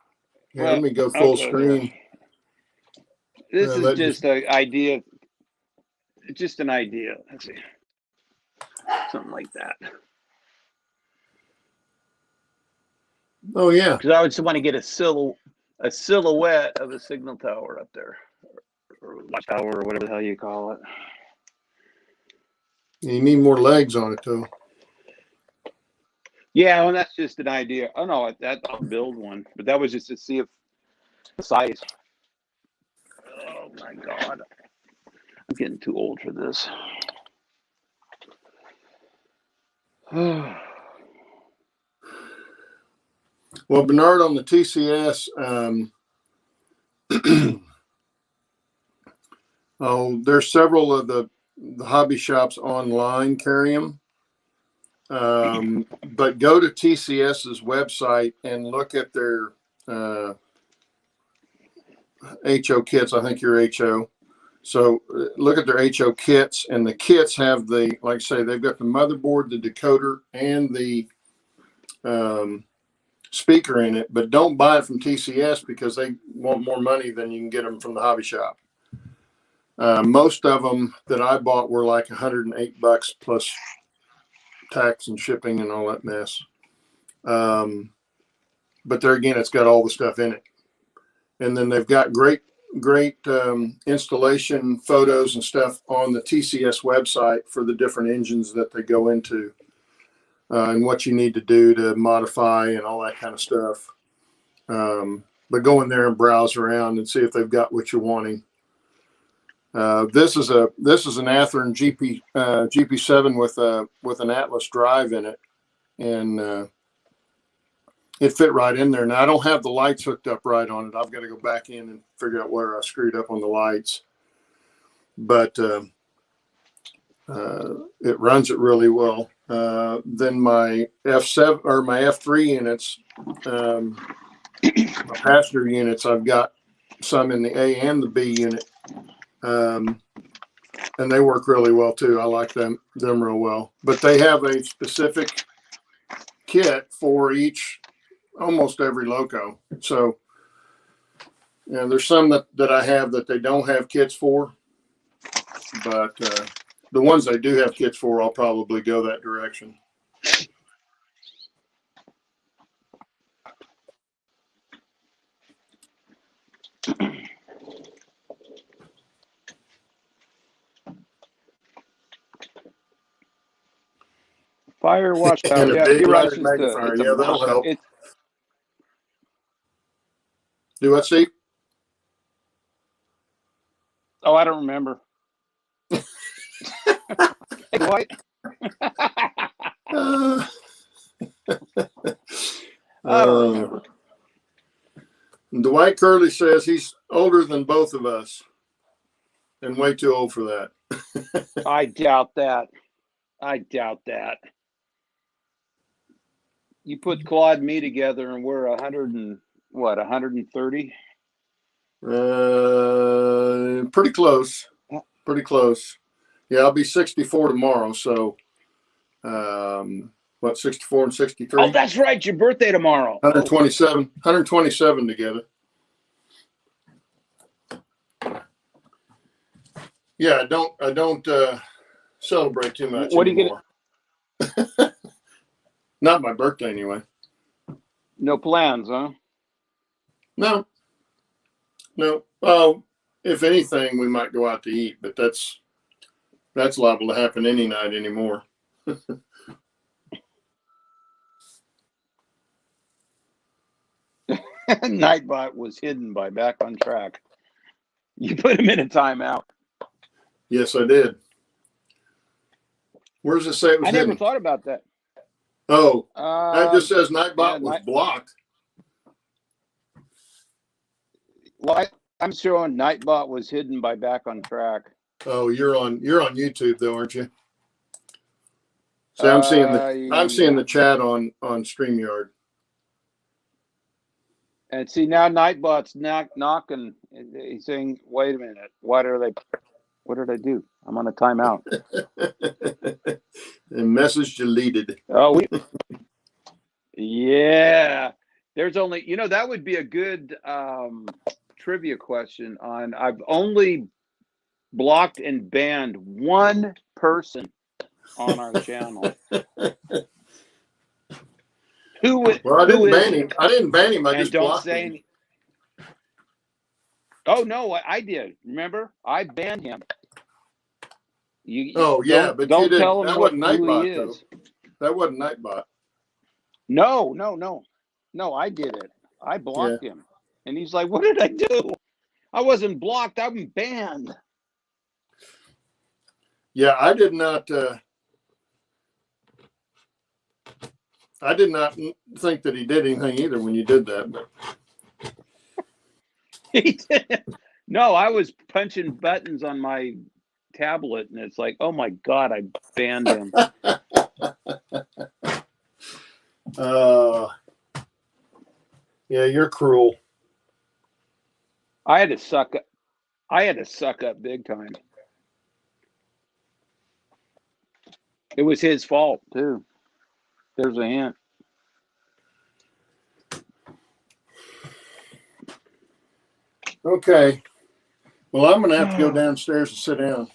S1: Here, let me go full screen.
S2: This is just an idea. Just an idea. Let's see. Something like that.
S1: Oh yeah.
S2: Because I would just want to get a silhouette of a signal tower up there, or watchtower, or whatever the hell you call it.
S1: You need more legs on it though.
S2: Yeah, well, that's just an idea. Oh no, I'll build one, but that was just to see if the size. Oh my God, I'm getting too old for this.
S1: Well, Bernard, on the TCS, there's several of the hobby shops online carry them. But go to TCS's website and look at their HO kits. I think you're HO. So look at their HO kits, and the kits have like I say, they've got the motherboard, the decoder, and the speaker in it. But don't buy it from TCS because they want more money than you can get them from the hobby shop. Most of them that I bought were like $108 plus tax and shipping and all that mess. But there again, it's got all the stuff in it. And then they've got great installation photos and stuff on the TCS website for the different engines that they go into, and what you need to do to modify and all that kind of stuff. But go in there and browse around and see if they've got what you're wanting. This is an Athearn GP7 with an Atlas drive in it, and it fit right in there. Now I don't have the lights hooked up right on it. I've got to go back in and figure out where I screwed up on the lights, but it runs it really well. Then my F7 or my F3 units, my passenger units, I've got some in the A and the B unit. And they work really well too. I like them real well, but they have a specific kit for almost every loco. So, there's some that I have that they don't have kits for, but the ones they do have kits for, I'll probably go that direction.
S2: Fire watchtower.
S1: And a
S2: Yeah,
S1: big
S2: you're right.
S1: light magnifier. Yeah, that'll help. Do what, Steve?
S2: Oh, I don't remember. Hey, Dwight. I don't remember.
S1: Dwight Curley says he's older than both of us and way too old for that.
S2: I doubt that. You put Claude and me together and we're 130?
S1: Pretty close. Yeah, I'll be 64 tomorrow. So, 64 and 63?
S2: Oh, that's right. Your birthday tomorrow.
S1: 127 together. Yeah, I don't celebrate too much
S2: what
S1: anymore. Are you gonna... Not my birthday anyway.
S2: No plans, huh?
S1: No. Oh, if anything, we might go out to eat, but that's liable to happen any night anymore.
S2: Nightbot was hidden by Back on Track. You put him in a timeout.
S1: Yes, I did. Where does it say it was hidden?
S2: I never thought about that.
S1: Oh, that just says Nightbot was blocked.
S2: Well, I'm showing Nightbot was hidden by Back on Track.
S1: Oh, you're on YouTube though, aren't you? So I'm seeing the chat on StreamYard.
S2: And see now Nightbot's knocking. He's saying, "Wait a minute, what did I do? I'm on a timeout."
S1: And message deleted.
S2: Oh, yeah. There's only that would be a good trivia question on. I've only blocked and banned one person on our channel.
S1: Well, I didn't ban him. I didn't ban him. I just blocked him.
S2: Oh no, I did. Remember, I banned him.
S1: But you didn't.
S2: Tell him
S1: That wasn't
S2: who he
S1: Nightbot,
S2: is.
S1: though. That wasn't Nightbot.
S2: No, I did it. I blocked him, and he's like, "What did I do? I wasn't blocked. I'm banned."
S1: Yeah, I did not. I did not think that he did anything either when you did that. But
S2: He did. No, I was punching buttons on my tablet, and it's like, oh my god, I banned him.
S1: Yeah, you're cruel.
S2: I had to suck up big time. It was his fault too. There's a hint.
S1: Okay. Well, I'm going to have to go downstairs and sit down.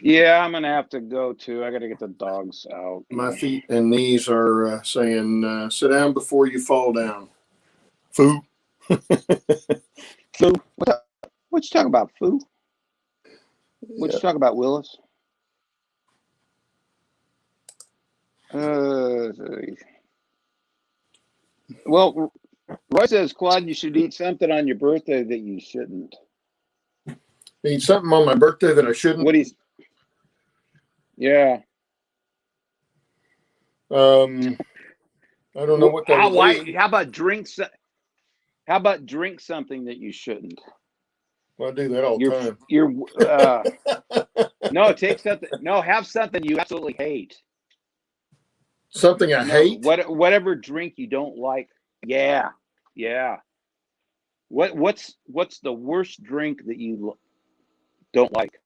S2: Yeah, I'm going to have to go too. I got to get the dogs out.
S1: My feet and knees are saying, sit down before you fall down. Foo.
S2: Foo? What you talking about, Foo? What you talking about, Willis? Well, Roy says, Claude, you should eat something on your birthday that you shouldn't.
S1: Eat something on my birthday that I shouldn't?
S2: Yeah.
S1: I don't know what that would be.
S2: How about drink something that you shouldn't?
S1: Well, I do that all the
S2: time. No, take something. No, have something you absolutely hate.
S1: Something I hate?
S2: Whatever drink you don't like. Yeah. What's the worst drink that you don't like?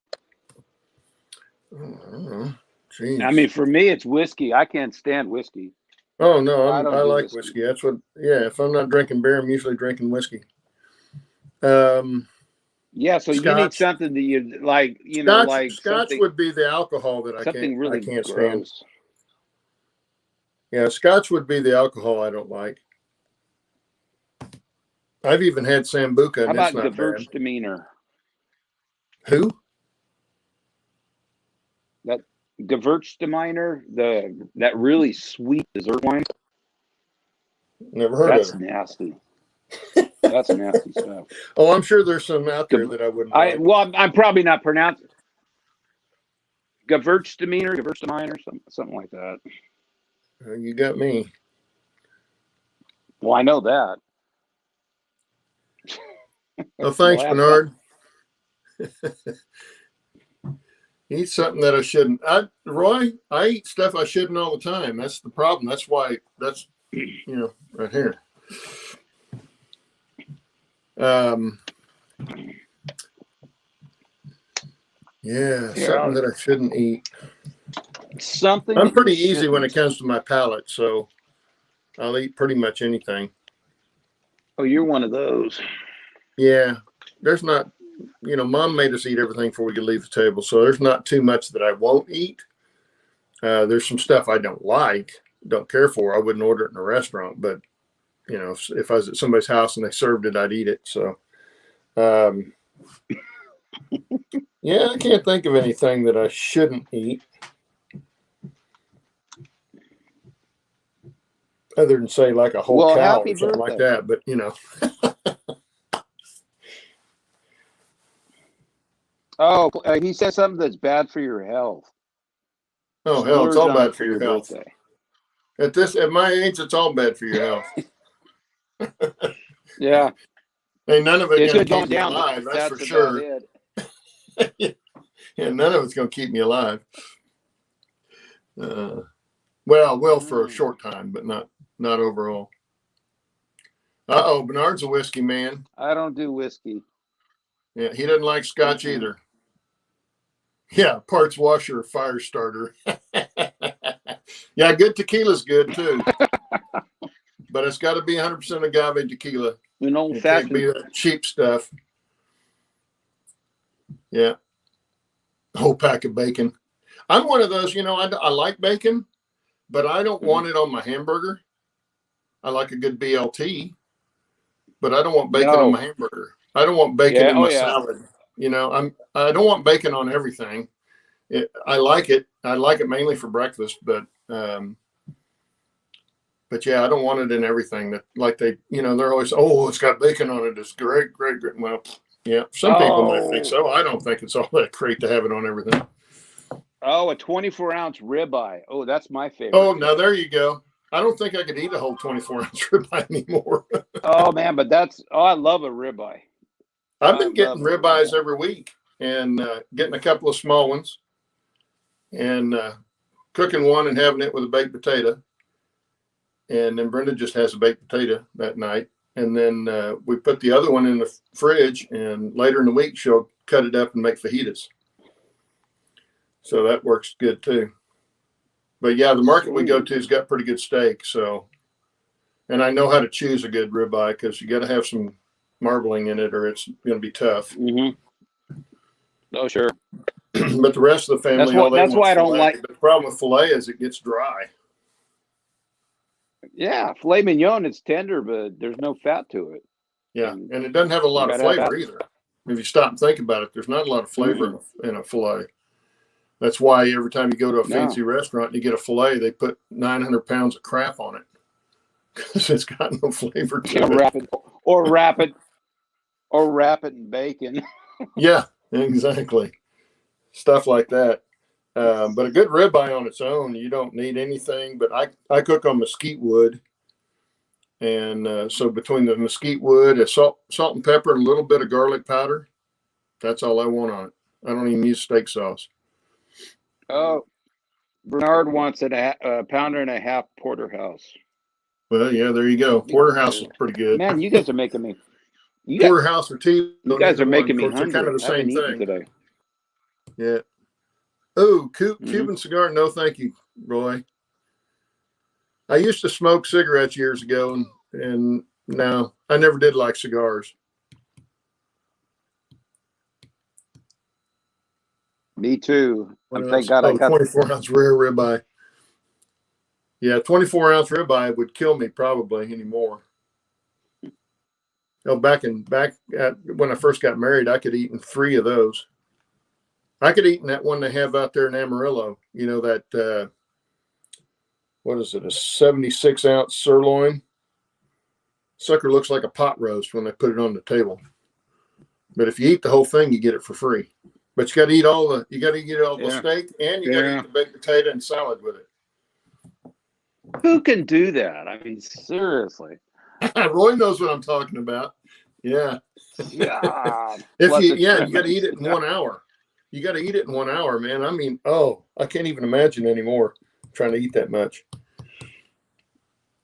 S1: Jeez.
S2: I mean, for me, it's whiskey. I can't stand whiskey.
S1: Oh no, I like whiskey. That's what. Yeah, if I'm not drinking beer, I'm usually drinking whiskey.
S2: Yeah, so Scotch. You need something that you like.
S1: Scotch would be the alcohol that I can't stand. Yeah, Scotch would be the alcohol I don't like. I've even had Sambuca, and it's not bad. How about
S2: Gewürztraminer?
S1: Who?
S2: That Gewürztraminer, that really sweet dessert wine.
S1: Never heard of it.
S2: That's nasty. That's nasty stuff.
S1: Oh, I'm sure there's some out there that I wouldn't like.
S2: Well, I'm probably not pronouncing Gewürztraminer, something like that.
S1: You got me.
S2: Well, I know that.
S1: Oh, thanks, Bernard. Eat something that I shouldn't. Roy, I eat stuff I shouldn't all the time. That's the problem. That's why. That's right here. Something that I shouldn't eat.
S2: Something.
S1: I'm pretty easy when it comes to my palate, so I'll eat pretty much anything.
S2: Oh, you're one of those.
S1: Yeah, there's not. Mom made us eat everything before we could leave the table, so there's not too much that I won't eat. There's some stuff I don't like, don't care for. I wouldn't order it in a restaurant, but if I was at somebody's house and they served it, I'd eat it. So, yeah, I can't think of anything that I shouldn't eat, other than say like a whole cow or something like that. But
S2: Oh, he said something that's bad for your health.
S1: Oh, hell, it's all bad for your health. At my age, it's all bad for your health.
S2: Yeah.
S1: Hey, none of it's going to keep me alive, that's for sure. Yeah, none of it's going to keep me alive. Well, for a short time, but not overall. Bernard's a whiskey man.
S2: I don't do whiskey.
S1: Yeah, he doesn't like Scotch either. Yeah, parts washer, fire starter. Yeah, good tequila's good too. But it's got to be 100% agave tequila.
S2: An old fashioned.
S1: It can't be that cheap stuff. Yeah. A whole pack of bacon. I'm one of those, I like bacon, but I don't want it on my hamburger. I like a good BLT, but I don't want bacon on my hamburger. I don't want bacon in my salad. I don't want bacon on everything. I like it. I like it mainly for breakfast, but yeah, I don't want it in everything. That like they're always, oh, it's got bacon on it. It's great, great, great. Well, yeah, some people might think so. I don't think it's all that great to have it on everything.
S2: Oh, a 24-ounce ribeye. Oh, that's my favorite.
S1: Oh, now there you go. I don't think I could eat a whole 24-ounce ribeye anymore.
S2: Oh man, but I love a ribeye.
S1: I've been getting ribeyes every week and getting a couple of small ones and cooking one and having it with a baked potato. And then Brenda just has a baked potato that night. And then we put the other one in the fridge, and later in the week, she'll cut it up and make fajitas. So that works good too. But yeah, the market we go to has got pretty good steak. So, and I know how to choose a good ribeye because you got to have some marbling in it or it's going to be tough.
S2: Mm-hmm. Oh, sure.
S1: But the rest of the family,
S2: that's why I don't like.
S1: The problem with filet is it gets dry.
S2: Yeah, filet mignon is tender, but there's no fat to it.
S1: Yeah, and it doesn't have a lot of flavor either. If you stop and think about it, there's not a lot of flavor in a filet. That's why every time you go to a fancy restaurant and you get a filet, they put 900 pounds of crap on it because it's got no flavor to it.
S2: Wrap it in bacon.
S1: Yeah, exactly. Stuff like that. But a good ribeye on its own, you don't need anything. But I cook on mesquite wood. And so between the mesquite wood, a salt and pepper, and a little bit of garlic powder, that's all I want on it. I don't even use steak sauce.
S2: Oh, Bernard wants a pounder and a half porterhouse.
S1: Well, yeah, there you go. Porterhouse is pretty good.
S2: Man, you guys are making me.
S1: Porterhouse or tea.
S2: You guys are making me
S1: hungry. They're kind of the same thing
S2: today.
S1: Yeah. Oh, Cuban cigar. No, thank you, Roy. I used to smoke cigarettes years ago, and no, I never did like cigars.
S2: Me too. Thank God I got
S1: 24-ounce rare ribeye. Yeah, 24-ounce ribeye would kill me probably anymore. Back when I first got married, I could eat in 3 of those. I could eat in that one they have out there in Amarillo. You know that what is it? A 76-ounce sirloin. Sucker looks like a pot roast when they put it on the table. But if you eat the whole thing, you get it for free. But you got to eat all the steak, and you got to eat the baked potato and salad with it.
S2: Who can do that? I mean, seriously.
S1: Roy knows what I'm talking about. Yeah.
S2: Yeah.
S1: You got to eat it in 1 hour. You got to eat it in 1 hour, man. I mean, I can't even imagine anymore trying to eat that much.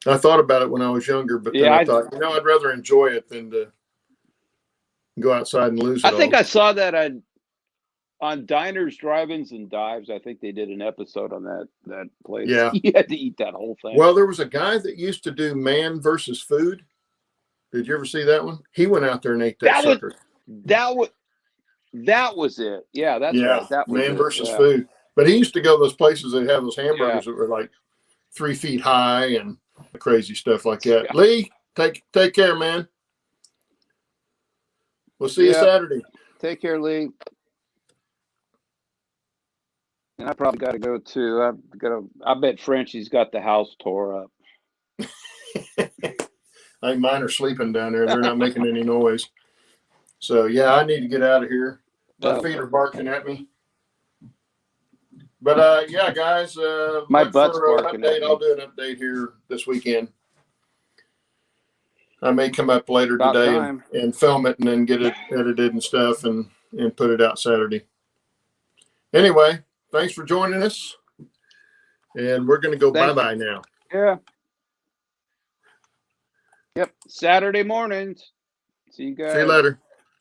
S1: I thought about it when I was younger, but then I thought, I'd rather enjoy it than to go outside and lose it.
S2: I think I saw that on Diners, Drive-Ins, and Dives. I think they did an episode on that place.
S1: Yeah.
S2: You had to eat that whole thing.
S1: Well, there was a guy that used to do Man versus Food. Did you ever see that one? He went out there and ate that sucker.
S2: That was it. Yeah, that's right. That was
S1: Man versus Food. But he used to go to those places that have those hamburgers that were like 3 feet high and crazy stuff like that. Yeah. Lee, take care, man. We'll see you Saturday.
S2: Take care, Lee. And I probably got to go too. I bet Frenchie's got the house tore up.
S1: I think mine are sleeping down there. They're not making any noise. So yeah, I need to get out of here. My feet are barking at me. But yeah, guys,
S2: my butt's barking
S1: at me. I'll do an update here this weekend. I may come up later today and film it and then get it edited and stuff and put it out Saturday. Anyway, thanks for joining us. And we're going to go bye-bye now.
S2: Yeah. Yep. Saturday mornings. See you guys.
S1: See you later.